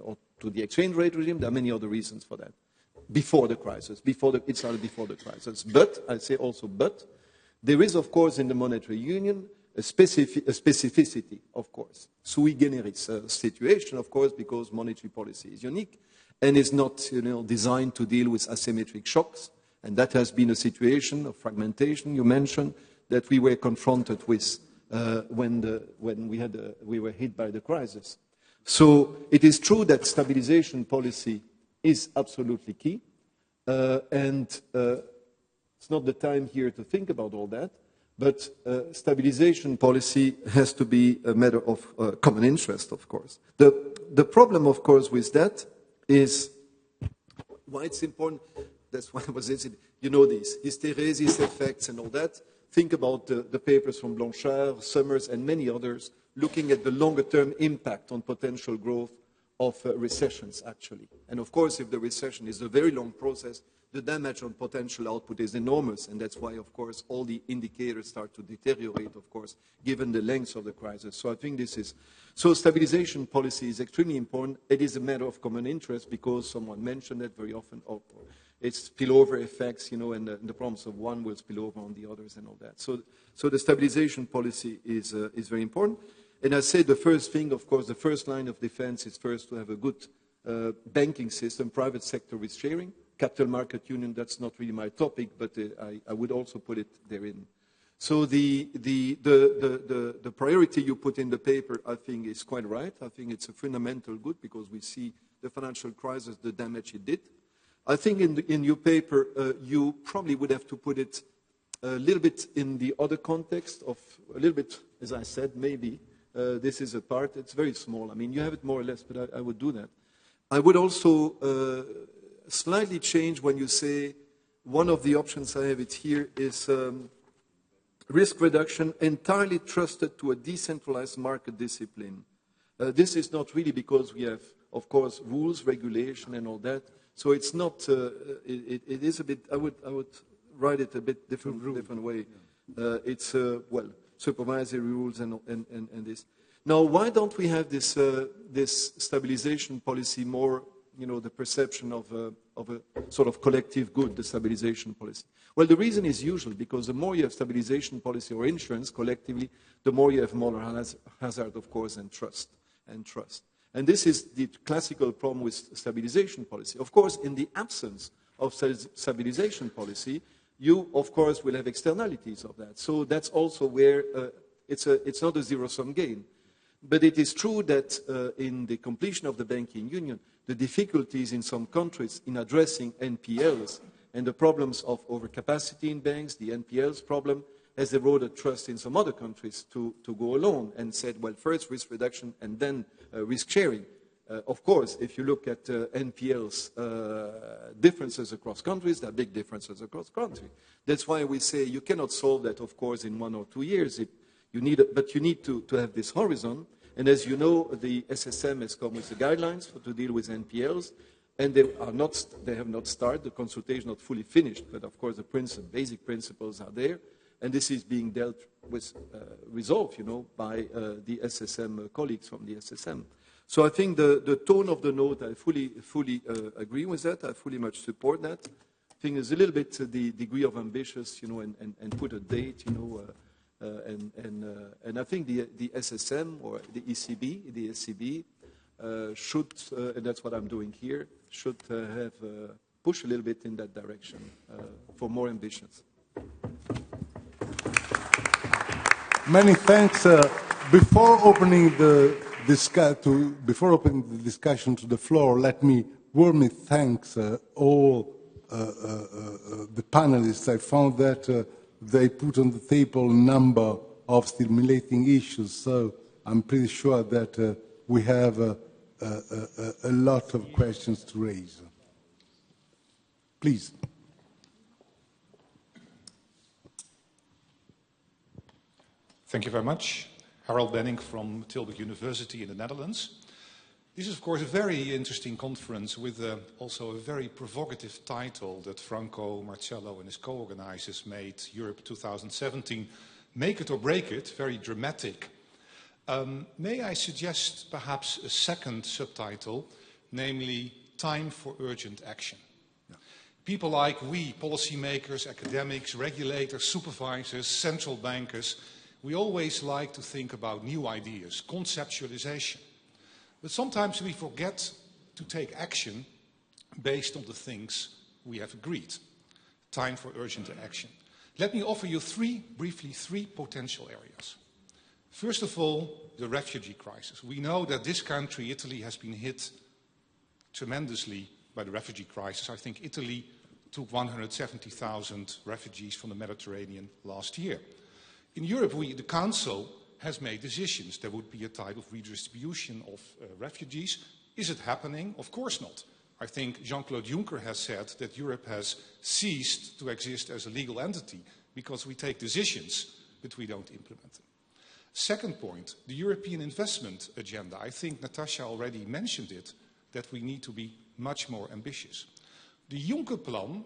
or to the exchange rate regime. There are many other reasons for that. Before the crisis, it started before the crisis. But, I say also but, there is, of course, in the monetary union, a specificity, of course. Sui generis situation, of course, because monetary policy is unique and is not designed to deal with asymmetric shocks. And that has been a situation of fragmentation, you mentioned, that we were confronted with when we were hit by the crisis. So it is true that stabilization policy is absolutely key. And it's not the time here to think about all that. But stabilization policy has to be a matter of common interest, of course. The problem, of course, with that is why it's important. That's why I was interested. These hysteresis effects and all that. Think about the papers from Blanchard, Summers, and many others, looking at the longer-term impact on potential growth of recessions, actually. And of course, if the recession is a very long process, the damage on potential output is enormous, and that's why, of course, all the indicators start to deteriorate, of course, given the length of the crisis. So I think this is, so stabilization policy is extremely important. It is a matter of common interest because someone mentioned it very often. It's spillover effects, you know, and the problems of one will spill over on the others and all that. So the stabilization policy is very important. And I say the first thing, of course, the first line of defense is first to have a good banking system, private sector risk sharing. Capital market union, that's not really my topic, but I would also put it therein. So the priority you put in the paper, I think, is quite right. I think it's a fundamental good because we see the financial crisis, the damage it did. I think in your paper, you probably would have to put it a little bit in the other context of a little bit, as I said, maybe this is a part. It's very small. I mean, you have it more or less, but I would do that. I would also slightly change when you say one of the options, I have it here, is risk reduction entirely trusted to a decentralized market discipline. This is not really because we have, of course, rules, regulation, and all that. So it's not. It is a bit. I would write it a bit different way. It's well, supervisory rules and this. Now, why don't we have this this stabilization policy more? You know, the perception of a sort of collective good, the stabilization policy. Well, the reason is usual, because the more you have stabilization policy or insurance collectively, the more you have moral hazard, of course, and trust. And this is the classical problem with stabilization policy. Of course, in the absence of stabilization policy, you, of course, will have externalities of that. So that's also where it's not a zero-sum game. But it is true that in the completion of the banking union, the difficulties in some countries in addressing NPLs and the problems of overcapacity in banks, the NPLs problem, has eroded trust in some other countries to go alone and said, well, first risk reduction and then risk sharing. Of course, if you look at NPLs differences across countries, there are big differences across countries. That's why we say you cannot solve that, of course, in 1 or 2 years. But you need to have this horizon. And as you know, the SSM has come with the guidelines to deal with NPLs, and they have not started. The consultation not fully finished, but of course the basic principles are there, and this is being dealt with, resolved, you know, by the SSM colleagues from the SSM. So I think the tone of the note, I fully agree with that. I fully much support that. I think there's a little bit the degree of ambitious, you know, and put a date, you know. And I think the SSM or the ECB, the SCB, should, and that's what I'm doing here, should have push a little bit in that direction for more ambitions. Many thanks. Before opening the discussion to the floor, let me warmly thank all the panelists. I found that they put on the table a number of stimulating issues, so I'm pretty sure that we have a lot of questions to raise. Please. Thank you very much. Harold Benning from Tilburg University in the Netherlands. This is, of course, a very interesting conference with also a very provocative title that Franco Marcello and his co-organizers made, Europe 2017, Make It or Break It, very dramatic. May I suggest perhaps a second subtitle, namely Time for Urgent Action? Yeah. People like we, policymakers, academics, regulators, supervisors, central bankers, we always like to think about new ideas, conceptualization. But sometimes we forget to take action based on the things we have agreed. Time for urgent action. Let me offer you briefly three potential areas. First of all, the refugee crisis. We know that this country, Italy, has been hit tremendously by the refugee crisis. I think Italy took 170,000 refugees from the Mediterranean last year. In Europe, the Council has made decisions. There would be a type of redistribution of refugees. Is it happening? Of course not. I think Jean-Claude Juncker has said that Europe has ceased to exist as a legal entity because we take decisions, but we don't implement them. Second point, the European investment agenda. I think Natasha already mentioned it, that we need to be much more ambitious. The Juncker plan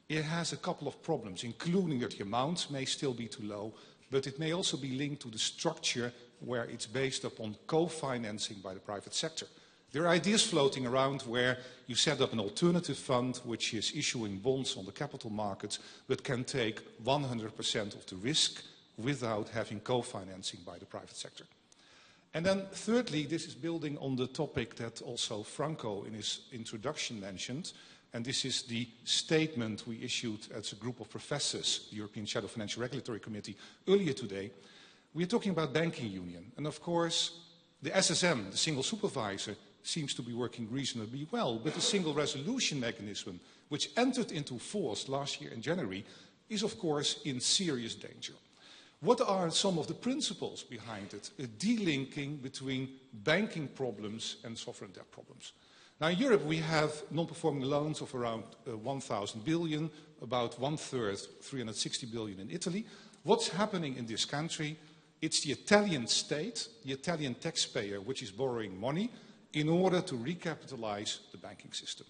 it has a couple of problems, including that the amounts may still be too low, but it may also be linked to the structure where it's based upon co-financing by the private sector. There are ideas floating around where you set up an alternative fund which is issuing bonds on the capital markets but can take 100% of the risk without having co-financing by the private sector. And then thirdly, this is building on the topic that also Franco in his introduction mentioned, and this is the statement we issued as a group of professors, the European Shadow Financial Regulatory Committee, earlier today. We are talking about banking union, and of course the SSM, the single supervisor, seems to be working reasonably well, but the single resolution mechanism, which entered into force last year in January, is of course in serious danger. What are some of the principles behind it? A delinking between banking problems and sovereign debt problems. Now in Europe we have non-performing loans of around 1,000 billion, about one-third, 360 billion in Italy. What's happening in this country? It's the Italian state, the Italian taxpayer, which is borrowing money in order to recapitalize the banking system.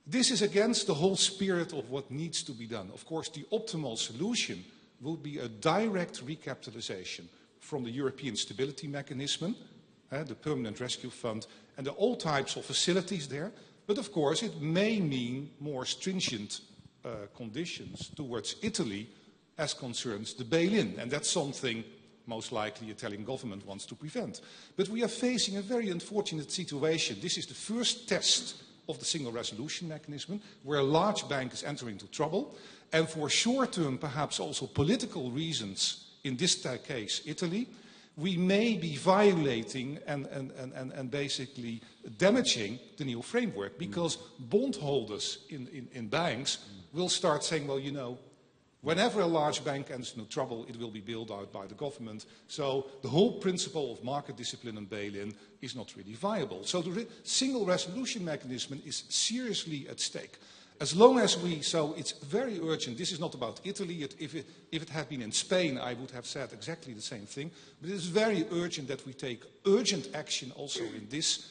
This is against the whole spirit of what needs to be done. Of course, the optimal solution will be a direct recapitalization from the European Stability Mechanism, the Permanent Rescue Fund, and there are all types of facilities there. But of course, it may mean more stringent conditions towards Italy as concerns the bail-in, and that's something most likely the Italian government wants to prevent. But we are facing a very unfortunate situation. This is the first test of the single resolution mechanism, where a large bank is entering into trouble, and for short-term, perhaps also political reasons, in this case, Italy, we may be violating and basically damaging the new framework, because bondholders in banks will start saying, well, you know, whenever a large bank enters into trouble, it will be bailed out by the government. So the whole principle of market discipline and bail-in is not really viable. So the single resolution mechanism is seriously at stake. As long as so it's very urgent. This is not about Italy. If it had been in Spain, I would have said exactly the same thing. But it is very urgent that we take urgent action also in this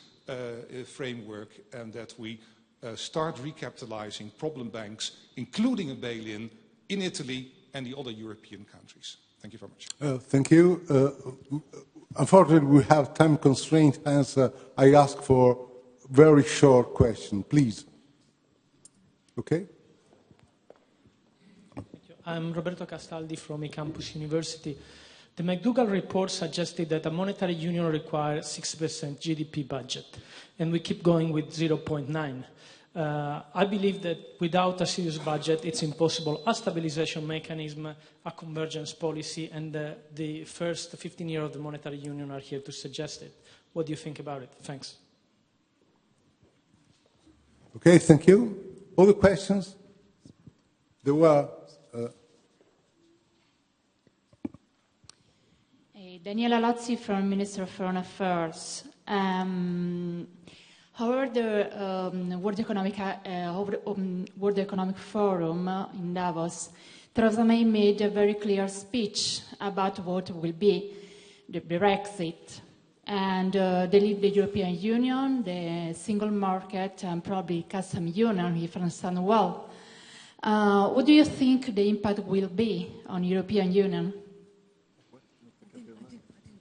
framework, and that we start recapitalizing problem banks, including a bail-in, in Italy and the other European countries. Thank you very much. Thank you. Unfortunately, we have time constraints, hence I ask for very short question, please. Okay. Thank you. I'm Roberto Castaldi from eCampus University. The McDougall report suggested that a monetary union requires 6% GDP budget, and we keep going with 0.9. I believe that without a serious budget, it's impossible. A stabilization mechanism, a convergence policy, and the first 15 years of the monetary union are here to suggest it. What do you think about it? Thanks. Okay, thank you. Other questions? There were... Daniela Lazzi from Minister of Foreign Affairs. However, the World Economic Forum in Davos, Theresa May made a very clear speech about what will be the Brexit. And they leave the European Union, the single market, and probably customs union, if I understand well. What do you think the impact will be on European Union?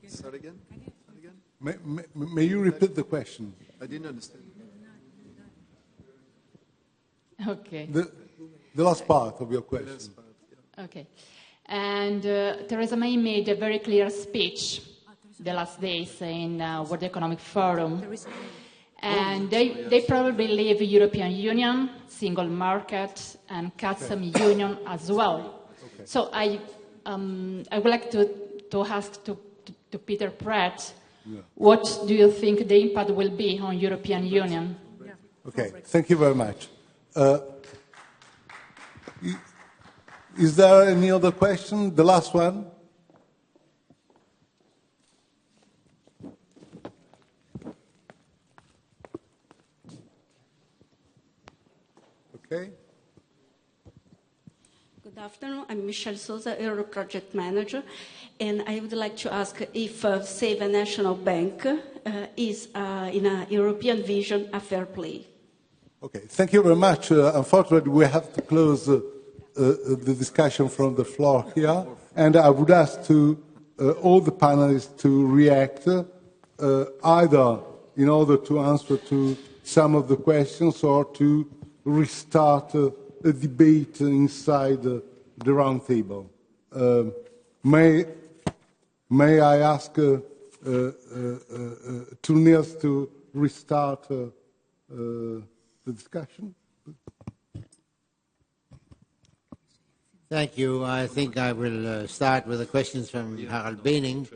Start again? May you repeat the question? I didn't understand. Okay. The last part of your question. Okay. And Theresa May made a very clear speech the last days in World Economic Forum. And they probably leave the European Union, single market, and customs union as well. Okay. So I would like to ask to Peter Pratt, what do you think the impact will be on European Union? Okay, thank you very much. Is there any other question? The last one? Okay. Good afternoon. I'm Michelle Souza, Euro Project Manager, and I would like to ask if Save a National Bank is, in a European vision, a fair play. Okay, thank you very much. Unfortunately, we have to close the discussion from the floor here, and I would ask all the panelists to react, either in order to answer to some of the questions or to restart a debate inside the round table. May I ask to Niels to restart the discussion? Thank you. I think I will start with the questions from Harald Benning.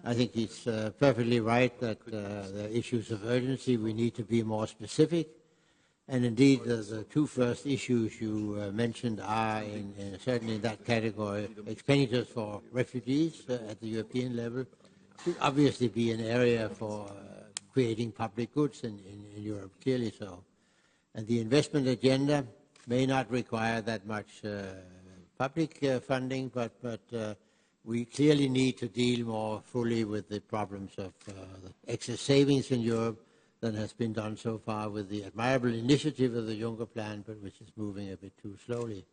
I think he's perfectly right that the issues of urgency, we need to be more specific. And indeed, the two first issues you mentioned are certainly in that category. Expenditures for refugees at the European level should obviously be an area for creating public goods in Europe, clearly so. And the investment agenda may not require that much public funding, but we clearly need to deal more fully with the problems of excess savings in Europe than has been done so far with the admirable initiative of the Juncker Plan, but which is moving a bit too slowly.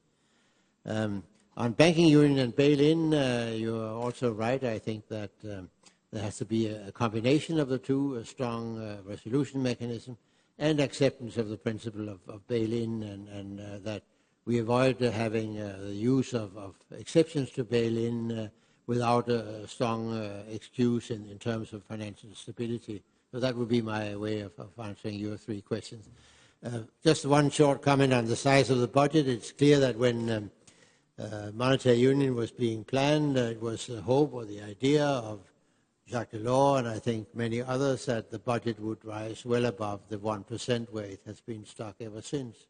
On banking union and bail-in, you are also right. I think that there has to be a combination of the two, a strong resolution mechanism and acceptance of the principle of bail-in, and that we avoid having the use of exceptions to bail-in without a strong excuse in terms of financial stability. So that would be my way of answering your three questions. Just one short comment on the size of the budget. It's clear that when monetary union was being planned, it was the hope or the idea of Jacques Delors and I think many others that the budget would rise well above the 1% where it has been stuck ever since.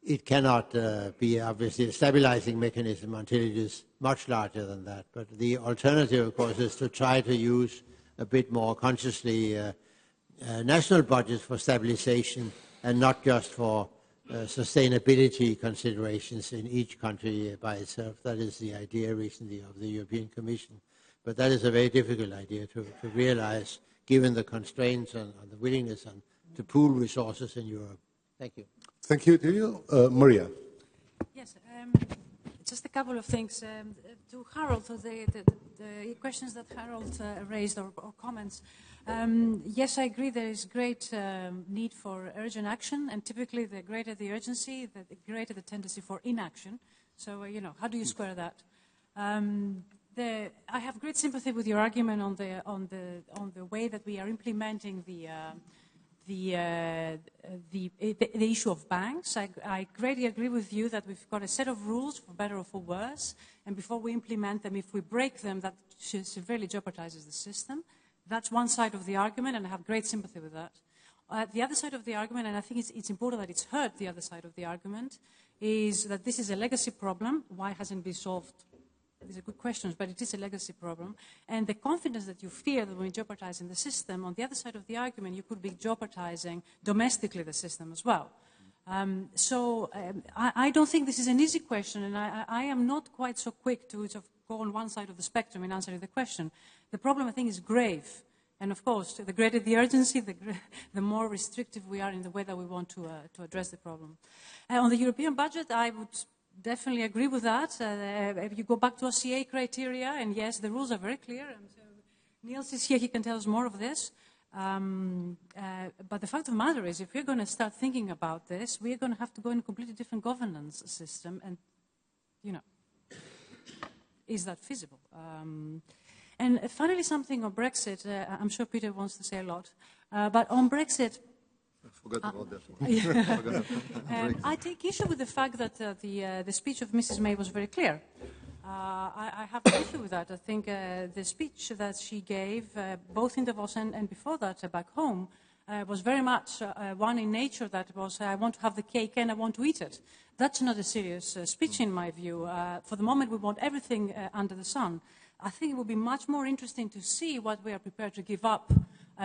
It cannot be obviously a stabilizing mechanism until it is much larger than that. But the alternative, of course, is to try to use a bit more consciously national budgets for stabilization and not just for sustainability considerations in each country by itself. That is the idea recently of the European Commission. But that is a very difficult idea to realize given the constraints and the willingness to pool resources in Europe. Thank you. Thank you to you. Maria. Yes, just a couple of things. To Harold, to the questions that Harold raised or comments. Yes, I agree there is great need for urgent action, and typically the greater the urgency, the greater the tendency for inaction. So, how do you square that? I have great sympathy with your argument on the way that we are implementing the issue of banks. I greatly agree with you that we've got a set of rules, for better or for worse, and before we implement them, if we break them, that severely jeopardizes the system. That's one side of the argument, and I have great sympathy with that. The other side of the argument, and I think it's important that it's heard, the other side of the argument, is that this is a legacy problem. Why hasn't it been solved? These are good questions, but it is a legacy problem. And the confidence that you fear that when you're jeopardizing the system, on the other side of the argument, you could be jeopardizing domestically the system as well. I don't think this is an easy question, and I am not quite so quick to sort of go on one side of the spectrum in answering the question. The problem, I think, is grave. And of course, the greater the urgency, the more restrictive we are in the way that we want to address the problem. On the European budget, I would definitely agree with that. If you go back to OCA criteria, and yes, the rules are very clear. And so Niels is here, he can tell us more of this. But the fact of the matter is, if we're going to start thinking about this, we're going to have to go in a completely different governance system. And, is that feasible? And finally, something on Brexit. I'm sure Peter wants to say a lot. But on Brexit, I forgot about that one. I take issue with the fact that the speech of Mrs. May was very clear. I have an issue with that. I think the speech that she gave, both in Davos and before that back home, was very much one in nature that was, I want to have the cake and I want to eat it. That's not a serious speech in my view. For the moment, we want everything under the sun. I think it would be much more interesting to see what we are prepared to give up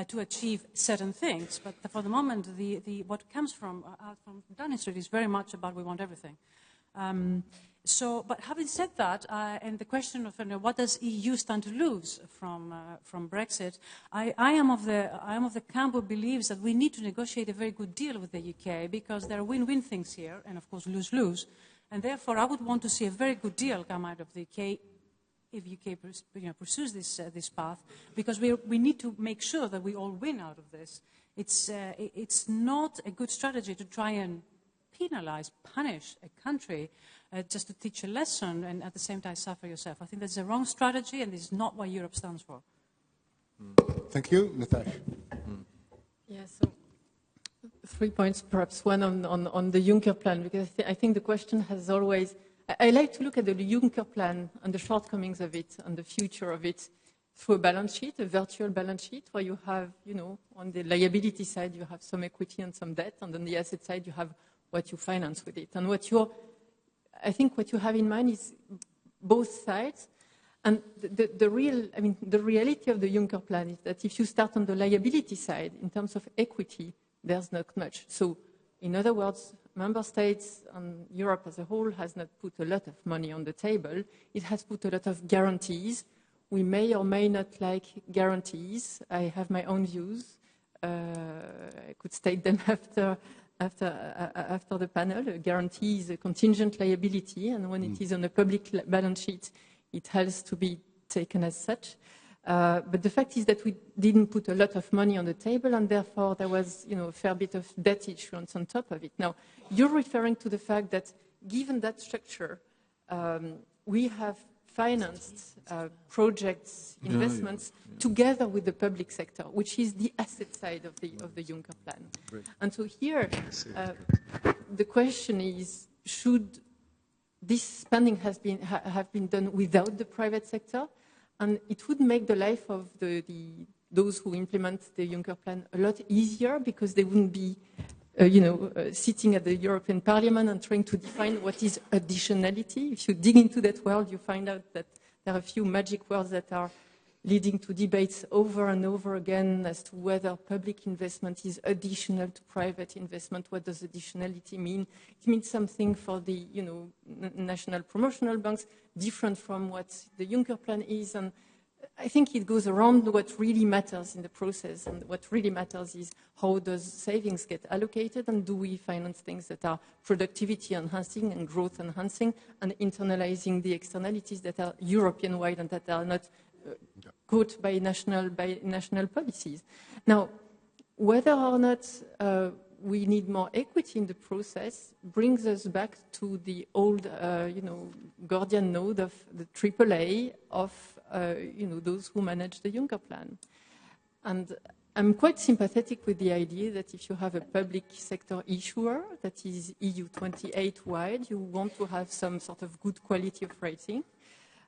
to achieve certain things. But for the moment, what comes from Downing Street is very much about we want everything. So, but having said that, and the question of what does EU stand to lose from Brexit, I am of the camp who believes that we need to negotiate a very good deal with the UK because there are win-win things here, and of course lose-lose, and therefore I would want to see a very good deal come out of the UK if UK pursues this path, because we need to make sure that we all win out of this. It's not a good strategy to try and punish a country just to teach a lesson and at the same time suffer yourself. I think that's the wrong strategy, and this is not what Europe stands for. Thank you. Natasha. Yeah, so 3 points, perhaps one on the Juncker plan, because I think the question has always... I like to look at the Juncker plan and the shortcomings of it and the future of it through a balance sheet, a virtual balance sheet, where you have, on the liability side, you have some equity and some debt, and on the asset side, you have what you finance with it. And I think what you have in mind is both sides. And the reality of the Juncker plan is that if you start on the liability side, in terms of equity, there's not much. So, in other words, member states and Europe as a whole has not put a lot of money on the table. It has put a lot of guarantees. We may or may not like guarantees. I have my own views. I could state them after the panel. A guarantee is a contingent liability, and when it is on a public balance sheet, it has to be taken as such. But the fact is that we didn't put a lot of money on the table, and therefore there was, a fair bit of debt issuance on top of it. Now, you're referring to the fact that, given that structure, we have financed projects, investments, together with the public sector, which is the asset side of the Juncker plan. Right. And so here, the question is, should this spending have been done without the private sector? And it would make the life of those who implement the Juncker plan a lot easier, because they wouldn't be sitting at the European Parliament and trying to define what is additionality. If you dig into that world, you find out that there are a few magic words that are leading to debates over and over again as to whether public investment is additional to private investment. What does additionality mean? It means something for the national promotional banks, different from what the Juncker plan is. And I think it goes around what really matters in the process, and what really matters is how does savings get allocated, and do we finance things that are productivity enhancing and growth enhancing, and internalizing the externalities that are European-wide and that are not caught by national policies. Now, whether or not we need more equity in the process brings us back to the old, Gordian node of the AAA of, those who manage the Juncker plan. And I'm quite sympathetic with the idea that if you have a public sector issuer that is EU 28 wide, you want to have some sort of good quality of rating.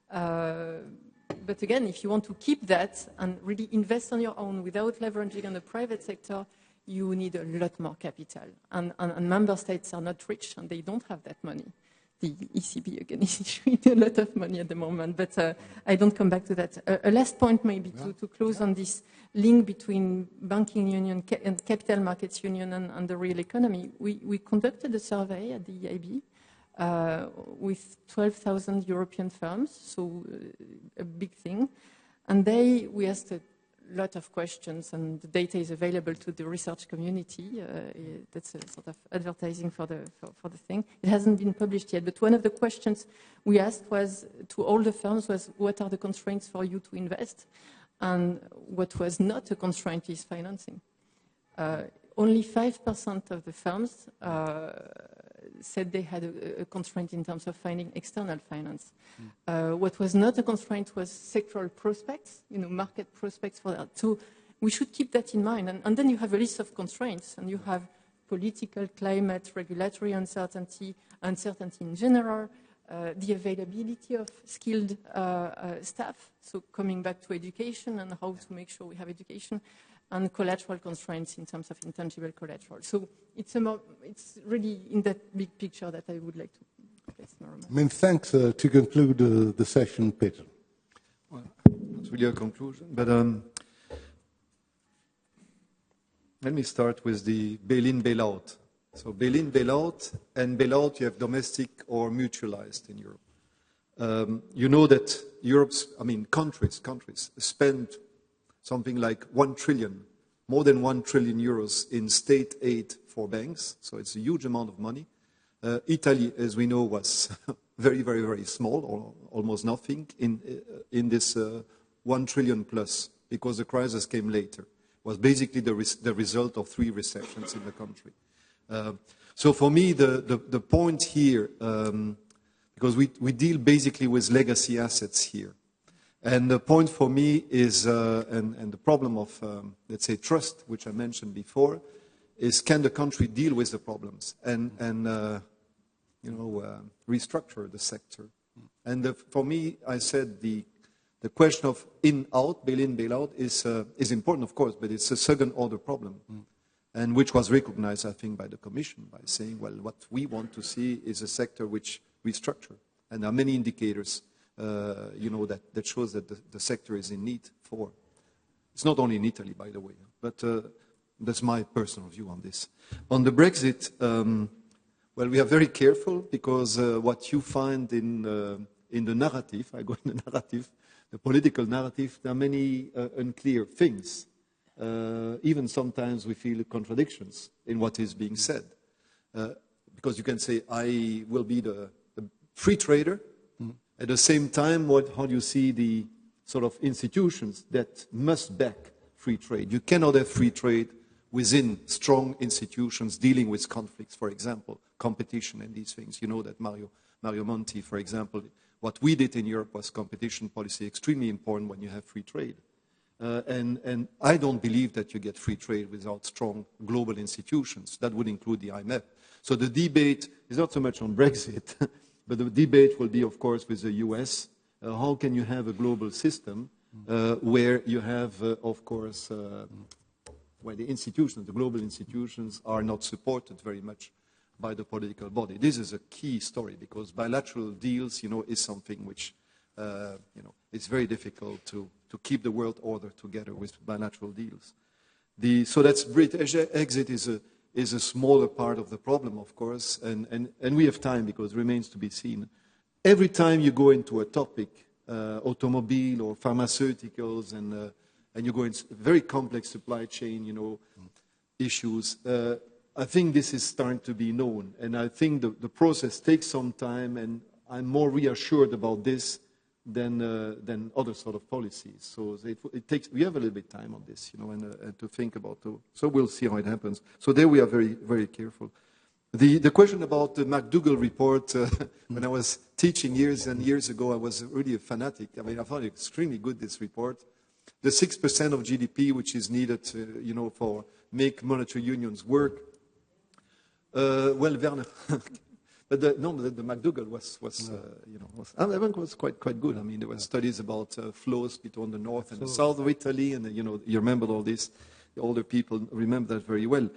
But again, if you want to keep that and really invest on your own without leveraging on the private sector, you need a lot more capital. And member states are not rich, and they don't have that money. The ECB, again, is issuing a lot of money at the moment, but I don't come back to that. A last point maybe to close on this link between banking union and capital markets union and the real economy. We conducted a survey at the EIB with 12,000 European firms, so a big thing. And we asked a lot of questions, and the data is available to the research community. That's a sort of advertising for the thing. It hasn't been published yet, but one of the questions we asked was to all the firms was, what are the constraints for you to invest? And what was not a constraint is financing. Only 5% of the firms said they had a constraint in terms of finding external finance. What was not a constraint was sectoral prospects, market prospects for that. So we should keep that in mind. And then you have a list of constraints, and you have political, climate, regulatory uncertainty in general, the availability of skilled staff. So coming back to education and how to make sure we have education, and collateral constraints in terms of intangible collateral. So it's really in that big picture that I would like to place my remarks. Thanks to conclude the session, Peter. Well, not really a conclusion, but let me start with the bail-in, bail-out So bail-in, bail-out, and bail-out you have domestic or mutualized in Europe. You know that countries spend something like 1 trillion, more than 1 trillion euros in state aid for banks. So it's a huge amount of money. Italy, as we know, was very, very, very small, or almost nothing in this 1 trillion plus, because the crisis came later. It was basically the result of 3 recessions in the country. So for me, the point here, because we deal basically with legacy assets here, and the point for me is, and the problem of, let's say, trust, which I mentioned before, is can the country deal with the problems and restructure the sector? And for me, I said the question of in-out, bail-in, bail-out is important, of course, but it's a second-order problem, and which was recognized, I think, by the Commission by saying, well, what we want to see is a sector which restructure. And there are many indicators, that shows that the sector is in need for. It's not only in Italy, by the way, but that's my personal view on this. On the Brexit, well, we are very careful because what you find in the narrative, I go in the narrative, the political narrative, there are many unclear things. Even sometimes we feel contradictions in what is being said. Because you can say, I will be the free trader. At the same time, how do you see the sort of institutions that must back free trade? You cannot have free trade within strong institutions dealing with conflicts, for example, competition and these things. You know that Mario Monti, for example, what we did in Europe was competition policy, extremely important when you have free trade. And I don't believe that you get free trade without strong global institutions. That would include the IMF. So the debate is not so much on Brexit, but the debate will be, of course, with the US. How can you have a global system where you have, of course, where the institutions, the global institutions, are not supported very much by the political body? This is a key story because bilateral deals, is something which, it's very difficult to keep the world order together with bilateral deals. So that's British exit is a smaller part of the problem, of course, and we have time because it remains to be seen. Every time you go into a topic, automobile or pharmaceuticals, and you go into very complex supply chain, issues, I think this is starting to be known, and I think the process takes some time, and I'm more reassured about this than other sort of policies. So we have a little bit time on this, and to think about it. So we'll see how it happens. So there we are very, very careful. The question about the McDougall report, when I was teaching years and years ago, I was really a fanatic. I mean, I found it extremely good, this report. The 6% of GDP, which is needed, for make monetary unions work. Well, Werner, but the McDougall I think was quite good. I mean, there were studies about flows between the north and the south of Italy, and you remember all this. The older people remember that very well.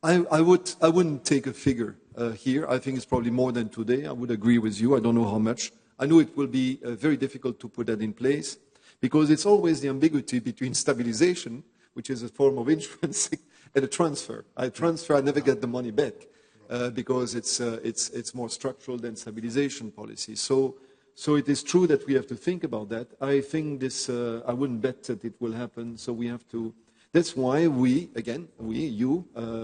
I wouldn't take a figure here. I think it's probably more than today. I would agree with you. I don't know how much. I know it will be very difficult to put that in place because it's always the ambiguity between stabilization, which is a form of intrinsic, and a transfer. I never get the money back. Because it's more structural than stabilization policy. So it is true that we have to think about that. I think this, I wouldn't bet that it will happen, so we have to, that's why you,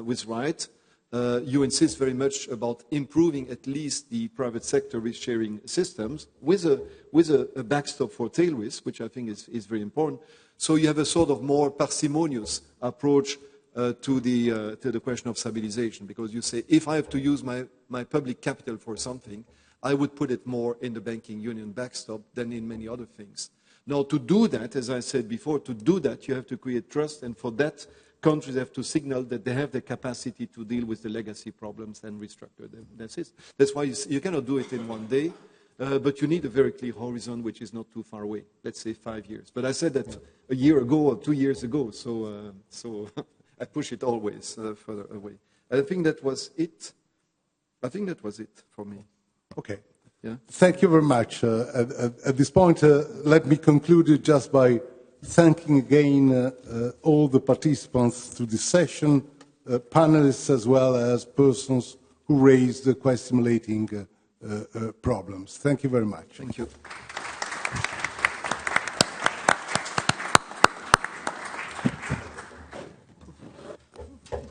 with Right, you insist very much about improving at least the private sector risk-sharing systems with a backstop for tail risk, which I think is very important. So you have a sort of more parsimonious approach to the question of stabilization, because you say, if I have to use my public capital for something, I would put it more in the banking union backstop than in many other things. Now, to do that, as I said before, to do that, you have to create trust, and for that, countries have to signal that they have the capacity to deal with the legacy problems and restructure them. That's it. That's why you cannot do it in one day, but you need a very clear horizon, which is not too far away. Let's say 5 years. But I said that a year ago or 2 years ago, so I push it always further away. I think that was it. I think that was it for me. Okay. Yeah. Thank you very much. At this point, let me conclude just by thanking again all the participants to this session, panelists as well as persons who raised the question-relating problems. Thank you very much. Thank you.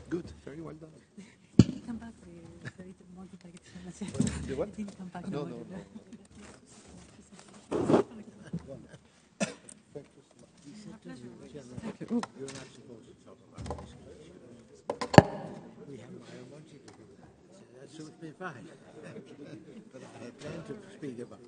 Good, very well done. Come back for the The what? come back. No, no, no. Thank you. You're not supposed to talk about this. We have my own budget. That suits me fine. But I had planned to speak about it.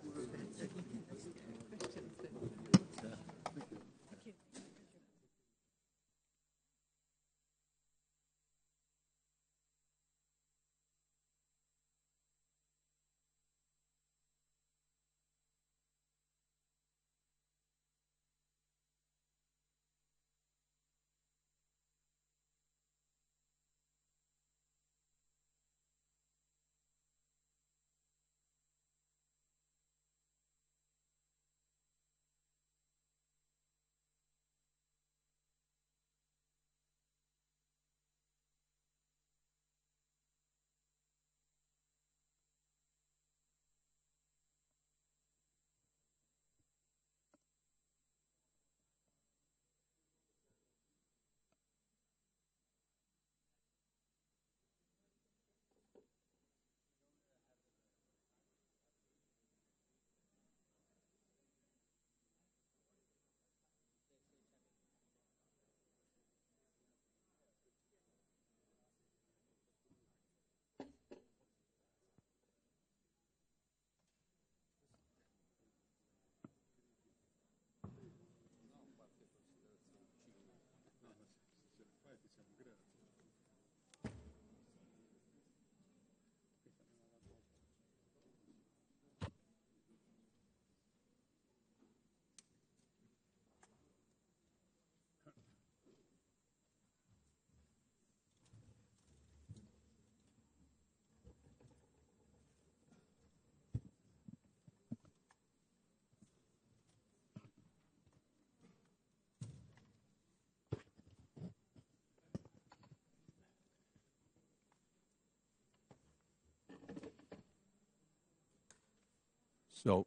So,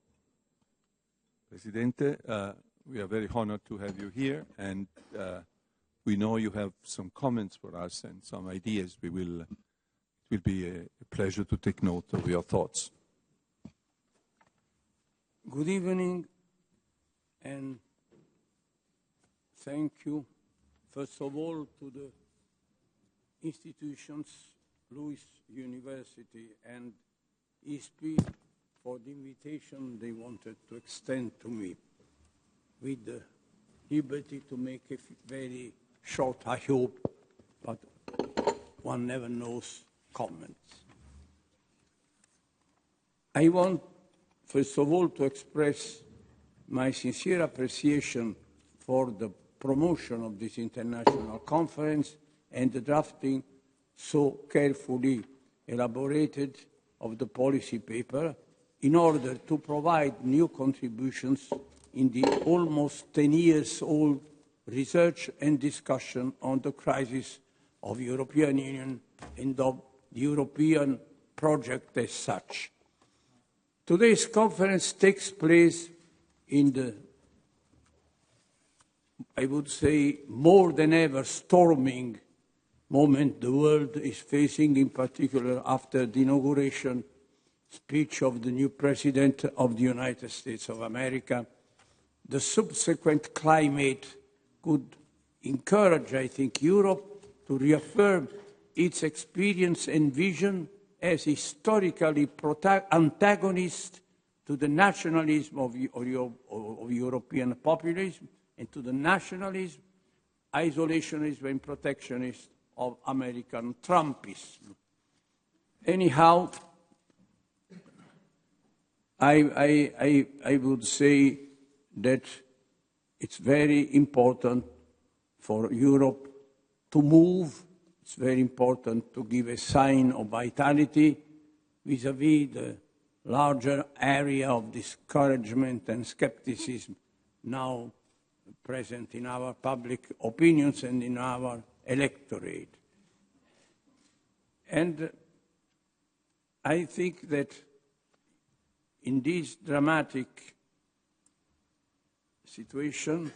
Presidente, we are very honored to have you here, and we know you have some comments for us and some ideas. It will be a pleasure to take note of your thoughts. Good evening, and thank you, first of all, to the institutions, Lewis University and ISPI, for the invitation they wanted to extend to me, with the liberty to make a very short, I hope, but one never knows, comments. I want, first of all, to express my sincere appreciation for the promotion of this international conference and the drafting so carefully elaborated of the policy paper in order to provide new contributions in the almost 10 years old research and discussion on the crisis of the European Union and of the European project as such. Today's conference takes place in the, I would say, more than ever storming moment the world is facing, in particular after the inauguration speech of the new President of the United States of America. The subsequent climate could encourage, I think, Europe to reaffirm its experience and vision as historically antagonist to the nationalism of European populism and to the nationalism, isolationism and protectionism of American Trumpism. Anyhow, I would say that it's very important for Europe to move. It's very important to give a sign of vitality vis-à-vis the larger area of discouragement and skepticism now present in our public opinions and in our electorate. And I think that in this dramatic situation,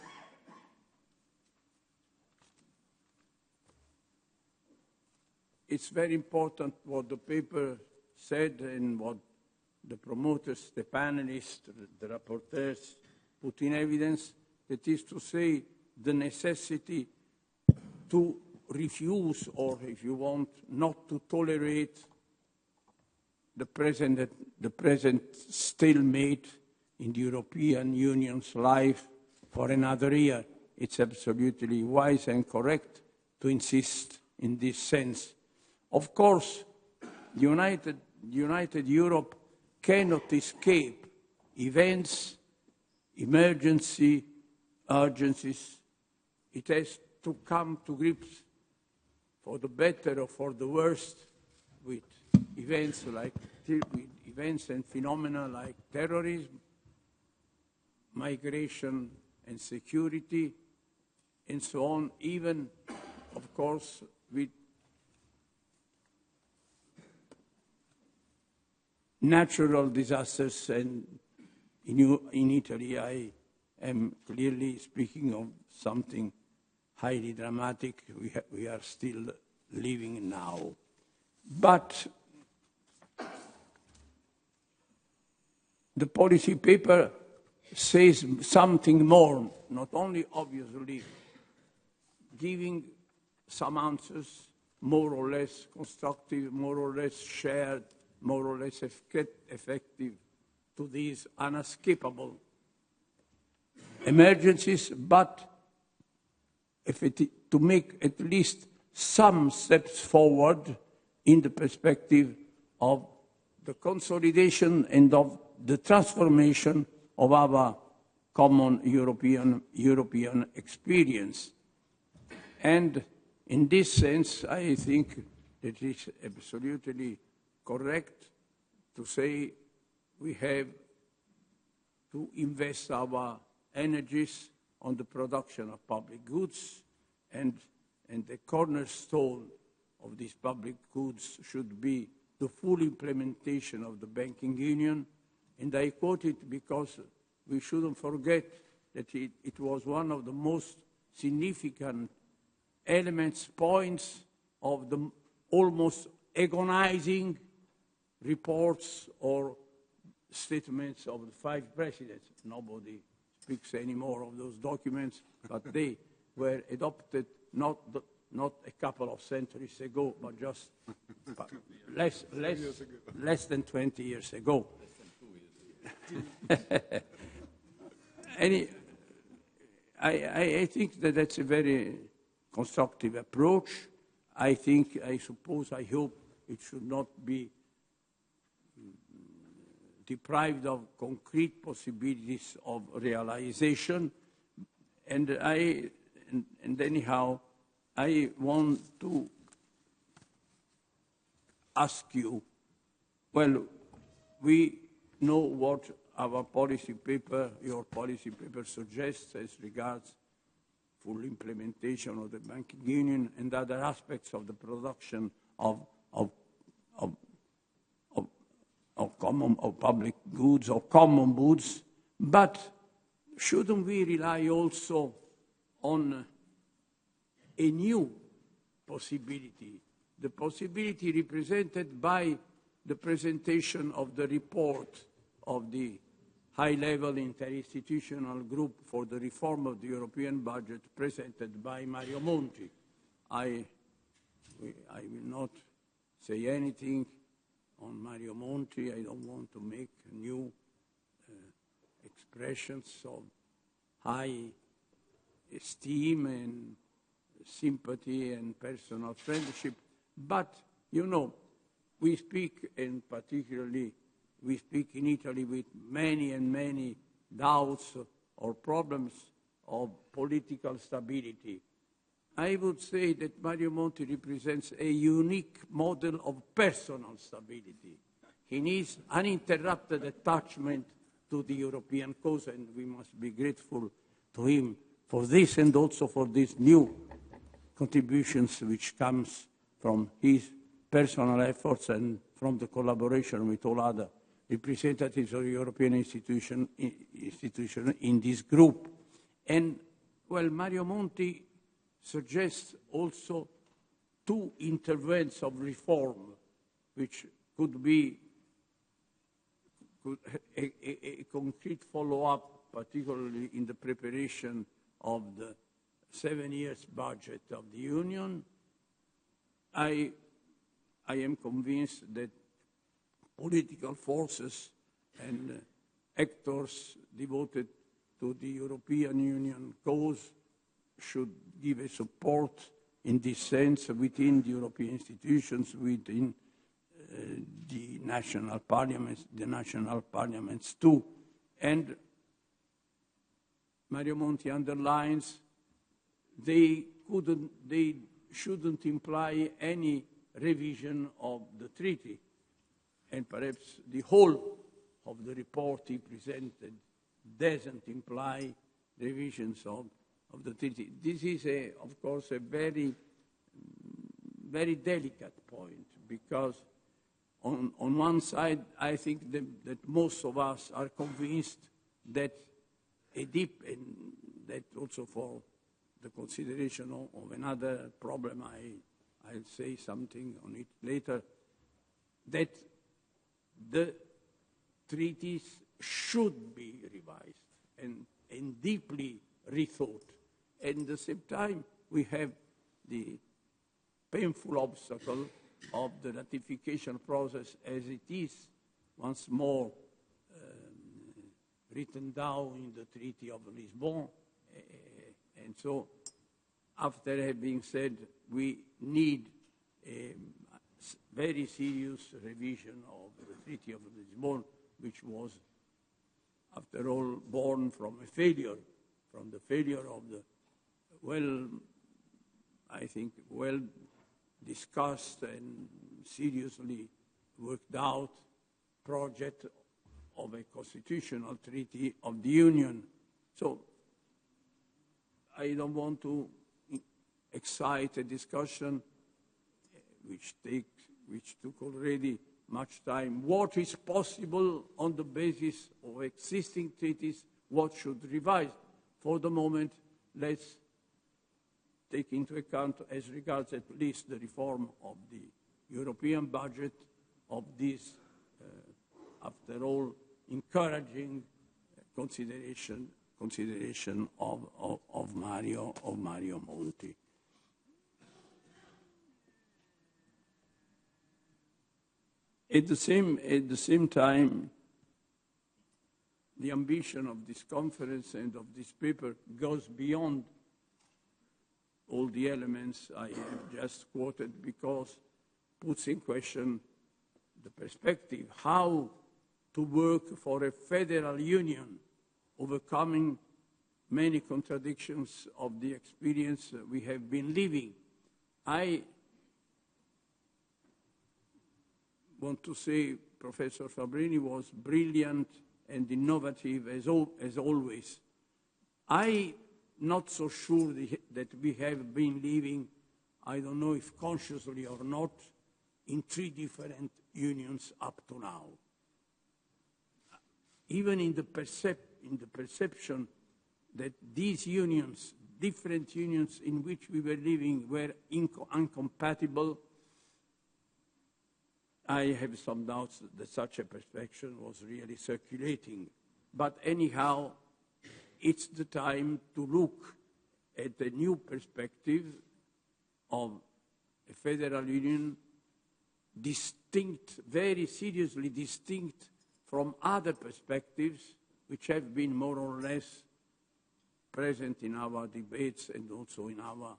it's very important what the paper said and what the promoters, the panelists, the rapporteurs put in evidence, that is to say, the necessity to refuse, or if you want, not to tolerate the present stalemate in the European Union's life for another year. It's absolutely wise and correct to insist in this sense. Of course, the United Europe cannot escape events, emergency, urgencies. It has to come to grips, for the better or for the worst, with events and phenomena like terrorism, migration and security, and so on, even, of course, with natural disasters. And in Italy, I am clearly speaking of something highly dramatic we are still living now. But the policy paper says something more, not only obviously giving some answers, more or less constructive, more or less shared, more or less effective to these unescapable emergencies, but to make at least some steps forward in the perspective of the consolidation and of the transformation of our common European experience. And in this sense, I think it is absolutely correct to say we have to invest our energies on the production of public goods, and the cornerstone of these public goods should be the full implementation of the banking union. And I quote it because we shouldn't forget that it was one of the most significant elements, points of the almost agonizing reports or statements of the 5 presidents. Nobody speaks anymore of those documents, but they were adopted not a couple of centuries ago, but just less than 20 years ago. I think that that's a very constructive approach. I hope it should not be deprived of concrete possibilities of realization. And anyhow, I want to ask you, well, we know what our policy paper, your policy paper suggests as regards full implementation of the banking union and other aspects of the production of public goods or common goods, but shouldn't we rely also on a new possibility, the possibility represented by the presentation of the report of the high-level interinstitutional group for the reform of the European budget presented by Mario Monti? I will not say anything on Mario Monti. I don't want to make new expressions of high esteem and sympathy and personal friendship. But, you know, we speak, and particularly we speak in Italy with many and many doubts or problems of political stability. I would say that Mario Monti represents a unique model of personal stability. He needs uninterrupted attachment to the European cause, and we must be grateful to him for this and also for these new contributions which comes from his personal efforts and from the collaboration with all other representatives of the European institution in this group. And, well, Mario Monti suggests also 2 intervents of reform, which could be a concrete follow-up, particularly in the preparation of the 7 years budget of the Union. I am convinced that political forces and actors devoted to the European Union cause should give a support in this sense within the European institutions, within the national parliaments too. And Mario Monti underlines they shouldn't imply any revision of the treaty. And perhaps the whole of the report he presented doesn't imply revisions of the treaty. This is, of course, a very, very delicate point, because on one side, I think that most of us are convinced that and that also for the consideration of another problem, I'll say something on it later, that the treaties should be revised and deeply rethought. And at the same time, we have the painful obstacle of the ratification process as it is once more written down in the Treaty of Lisbon. And so, after having said we need a very serious revision of the Treaty of Lisbon, which was, after all, born from the failure of the well discussed and seriously worked out project of a constitutional treaty of the Union. So I don't want to excite a discussion which took already much time. What is possible on the basis of existing treaties? What should revise? For the moment, let's take into account, as regards at least the reform of the European budget, of this, after all, encouraging consideration of Mario Monti. At the same time, the ambition of this conference and of this paper goes beyond all the elements I have just quoted, because it puts in question the perspective, how to work for a federal union, overcoming many contradictions of the experience we have been living. I want to say Professor Fabrini was brilliant and innovative as always. I'm not so sure that we have been living, I don't know if consciously or not, in 3 different unions up to now. Even in the perception that these unions, different unions in which we were living, were incompatible, I have some doubts that such a perception was really circulating. But anyhow, it's the time to look at a new perspective of a federal union distinct, very seriously distinct from other perspectives which have been more or less present in our debates and also in our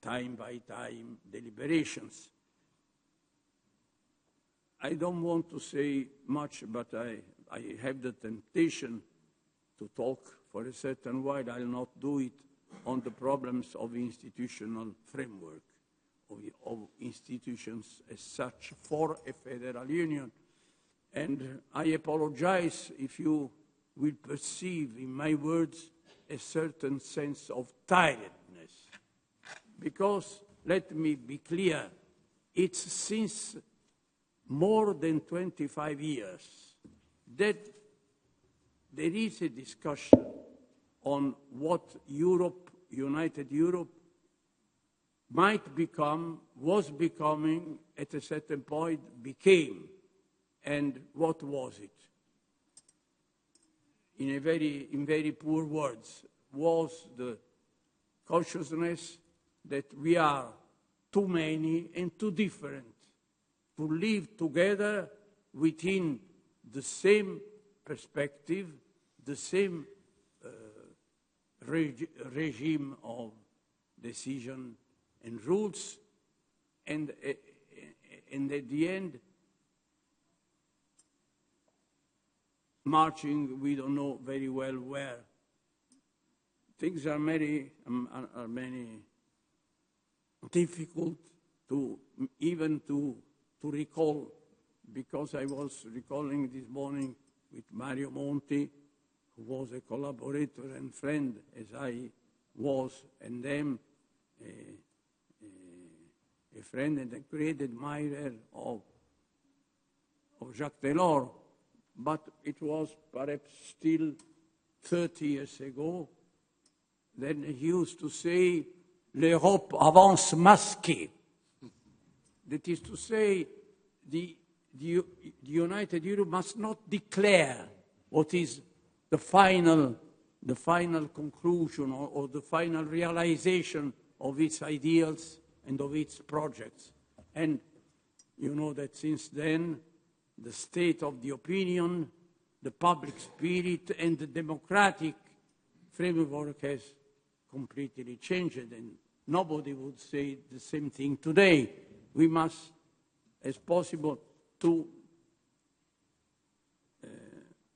time-by-time deliberations. I don't want to say much, but I have the temptation to talk for a certain while. I'll not do it on the problems of institutional framework, of institutions as such for a federal union. And I apologize if you will perceive in my words a certain sense of tiredness. Because, let me be clear, it's since more than 25 years that there is a discussion on what Europe, United Europe, might become, was becoming, at a certain point became, and what was it? In very poor words, was the consciousness that we are too many and too different to live together within the same perspective, the same regime of decision and rules, and at the end, marching, we don't know very well where. Things are many difficult to even to recall, because I was recalling this morning with Mario Monti, who was a collaborator and friend as I was, and them a friend and a great admirer of Jacques Delors, but it was perhaps still 30 years ago. Then he used to say, l'Europe avance masquée. That is to say, the United Europe must not declare what is the final conclusion or the final realization of its ideals and of its projects. And you know that since then, the state of the opinion, the public spirit, and the democratic framework has completely changed, and nobody would say the same thing today. We must, as possible, to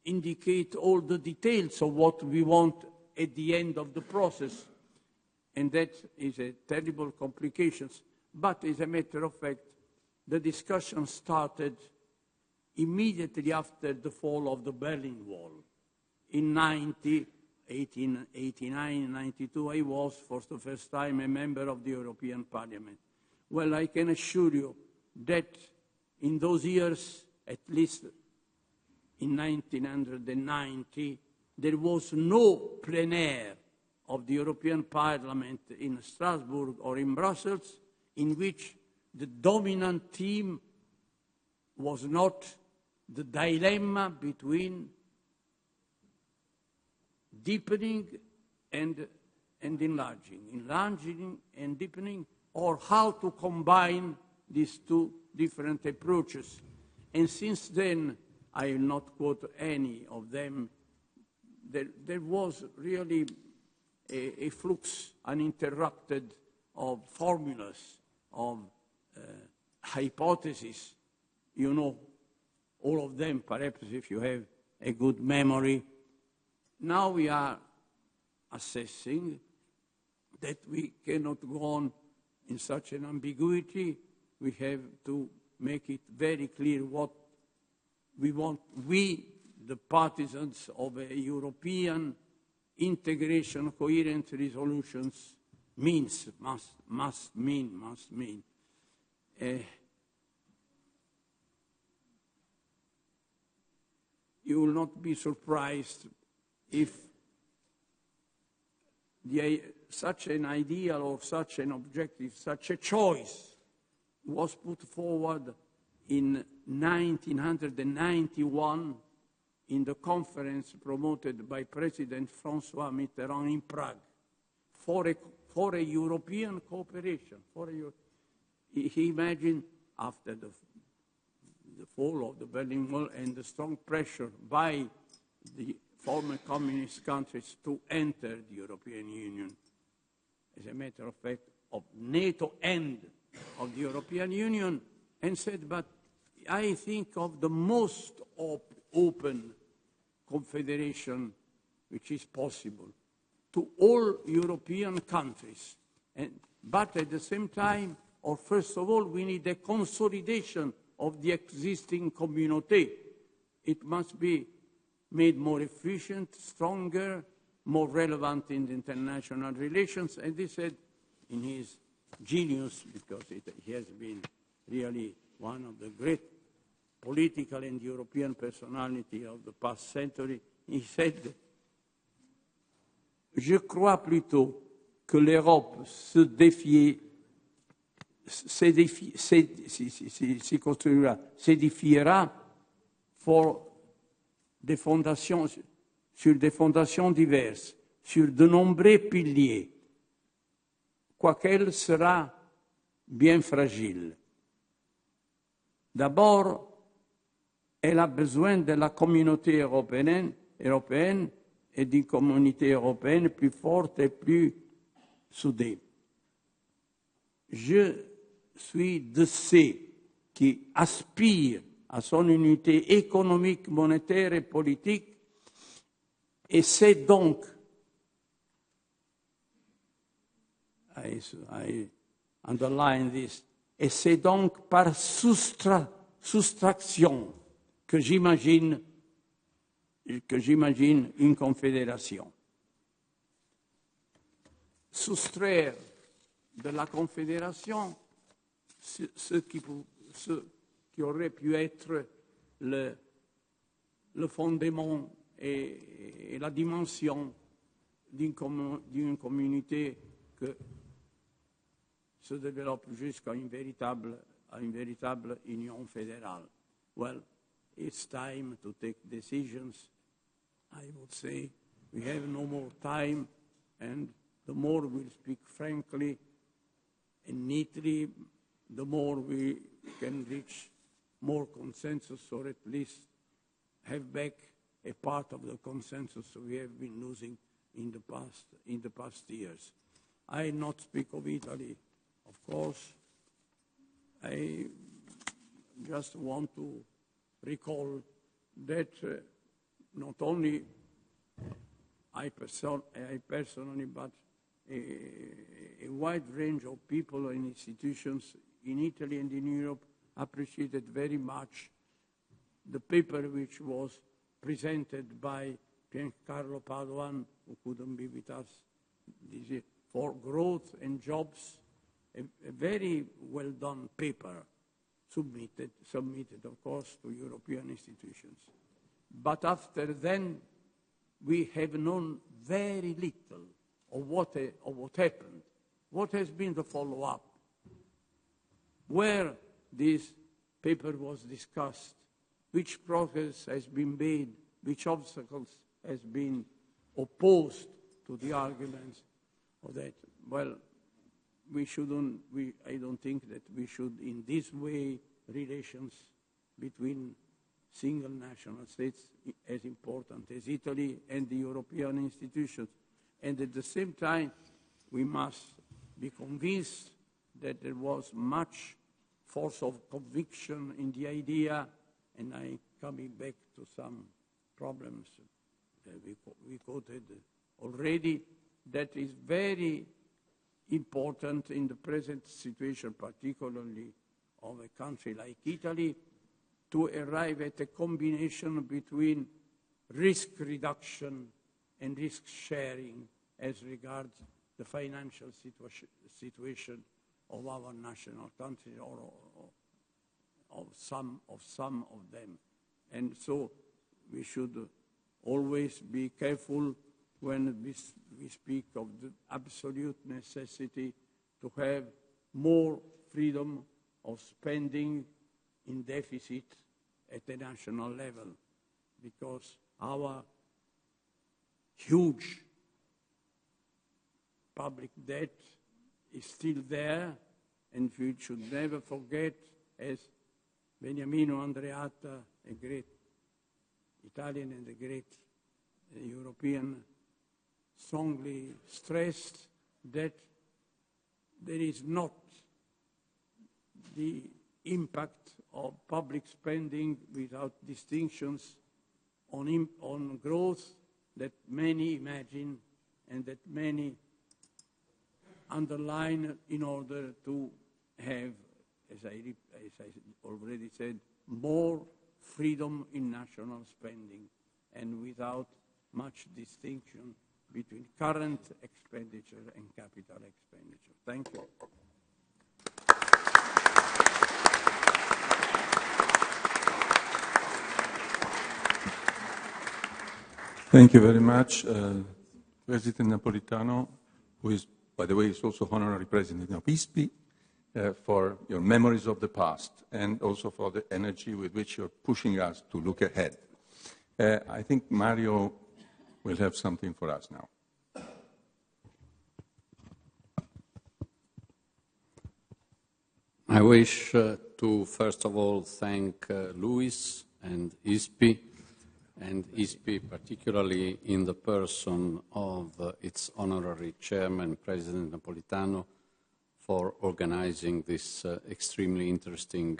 indicate all the details of what we want at the end of the process, and that is a terrible complication. But as a matter of fact, the discussion started immediately after the fall of the Berlin Wall. In 1889, 92, I was for the first time a member of the European Parliament. Well, I can assure you that in those years, at least in 1990, there was no plénière of the European Parliament in Strasbourg or in Brussels in which the dominant theme was not the dilemma between deepening and enlarging and deepening, or how to combine these two different approaches. And since then, I will not quote any of them, there was really a flux uninterrupted of formulas, of hypotheses, you know, all of them, perhaps if you have a good memory. Now we are assessing that we cannot go on in such an ambiguity. We have to make it very clear what we want. We, the partisans of a European integration, coherent resolutions, must mean. You will not be surprised if such an ideal or such an objective, such a choice was put forward in 1991 in the conference promoted by President François Mitterrand in Prague for a European cooperation. He imagined after the fall of the Berlin Wall and the strong pressure by the former communist countries to enter the European Union. As a matter of fact, of NATO and of the European Union, and said, but I think of the most open confederation which is possible to all European countries. But at the same time, or first of all, we need a consolidation of the existing communauté. It must be made more efficient, stronger, more relevant in the international relations. And he said, in his genius, because he has been really one of the great political and European personality of the past century. He said, je crois plutôt que l'Europe s'édifiera sur des fondations diverses, sur de nombreux piliers, quoiqu'elle sera bien fragile. D'abord, elle a besoin de la communauté européenne et d'une communauté européenne plus forte et plus soudée. Je suis de ceux qui aspirent à son unité économique, monétaire et politique, et c'est donc, I underline this, et c'est donc par soustraction que j'imagine une confédération. Soustraire de la confédération ce qui aurait pu être le fondement et la dimension d'une communauté que se développe jusqu'à une véritable union fédérale. Well, it's time to take decisions. I would say we have no more time, and the more we speak frankly and neatly, the more we can reach more consensus, or at least have back a part of the consensus we have been losing in the past years. I not speak of Italy, of course. I just want to recall that not only I personally, but a wide range of people and institutions in Italy and in Europe appreciated very much the paper which was presented by Piercarlo Padoan, who couldn't be with us this year, for growth and jobs, a very well done paper submitted of course to European institutions. But after then, we have known very little of what happened. What has been the follow-up? Where this paper was discussed, which progress has been made, which obstacles has been opposed to the arguments of that. Well, I don't think that we should, in this way, relations between single national states as important as Italy and the European institutions. And at the same time, we must be convinced that there was much force of conviction in the idea, and I'm coming back to some problems that we quoted already, that is very important in the present situation, particularly of a country like Italy, to arrive at a combination between risk reduction and risk sharing as regards the financial situation of our national countries or of some of them. And so we should always be careful when we speak of the absolute necessity to have more freedom of spending in deficit at the national level, because our huge public debt is still there, and we should never forget, as Beniamino Andreatta, a great Italian and a great European, strongly stressed, that there is not the impact of public spending without distinctions on growth that many imagine and that many underline in order to have, as I already said, more freedom in national spending and without much distinction between current expenditure and capital expenditure. Thank you. Thank you very much, President Napolitano, who is, by the way, is also honorary president of ISPI, for your memories of the past and also for the energy with which you're pushing us to look ahead. I think Mario will have something for us now. I wish to, first of all, thank Luis and ISPI, and ISPI particularly in the person of its honorary chairman, President Napolitano, for organizing this extremely interesting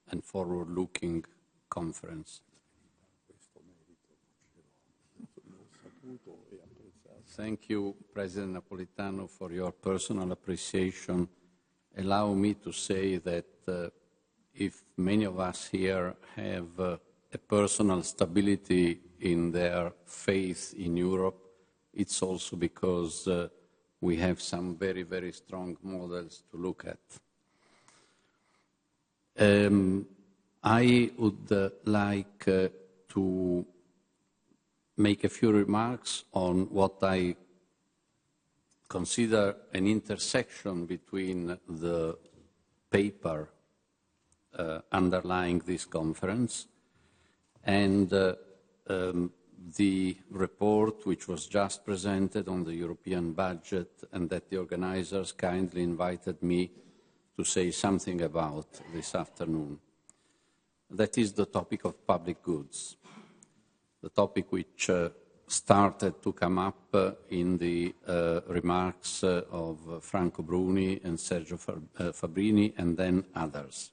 and forward-looking conference. Thank you, President Napolitano, for your personal appreciation. Allow me to say that if many of us here have a personal stability in their faith in Europe, it's also because we have some very, very strong models to look at. I would like to make a few remarks on what I consider an intersection between the paper underlying this conference and the report which was just presented on the European budget and that the organizers kindly invited me to say something about this afternoon. That is the topic of public goods, the topic which started to come up in the remarks of Franco Bruni and Sergio Fabrini and then others.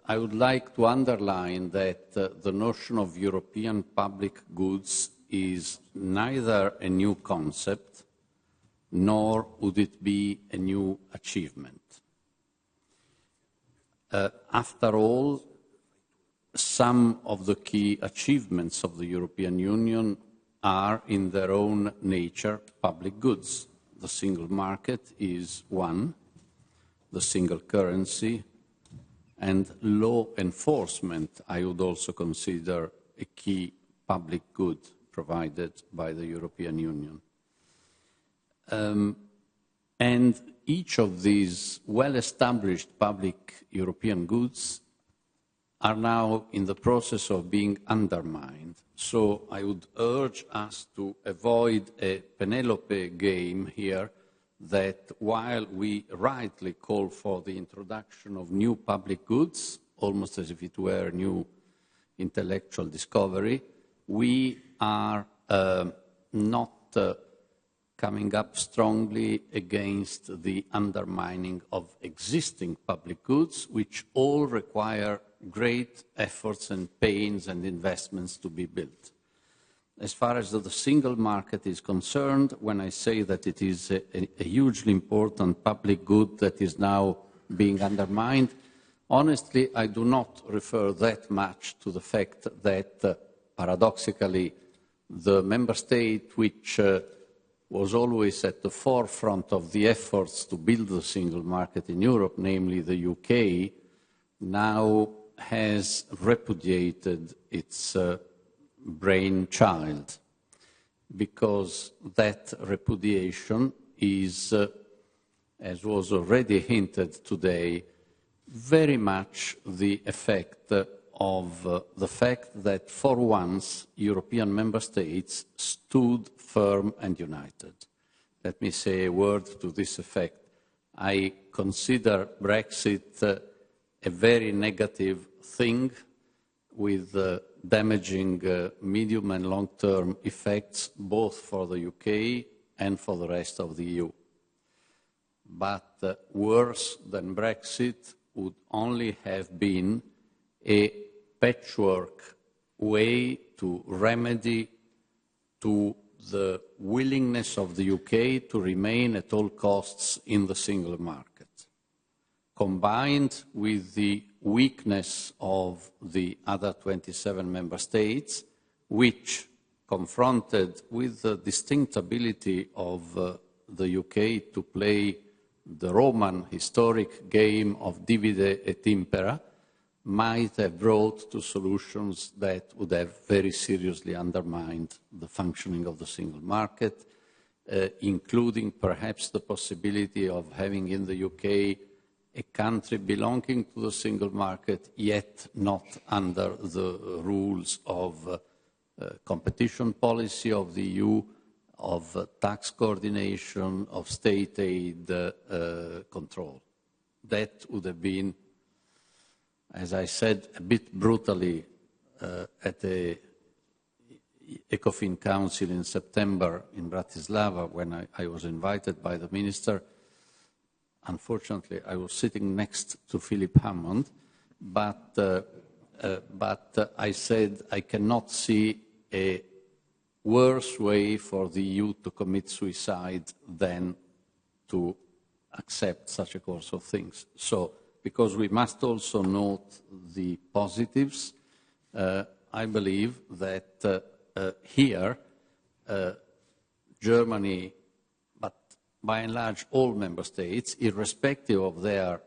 I would like to underline that the notion of European public goods is neither a new concept, nor would it be a new achievement. After all, some of the key achievements of the European Union are, in their own nature, public goods. The single market is one, the single currency, and law enforcement, I would also consider a key public good provided by the European Union. And each of these well-established public European goods are now in the process of being undermined. So I would urge us to avoid a Penelope game here, that while we rightly call for the introduction of new public goods, almost as if it were a new intellectual discovery, we are not coming up strongly against the undermining of existing public goods, which all require great efforts and pains and investments to be built. As far as the single market is concerned, when I say that it is a hugely important public good that is now being undermined, honestly, I do not refer that much to the fact that, paradoxically, the member state which was always at the forefront of the efforts to build the single market in Europe, namely the UK, now has repudiated its brainchild, because that repudiation is, as was already hinted today, very much the effect of the fact that for once European member states stood firm and united. Let me say a word to this effect. I consider Brexit a very negative thing with damaging medium and long-term effects both for the UK and for the rest of the EU. But worse than Brexit would only have been a patchwork way to remedy to the willingness of the UK to remain at all costs in the single market, combined with the weakness of the other 27 member states, which, confronted with the distinct ability of the UK to play the Roman historic game of divide et impera, might have brought to solutions that would have very seriously undermined the functioning of the single market, including perhaps the possibility of having in the UK a country belonging to the single market, yet not under the rules of competition policy of the EU, of tax coordination, of state aid control. That would have been, as I said, a bit brutally at the ECOFIN Council in September in Bratislava, when I was invited by the minister. Unfortunately, I was sitting next to Philip Hammond, but I said I cannot see a worse way for the EU to commit suicide than to accept such a course of things. So, because we must also note the positives, I believe that here, Germany, but by and large all member states, irrespective of their,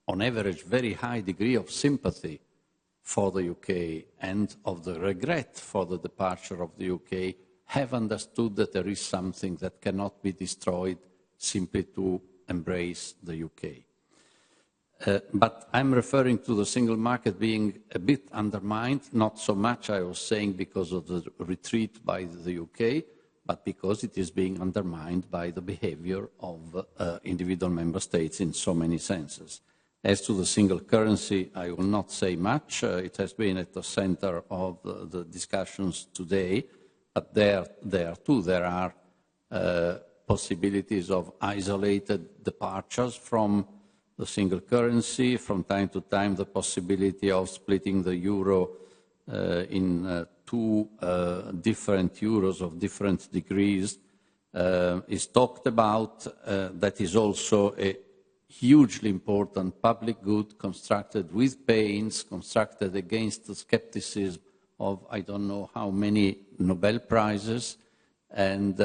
on average, very high degree of sympathy for the UK and of the regret for the departure of the UK, have understood that there is something that cannot be destroyed simply to embrace the UK. But I'm referring to the single market being a bit undermined, not so much, I was saying, because of the retreat by the UK, but because it is being undermined by the behavior of individual member states in so many senses. As to the single currency, I will not say much. It has been at the center of the discussions today, but there too there are possibilities of isolated departures from the single currency, from time to time the possibility of splitting the euro in two different euros of different degrees is talked about. That is also a hugely important public good, constructed with pains, constructed against the skepticism of I don't know how many Nobel Prizes, and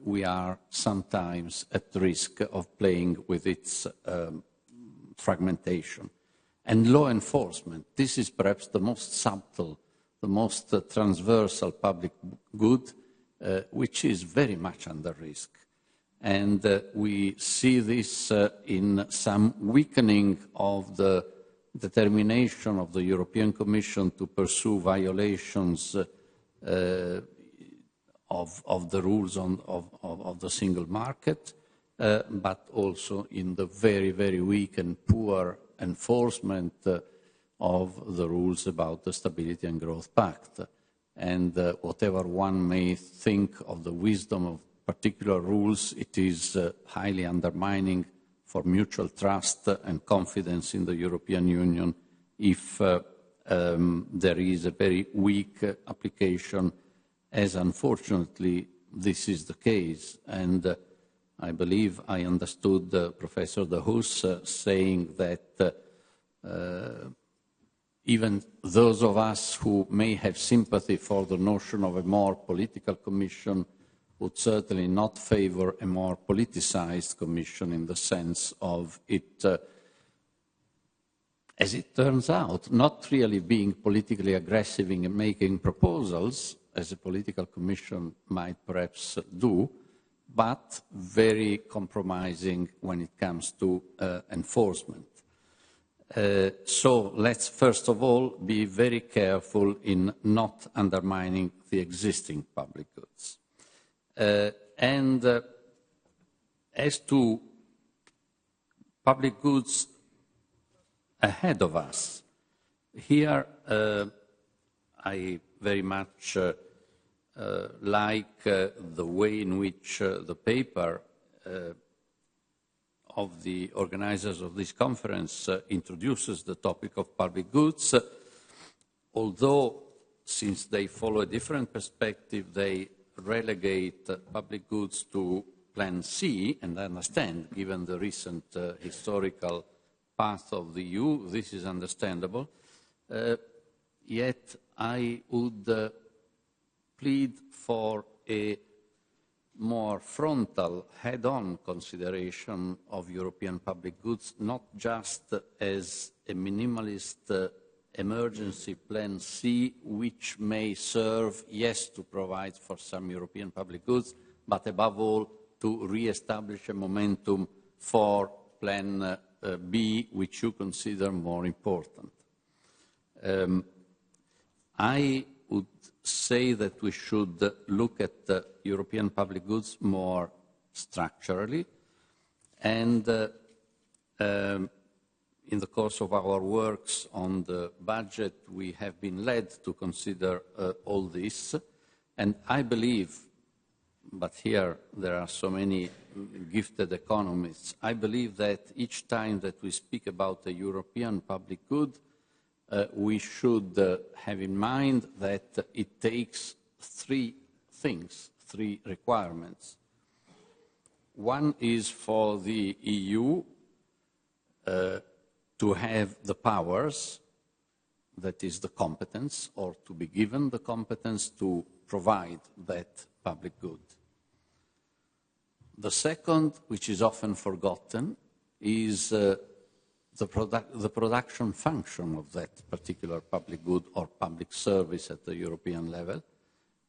we are sometimes at risk of playing with its fragmentation. And law enforcement, this is perhaps the most subtle, the most transversal public good, which is very much under risk. And we see this in some weakening of the determination of the European Commission to pursue violations of the rules of the single market, but also in the very, very weak and poor enforcement of the rules about the Stability and Growth Pact. And whatever one may think of the wisdom of particular rules, it is highly undermining for mutual trust and confidence in the European Union if there is a very weak application, as unfortunately this is the case. And I believe I understood Professor De Hoos saying that even those of us who may have sympathy for the notion of a more political commission would certainly not favor a more politicized commission, in the sense of it, as it turns out, not really being politically aggressive in making proposals, as a political commission might perhaps do, but very compromising when it comes to enforcement. So let's first of all be very careful in not undermining the existing public goods. As to public goods ahead of us, here I very much like the way in which the paper of the organizers of this conference introduces the topic of public goods, although since they follow a different perspective, they relegate public goods to Plan C, and I understand, given the recent historical path of the EU, this is understandable. Yet I would plead for a more frontal, head-on consideration of European public goods, not just as a minimalist emergency plan C, which may serve, yes, to provide for some European public goods, but above all, to re-establish a momentum for plan B, which you consider more important. I would say that we should look at European public goods more structurally, and in the course of our works on the budget, we have been led to consider all this, and I believe, but here there are so many gifted economists, I believe that each time that we speak about a European public good, we should have in mind that it takes three things, three requirements. One is for the EU to have the powers, that is the competence, or to be given the competence to provide that public good. The second, which is often forgotten, is the production function of that particular public good or public service at the European level.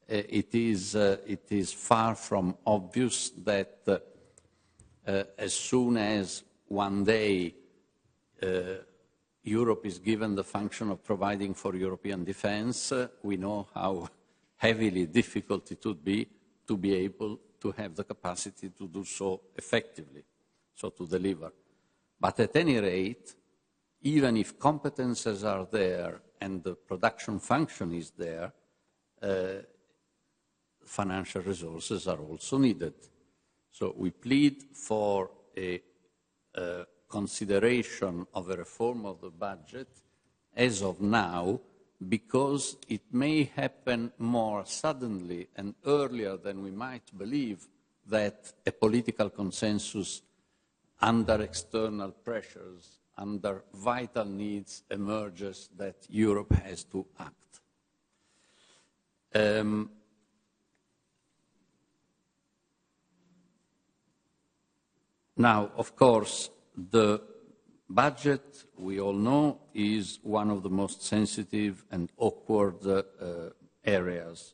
It is far from obvious that as soon as one day Europe is given the function of providing for European defense, we know how heavily difficult it would be to be able to have the capacity to do so effectively, so to deliver. But at any rate, even if competences are there and the production function is there, financial resources are also needed. So we plead for a consideration of a reform of the budget as of now, because it may happen more suddenly and earlier than we might believe that a political consensus under external pressures, under vital needs, emerges that Europe has to act. Now, of course, the budget, we all know, is one of the most sensitive and awkward areas.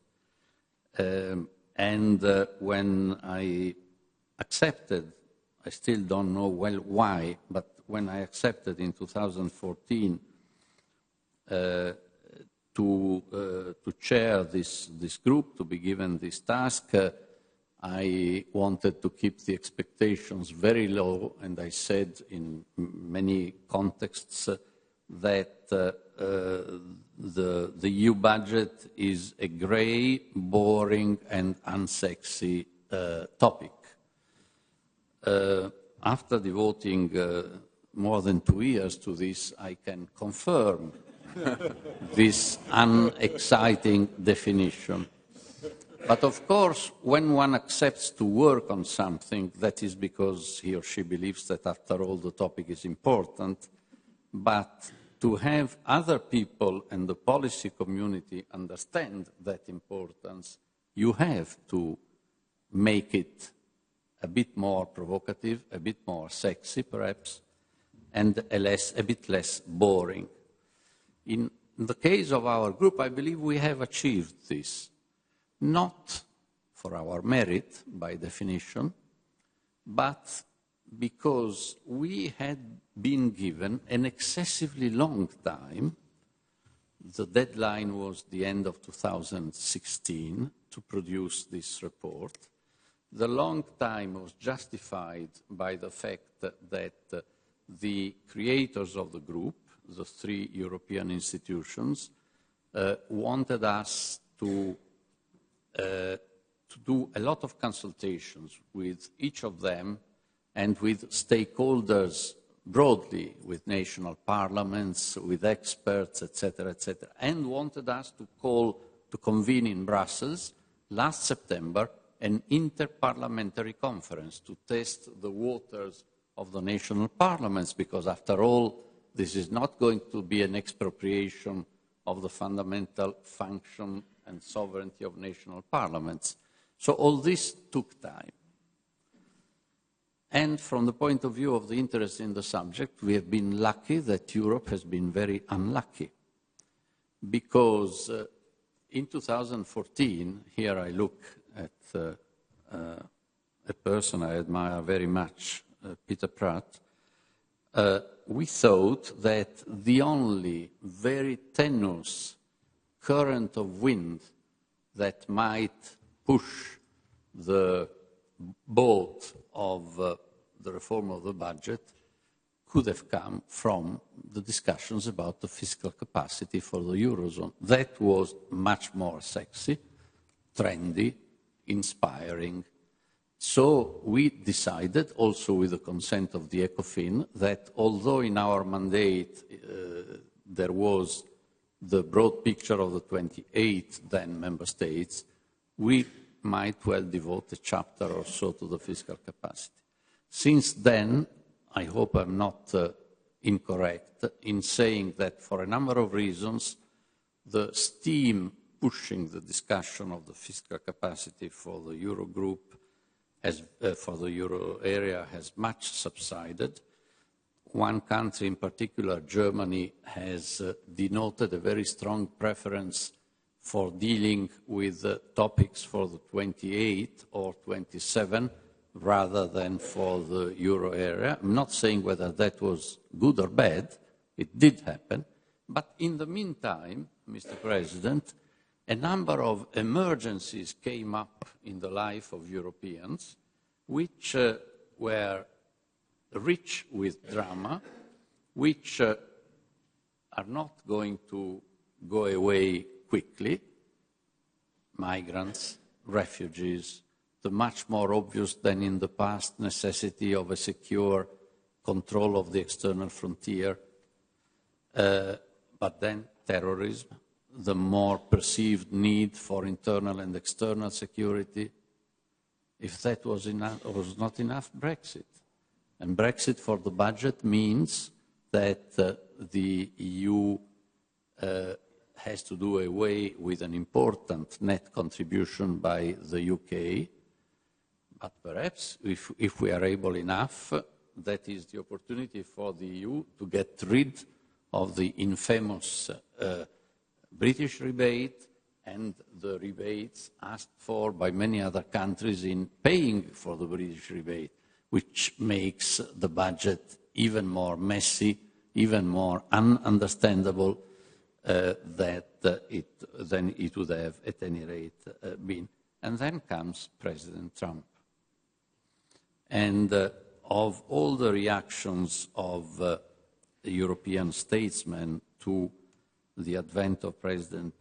When I accepted, I still don't know well why, but when I accepted in 2014 to chair this group, to be given this task, I wanted to keep the expectations very low, and I said in many contexts that the EU budget is a grey, boring, and unsexy topic. After devoting more than 2 years to this, I can confirm this unexciting definition. But of course, when one accepts to work on something, that is because he or she believes that after all the topic is important, but to have other people and the policy community understand that importance, you have to make it a bit more provocative, a bit more sexy perhaps, and a bit less boring. In the case of our group, I believe we have achieved this. Not for our merit, by definition, but because we had been given an excessively long time. The deadline was the end of 2016 to produce this report. The long time was justified by the fact that the creators of the group, the 3 European institutions, wanted us to do a lot of consultations with each of them and with stakeholders broadly, with national parliaments, with experts, etc., and wanted us to convene in Brussels last September an interparliamentary conference to test the waters of the national parliaments, because after all, this is not going to be an expropriation of the fundamental function and sovereignty of national parliaments. So all this took time. And from the point of view of the interest in the subject, we have been lucky that Europe has been very unlucky. because in 2014, here I look at a person I admire very much, Peter Pratt, we thought that the only very tenuous current of wind that might push the boat of the reform of the budget could have come from the discussions about the fiscal capacity for the Eurozone. That was much more sexy, trendy, inspiring. So we decided, also with the consent of the ECOFIN, that although in our mandate there was the broad picture of the 28 then member states, we might well devote a chapter or so to the fiscal capacity. Since then, I hope I'm not incorrect in saying that for a number of reasons, the steam pushing the discussion of the fiscal capacity for the Eurogroup, for the Euro area, has much subsided. One country in particular, Germany, has denoted a very strong preference for dealing with topics for the 28 or 27 rather than for the Euro area. I'm not saying whether that was good or bad. It did happen. But in the meantime, Mr. President, a number of emergencies came up in the life of Europeans which were rich with drama, which are not going to go away quickly. Migrants, refugees, the much more obvious than in the past necessity of a secure control of the external frontier, but then terrorism, the more perceived need for internal and external security. If that was not enough, Brexit. And Brexit for the budget means that the EU has to do away with an important net contribution by the UK. But perhaps if we are able enough, that is the opportunity for the EU to get rid of the infamous British rebate and the rebates asked for by many other countries in paying for the British rebate, which makes the budget even more messy, even more ununderstandable than it would have at any rate been. And then comes President Trump. And of all the reactions of the European statesmen to the advent of President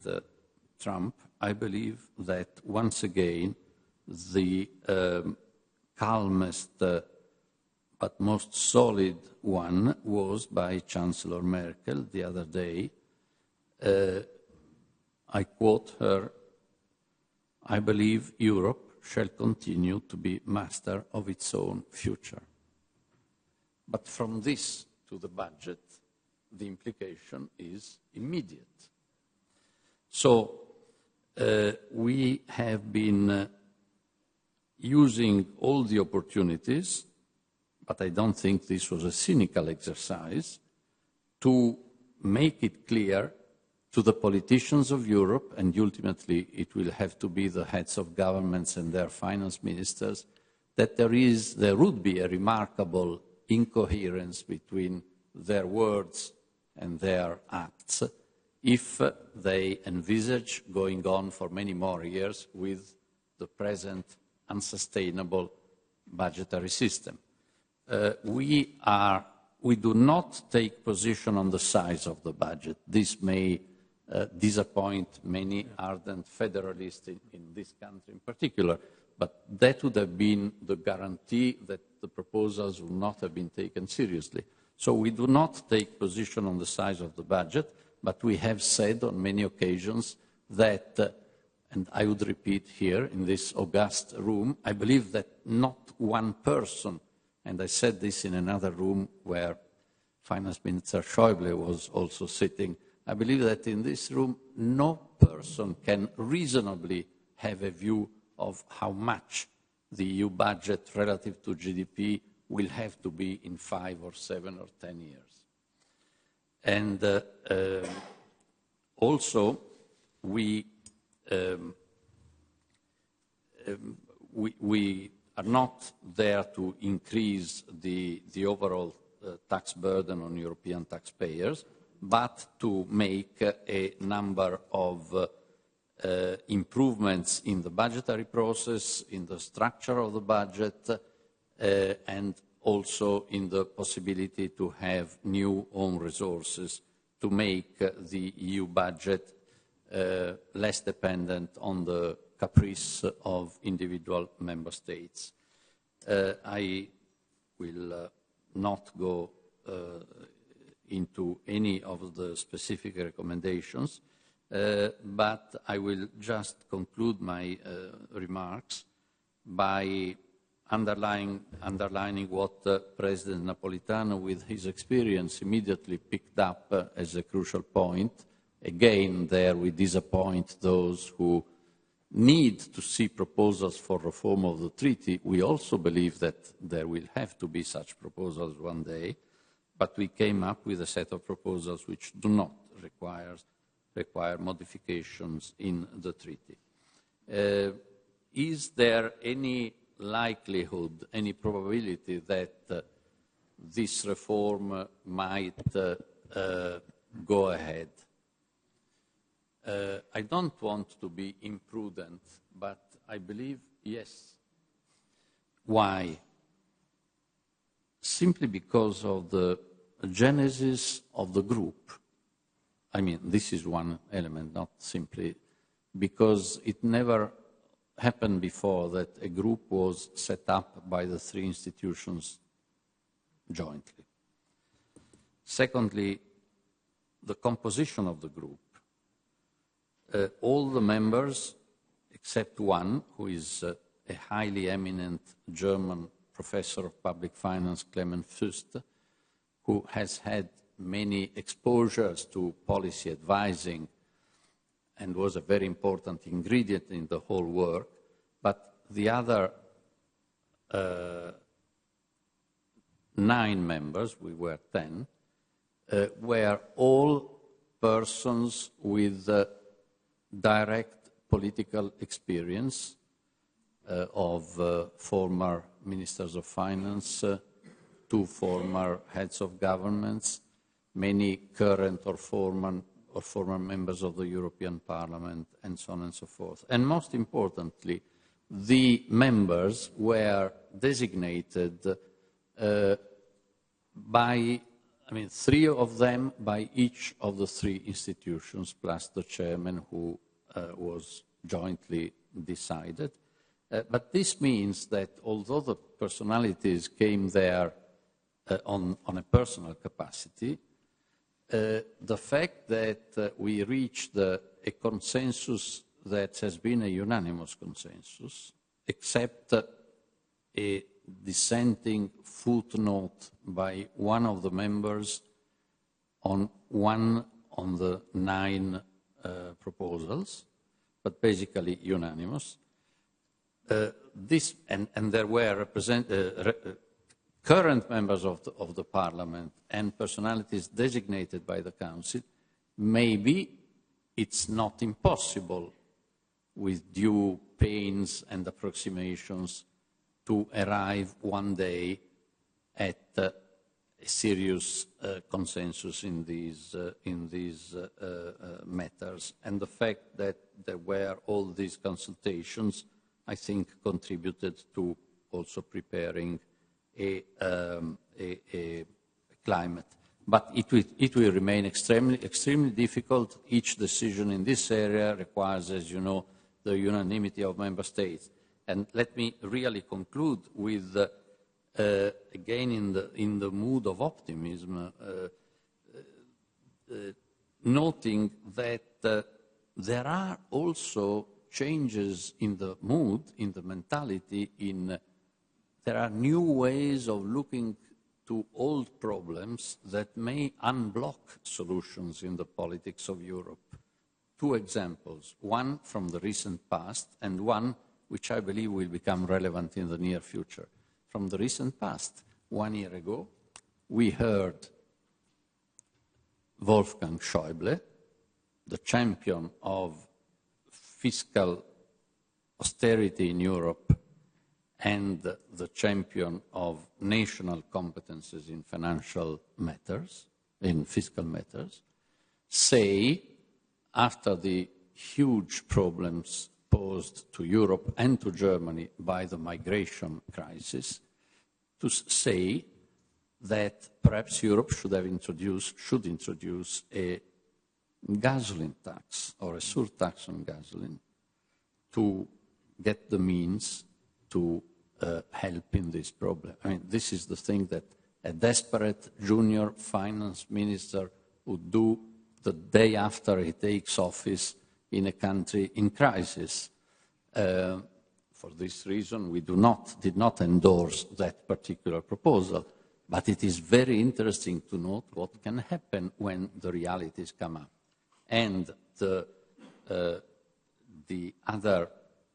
Trump, I believe that once again the calmest but most solid one was by Chancellor Merkel the other day. I quote her, "I believe Europe shall continue to be master of its own future." But from this to the budget, the implication is immediate. So we have been using all the opportunities, but I don't think this was a cynical exercise, to make it clear to the politicians of Europe, and ultimately it will have to be the heads of governments and their finance ministers, that there would be a remarkable incoherence between their words and their acts if they envisage going on for many more years with the present unsustainable budgetary system. We do not take position on the size of the budget. This may disappoint many ardent federalists in this country in particular, but that would have been the guarantee that the proposals would not have been taken seriously. So we do not take position on the size of the budget, but we have said on many occasions that, and I would repeat here in this august room, I believe that not one person, and I said this in another room where Finance Minister Schäuble was also sitting, I believe that in this room no person can reasonably have a view of how much the EU budget relative to GDP will have to be in 5 or 7 or 10 years. And Also, we are not there to increase the overall tax burden on European taxpayers, but to make a number of improvements in the budgetary process, in the structure of the budget, and also in the possibility to have new own resources to make the EU budget less dependent on the caprice of individual member states. I will not go into any of the specific recommendations, but I will just conclude my remarks by underlining what President Napolitano, with his experience, immediately picked up as a crucial point. Again, there we disappoint those who need to see proposals for reform of the treaty. We also believe that there will have to be such proposals one day, but we came up with a set of proposals which do not require modifications in the treaty. Is there any likelihood, any probability that this reform might go ahead? I don't want to be imprudent, but I believe yes. Why? Simply because of the genesis of the group. I mean, this is one element, not simply because it never happened before that a group was set up by the three institutions jointly. Secondly, the composition of the group. All the members, except one, who is a highly eminent German professor of public finance, Clement Fuest, who has had many exposures to policy advising and was a very important ingredient in the whole work, but the other 9 members, we were 10, were all persons with direct political experience of former ministers of finance, 2 former heads of governments, many current or former members of the European Parliament, and so on and so forth. And most importantly, the members were designated by, 3 of them by each of the 3 institutions, plus the chairman who was jointly decided. But this means that although the personalities came there on a personal capacity, the fact that we reached a consensus that has been a unanimous consensus, except a dissenting footnote by one of the members on the 9 proposals, but basically unanimous. And there were current members of the Parliament and personalities designated by the Council. Maybe it's not impossible, with due pains and approximations, to arrive one day at a serious consensus in these matters. And the fact that there were all these consultations, I think, contributed to also preparing a climate. But it will remain extremely difficult. Each decision in this area requires, as you know, the unanimity of member states. And let me really conclude with, again, in the mood of optimism, noting that there are also changes in the mood, in the mentality, there are new ways of looking to old problems that may unblock solutions in the politics of Europe. 2 examples, one from the recent past and one which I believe will become relevant in the near future. From the recent past, 1 year ago, we heard Wolfgang Schäuble, the champion of fiscal austerity in Europe and the champion of national competences in financial matters, in fiscal matters, say, after the huge problems posed to Europe and to Germany by the migration crisis, to say that perhaps Europe should introduce a gasoline tax or a surtax on gasoline to get the means to help in this problem. I mean, this is the thing that a desperate junior finance minister would do the day after he takes office in a country in crisis. For this reason, we did not endorse that particular proposal, but it is very interesting to note what can happen when the realities come up. And the other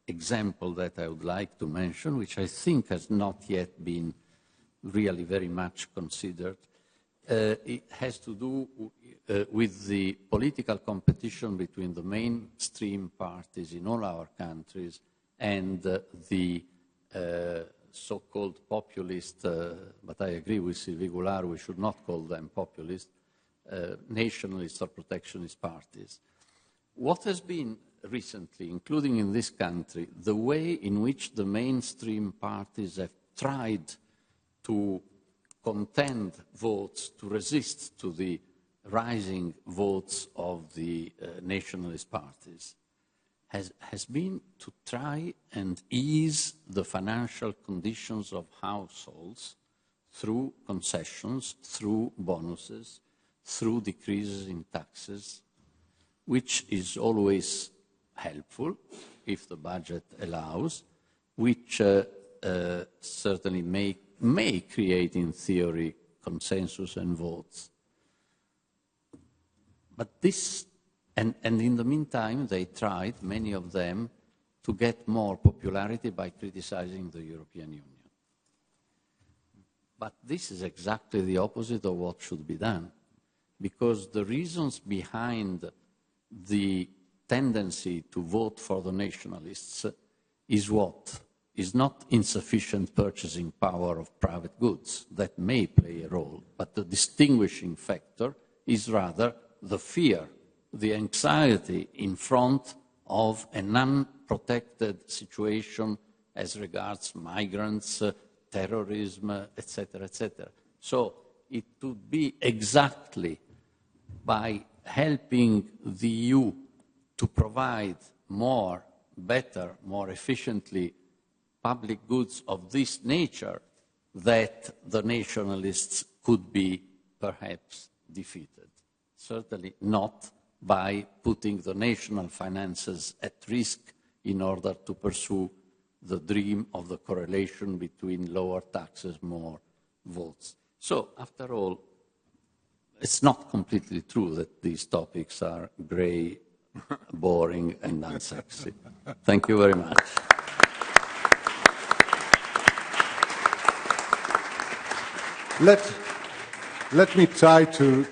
example that I would like to mention, which I think has not yet been really very much considered, it has to do with the political competition between the mainstream parties in all our countries and the so-called populist, but I agree with Sylvie Goulart, we should not call them populist, nationalist or protectionist parties. What has been recently, including in this country, the way in which the mainstream parties have tried to contend votes, to resist to the rising votes of the nationalist parties, has been to try and ease the financial conditions of households through concessions, through bonuses, through decreases in taxes, which is always helpful if the budget allows, which certainly may create in theory consensus and votes. But this, and in the meantime, they tried, many of them, to get more popularity by criticizing the European Union. But this is exactly the opposite of what should be done, because the reasons behind the tendency to vote for the nationalists is what? Is not insufficient purchasing power of private goods. That may play a role, but the distinguishing factor is rather the fear, the anxiety in front of an unprotected situation as regards migrants, terrorism, etc., etc. So it would be exactly by helping the EU to provide more, better, more efficiently public goods of this nature that the nationalists could be perhaps defeated. Certainly not by putting the national finances at risk in order to pursue the dream of the correlation between lower taxes, more votes. So, after all, it's not completely true that these topics are grey, boring, and unsexy. Thank you very much. Let me try to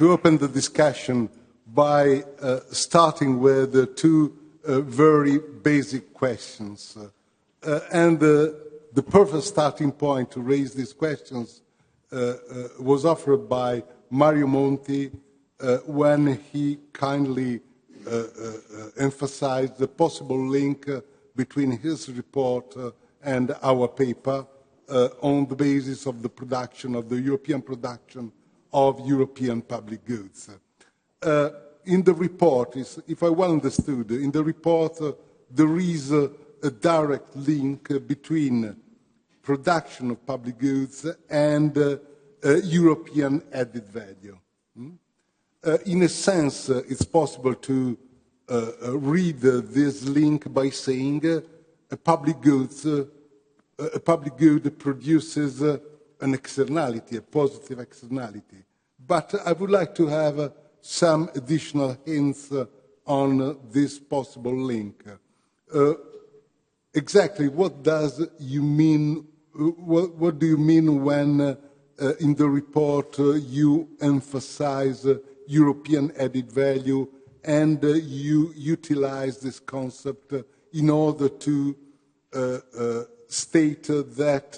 open the discussion by starting with two very basic questions. And the perfect starting point to raise these questions was offered by Mario Monti when he kindly emphasized the possible link between his report and our paper on the basis of the production, of the European production of European public goods. In the report, if I well understood, in the report there is a direct link between production of public goods and European added value. In a sense, it's possible to read this link by saying a public good produces an externality, a positive externality. But I would like to have some additional hints on this possible link. Exactly what does you mean? What do you mean when in the report you emphasize European added value and you utilize this concept in order to state that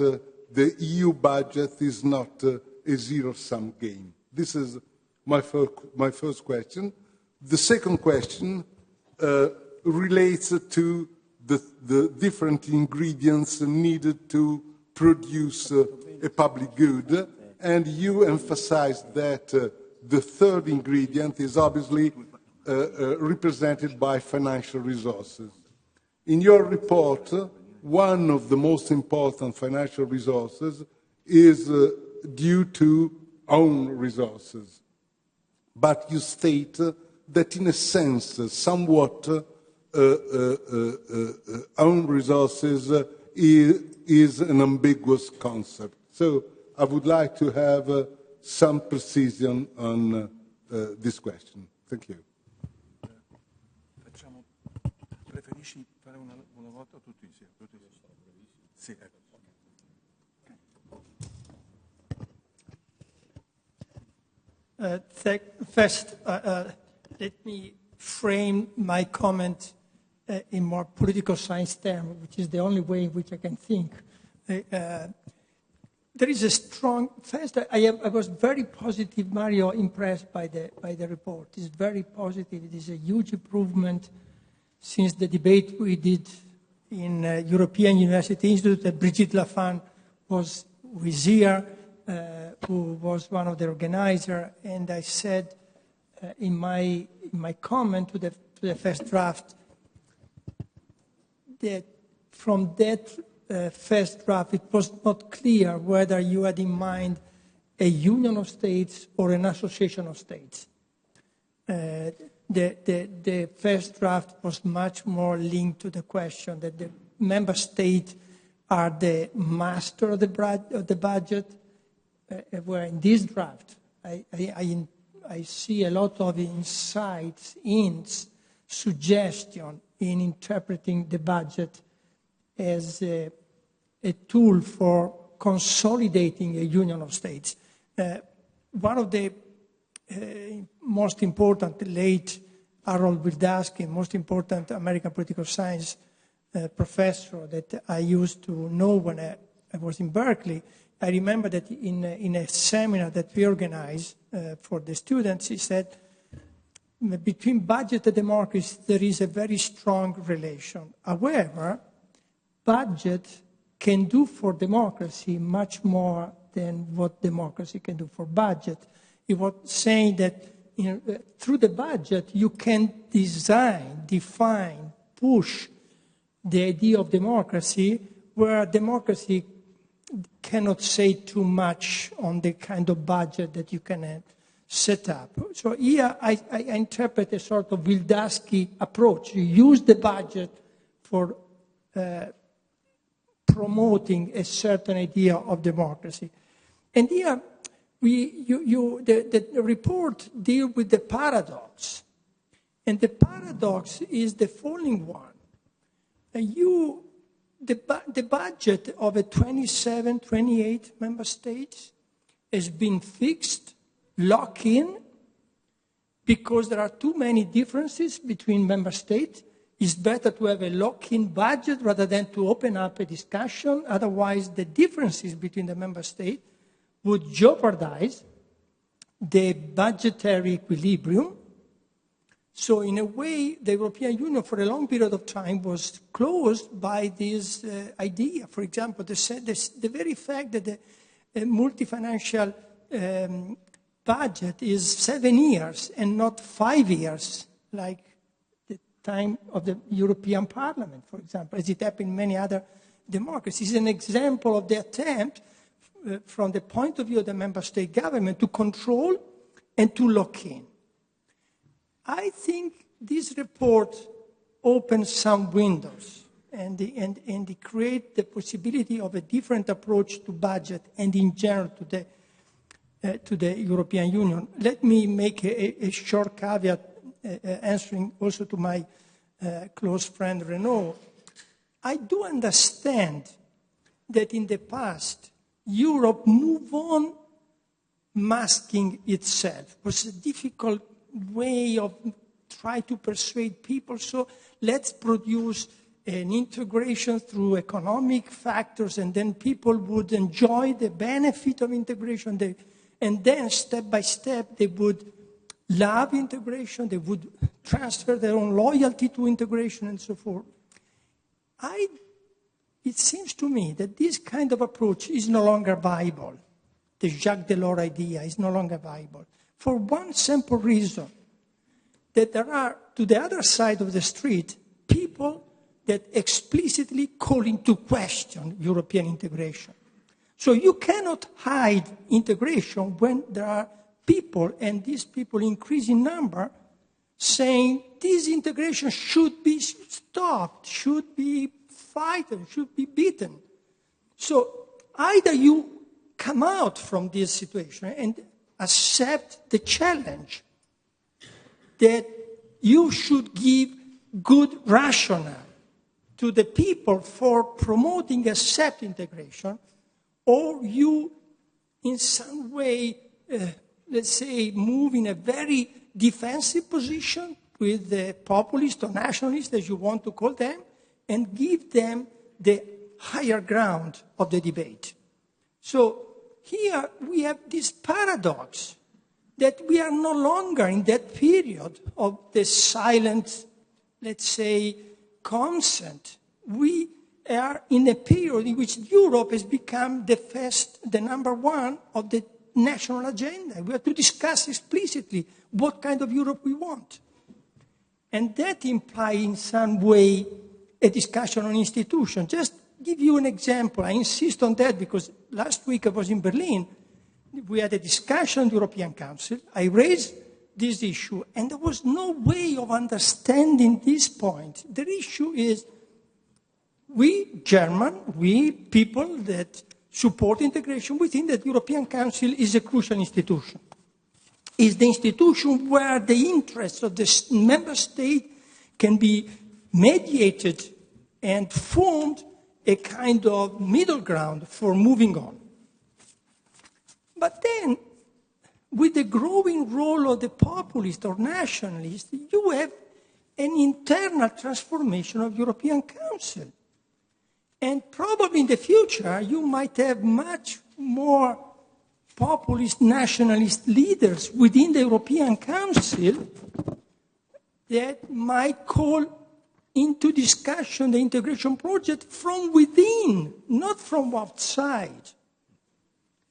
the EU budget is not a zero-sum game. This is my first question. The second question relates to the different ingredients needed to produce a public good, and you emphasized that the third ingredient is obviously represented by financial resources. In your report, one of the most important financial resources is due to own resources. But you state that in a sense, somewhat own resources is an ambiguous concept. So I would like to have some precision on this question. Thank you. Preferisci fare una volta o tutti insieme? Sì, ecco. First, let me frame my comment in more political science terms, which is the only way in which I can think. There is a strong. First, I was very positive, Mario, impressed by the report. It's very positive. It is a huge improvement since the debate we did in European University Institute that Brigitte Lafan was here, who was one of the organizers, and I said in my comment to the first draft that from that first draft it was not clear whether you had in mind a union of states or an association of states. The first draft was much more linked to the question that the member states are the master of the budget, where in this draft I see a lot of insights, hints, suggestion in interpreting the budget as a tool for consolidating a union of states. One of the most important, late Harold Wildawski, most important American political science professor that I used to know when I was in Berkeley, I remember that in a seminar that we organized for the students, he said, between budget and democracy, there is a very strong relation. However, budget can do for democracy much more than what democracy can do for budget. He was saying that through the budget, you can design, define, push the idea of democracy, where democracy cannot say too much on the kind of budget that you can set up. So here I interpret a sort of Wildawski approach. You use the budget for promoting a certain idea of democracy. And here the report deals with the paradox. And the paradox is the following one. The budget of a 27, 28 member states has been fixed, locked in, because there are too many differences between member states. It's better to have a lock-in budget rather than to open up a discussion. Otherwise, the differences between the member states would jeopardize the budgetary equilibrium. So in a way, the European Union for a long period of time was closed by this idea. For example, the very fact that the multi-financial budget is 7 years and not 5 years, like the time of the European Parliament, for example, as it happened in many other democracies, is an example of the attempt from the point of view of the member state government to control and to lock in. I think this report opens some windows and it creates the possibility of a different approach to budget and in general to the European Union. Let me make a short caveat answering also to my close friend Renaud. I do understand that in the past Europe moved on masking itself. It was a difficult way of try to persuade people. So let's produce an integration through economic factors, and then people would enjoy the benefit of integration. And then, step by step, they would love integration, they would transfer their own loyalty to integration, and so forth. It seems to me that this kind of approach is no longer viable. The Jacques Delors idea is no longer viable. For one simple reason, that there are, to the other side of the street, people that explicitly call into question European integration. So you cannot hide integration when there are people, and these people increase in number, saying this integration should be stopped, should be fighten, should be beaten. So either you come out from this situation and accept the challenge that you should give good rationale to the people for promoting accept integration, or you in some way, let's say, move in a very defensive position with the populists or nationalists, as you want to call them, and give them the higher ground of the debate. So here we have this paradox that we are no longer in that period of the silent, let's say, consent. We are in a period in which Europe has become the number one of the national agenda. We have to discuss explicitly what kind of Europe we want. And that implies in some way a discussion on institutions. Just give you an example. I insist on that because last week I was in Berlin. We had a discussion in the European Council. I raised this issue, and there was no way of understanding this point. The issue is we people that support integration, we think that the European Council is a crucial institution. It's the institution where the interests of the member state can be mediated and formed a kind of middle ground for moving on. But then, with the growing role of the populist or nationalist, you have an internal transformation of European Council. And probably in the future, you might have much more populist nationalist leaders within the European Council that might call into discussion the integration project from within, not from outside.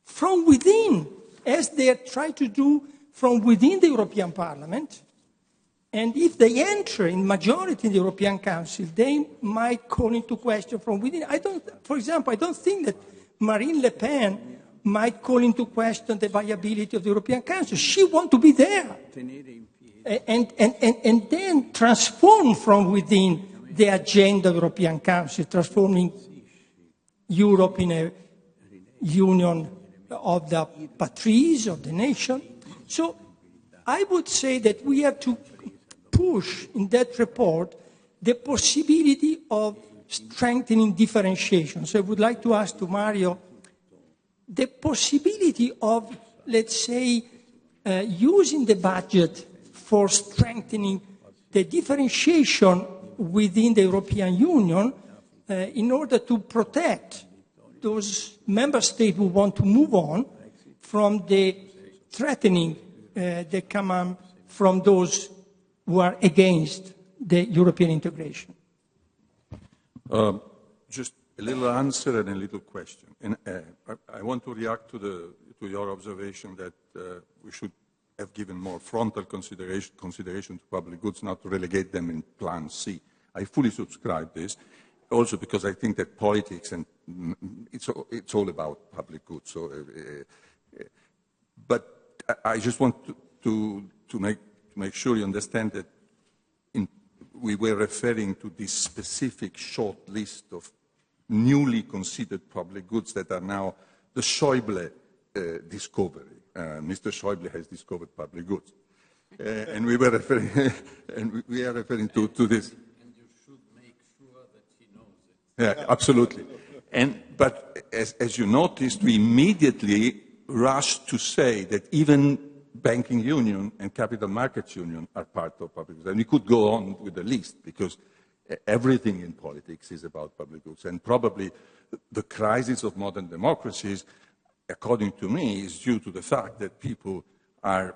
From within, as they try to do from within the European Parliament. And if they enter in majority in the European Council, they might call into question from within. For example, I don't think that Marine Le Pen might call into question the viability of the European Council. She wants to be there. And then transform from within the agenda of the European Council, transforming Europe in a union of the patries, of the nation. So I would say that we have to push in that report the possibility of strengthening differentiation. So I would like to ask to Mario the possibility of, let's say, using the budget for strengthening the differentiation within the European Union in order to protect those member states who want to move on from the threatening that come from those who are against the European integration. Just a little answer and a little question. And I want to react to your observation that we should have given more frontal consideration to public goods, not to relegate them in Plan C. I fully subscribe this, also because I think that politics and it's all about public goods. So, but I just want to make sure you understand that we were referring to this specific short list of newly considered public goods that are now the Schäuble discovery. Mr. Schäuble has discovered public goods, and we were referring, and we are referring to this. And you should make sure that he knows it. Yeah, absolutely. But as you noticed, we immediately rushed to say that even banking union and capital markets union are part of public goods. And we could go on with the list, because everything in politics is about public goods. And probably the crisis of modern democracies, according to me, is due to the fact that people are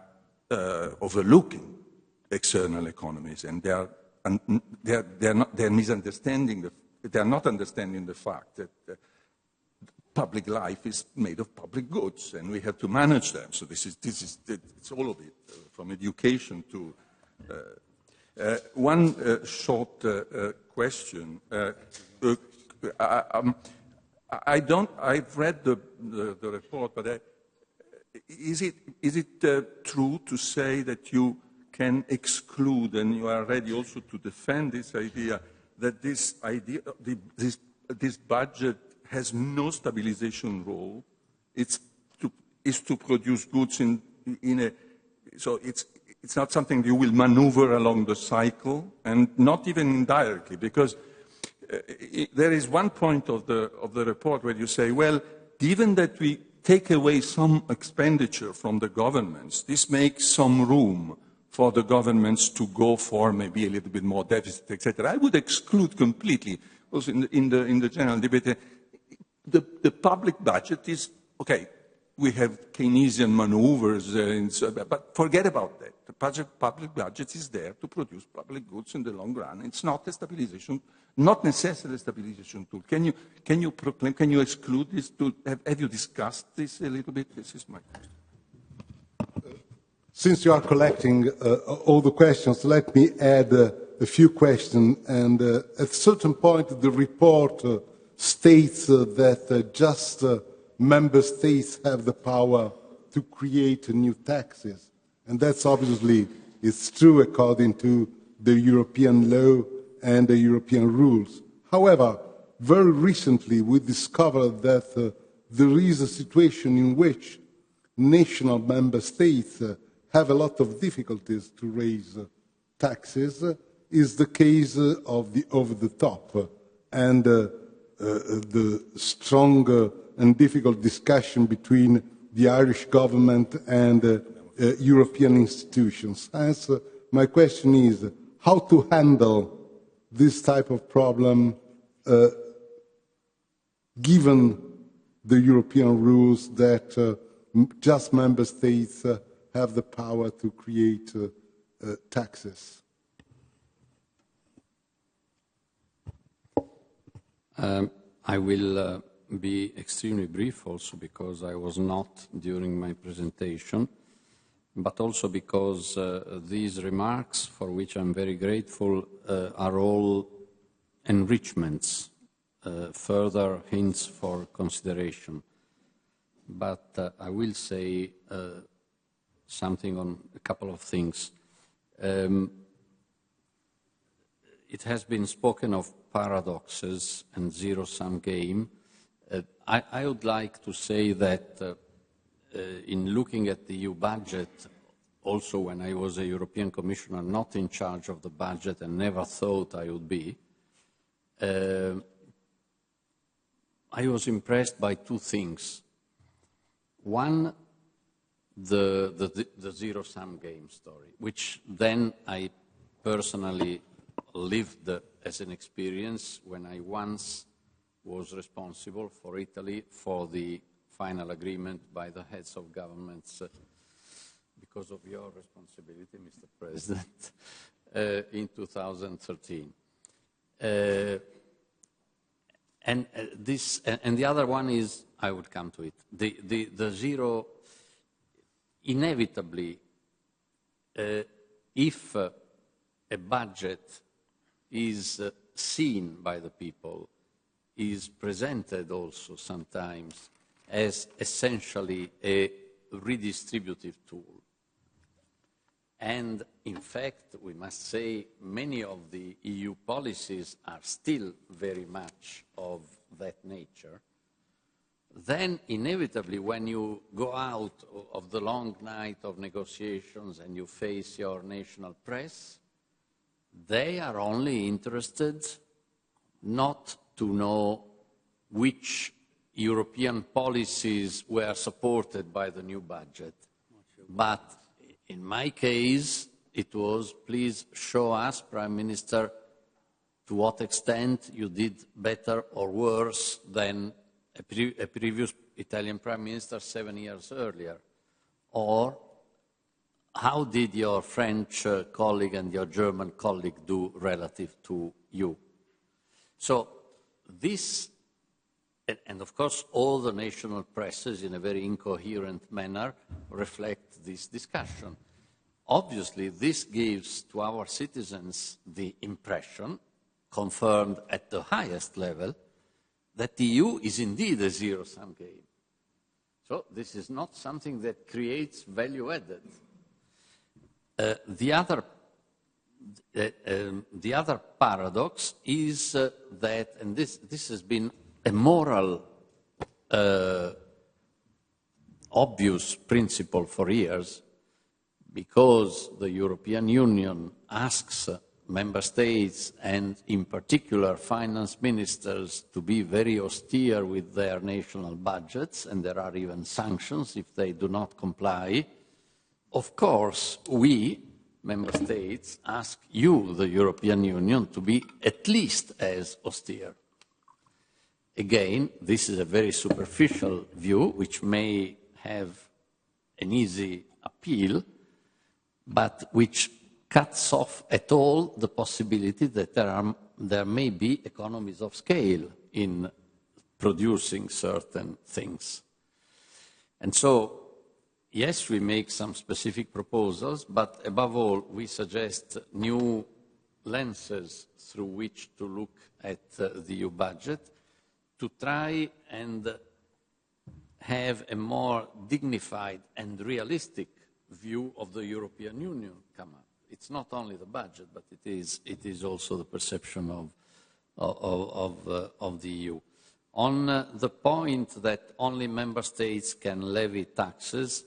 overlooking external economies, and they're misunderstanding. They are not understanding the fact that public life is made of public goods, and we have to manage them. So it's all of it, from education to. One short question. I've read the report, but is it true to say that you can exclude, and you are ready also to defend this idea, that this budget has no stabilization role? It's to produce goods so it's not something you will maneuver along the cycle, and not even indirectly, because there is one point of the report where you say, well, given that we take away some expenditure from the governments, this makes some room for the governments to go for maybe a little bit more deficit, etc. I would exclude completely, also in the general debate, the public budget is, okay, we have Keynesian maneuvers, but forget about that. The public budget is there to produce public goods in the long run. It's not a stabilization, not necessarily a stabilization tool. Can you proclaim, can you exclude this tool? Have you discussed this a little bit? This is my question. Since you are collecting all the questions, let me add a few questions. And at a certain point, the report states that just member states have the power to create new taxes. And that's obviously, it's true according to the European law and the European rules. However, very recently we discovered that there is a situation in which national member states have a lot of difficulties to raise taxes, is the case of the over-the-top and the strong and difficult discussion between the Irish government and European institutions. Hence, my question is how to handle this type of problem given the European rules that just member states have the power to create taxes. I will be extremely brief also because I was not during my presentation, but also because these remarks, for which I'm very grateful, are all enrichments, further hints for consideration. But I will say something on a couple of things. It has been spoken of paradoxes and zero-sum game. I would like to say that in looking at the EU budget, also when I was a European Commissioner, not in charge of the budget and never thought I would be, I was impressed by two things. One, the zero-sum game story, which then I personally lived as an experience when I once was responsible for Italy for the final agreement by the heads of governments, because of your responsibility, Mr. President, in 2013. And the other one is, I would come to it, the zero, inevitably, if a budget is seen by the people, is presented also sometimes as essentially a redistributive tool. And in fact, we must say many of the EU policies are still very much of that nature. Then inevitably when you go out of the long night of negotiations and you face your national press, they are only interested not to know which European policies were supported by the new budget, but In my case, it was, please show us, Prime Minister, to what extent you did better or worse than a previous Italian Prime Minister 7 years earlier. Or how did your French colleague and your German colleague do relative to you? So this, and of course all the national presses in a very incoherent manner reflect this discussion. Obviously this gives to our citizens the impression, confirmed at the highest level, that the EU is indeed a zero-sum game. So this is not something that creates value added. The other paradox is that, and this has been a moral, obvious principle for years, because the European Union asks member states and in particular finance ministers to be very austere with their national budgets, and there are even sanctions if they do not comply. Of course, we, member states, ask you, the European Union, to be at least as austere. Again, this is a very superficial view, which may have an easy appeal, but which cuts off at all the possibility that there may be economies of scale in producing certain things. And so, yes, we make some specific proposals, but above all, we suggest new lenses through which to look at the EU budget, to try and have a more dignified and realistic view of the European Union come up. It's not only the budget, but it is also the perception of the EU. On the point that only member states can levy taxes,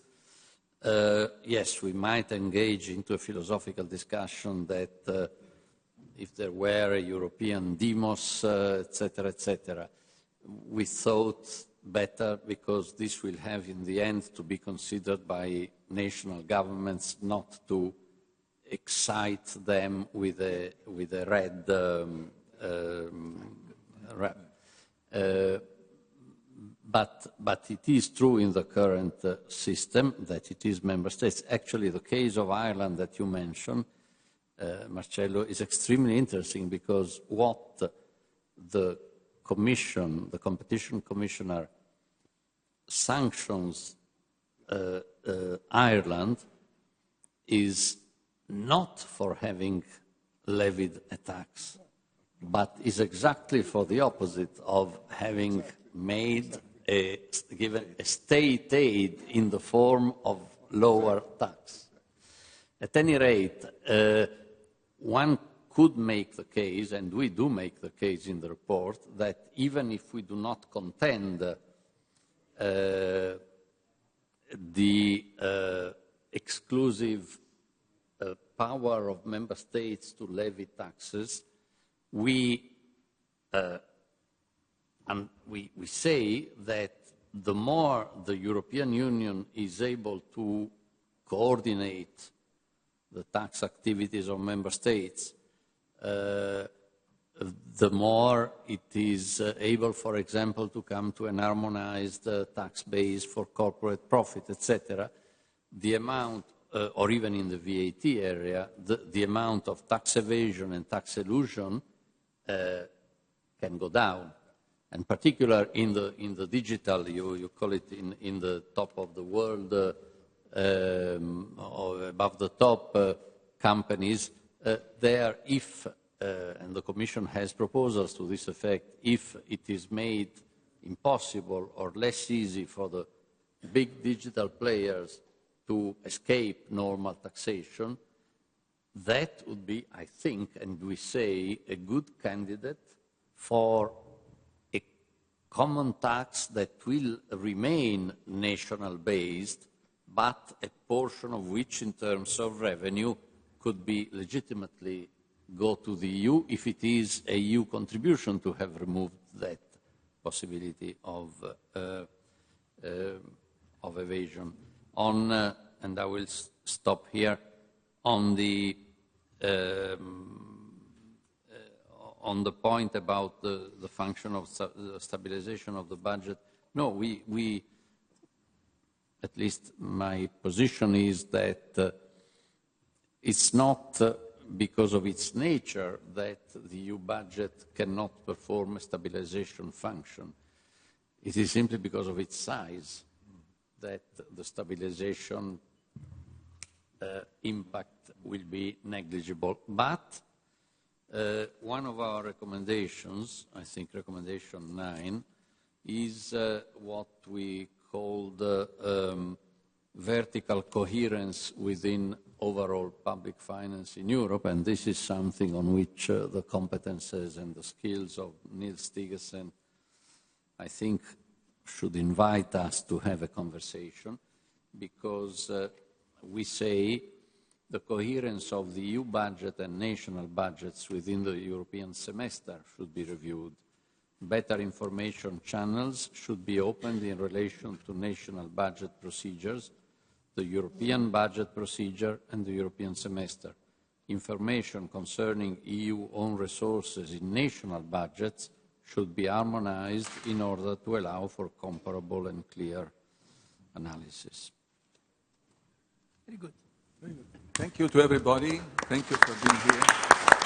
yes, we might engage into a philosophical discussion that if there were a European demos, etc., we thought better, because this will have in the end to be considered by national governments, not to excite them with a red but it is true in the current system that it is member states. Actually, the case of Ireland that you mentioned, Marcello, is extremely interesting, because what the Commission, the Competition Commissioner, sanctions Ireland is not for having levied a tax, but is exactly for the opposite of having made given a state aid in the form of lower tax. At any rate, one could make the case, and we do make the case in the report, that even if we do not contend the exclusive power of member states to levy taxes, we say that the more the European Union is able to coordinate the tax activities of member states, the more it is able, for example, to come to an harmonized tax base for corporate profit, etc., the amount, or even in the VAT area, the amount of tax evasion and tax elusion can go down. And particular in the digital, you call it in the top of the world, or above the top companies, there, if, and the Commission has proposals to this effect, if it is made impossible or less easy for the big digital players to escape normal taxation, that would be, I think, and we say, a good candidate for a common tax that will remain national-based, but a portion of which, in terms of revenue, could be legitimately go to the EU if it is a EU contribution to have removed that possibility of evasion. On and I will stop here, on the point about the function of the stabilization of the budget. No, we at least my position is that it's not because of its nature that the EU budget cannot perform a stabilization function. It is simply because of its size that the stabilization impact will be negligible. But one of our recommendations, I think recommendation 9, is what we call the vertical coherence within overall public finance in Europe, and this is something on which the competences and the skills of Niels Steensen, I think, should invite us to have a conversation, because we say the coherence of the EU budget and national budgets within the European semester should be reviewed. Better information channels should be opened in relation to national budget procedures, the European budget procedure and the European semester. Information concerning EU own resources in national budgets should be harmonized in order to allow for comparable and clear analysis. Very good. Very good. Thank you to everybody. Thank you for being here.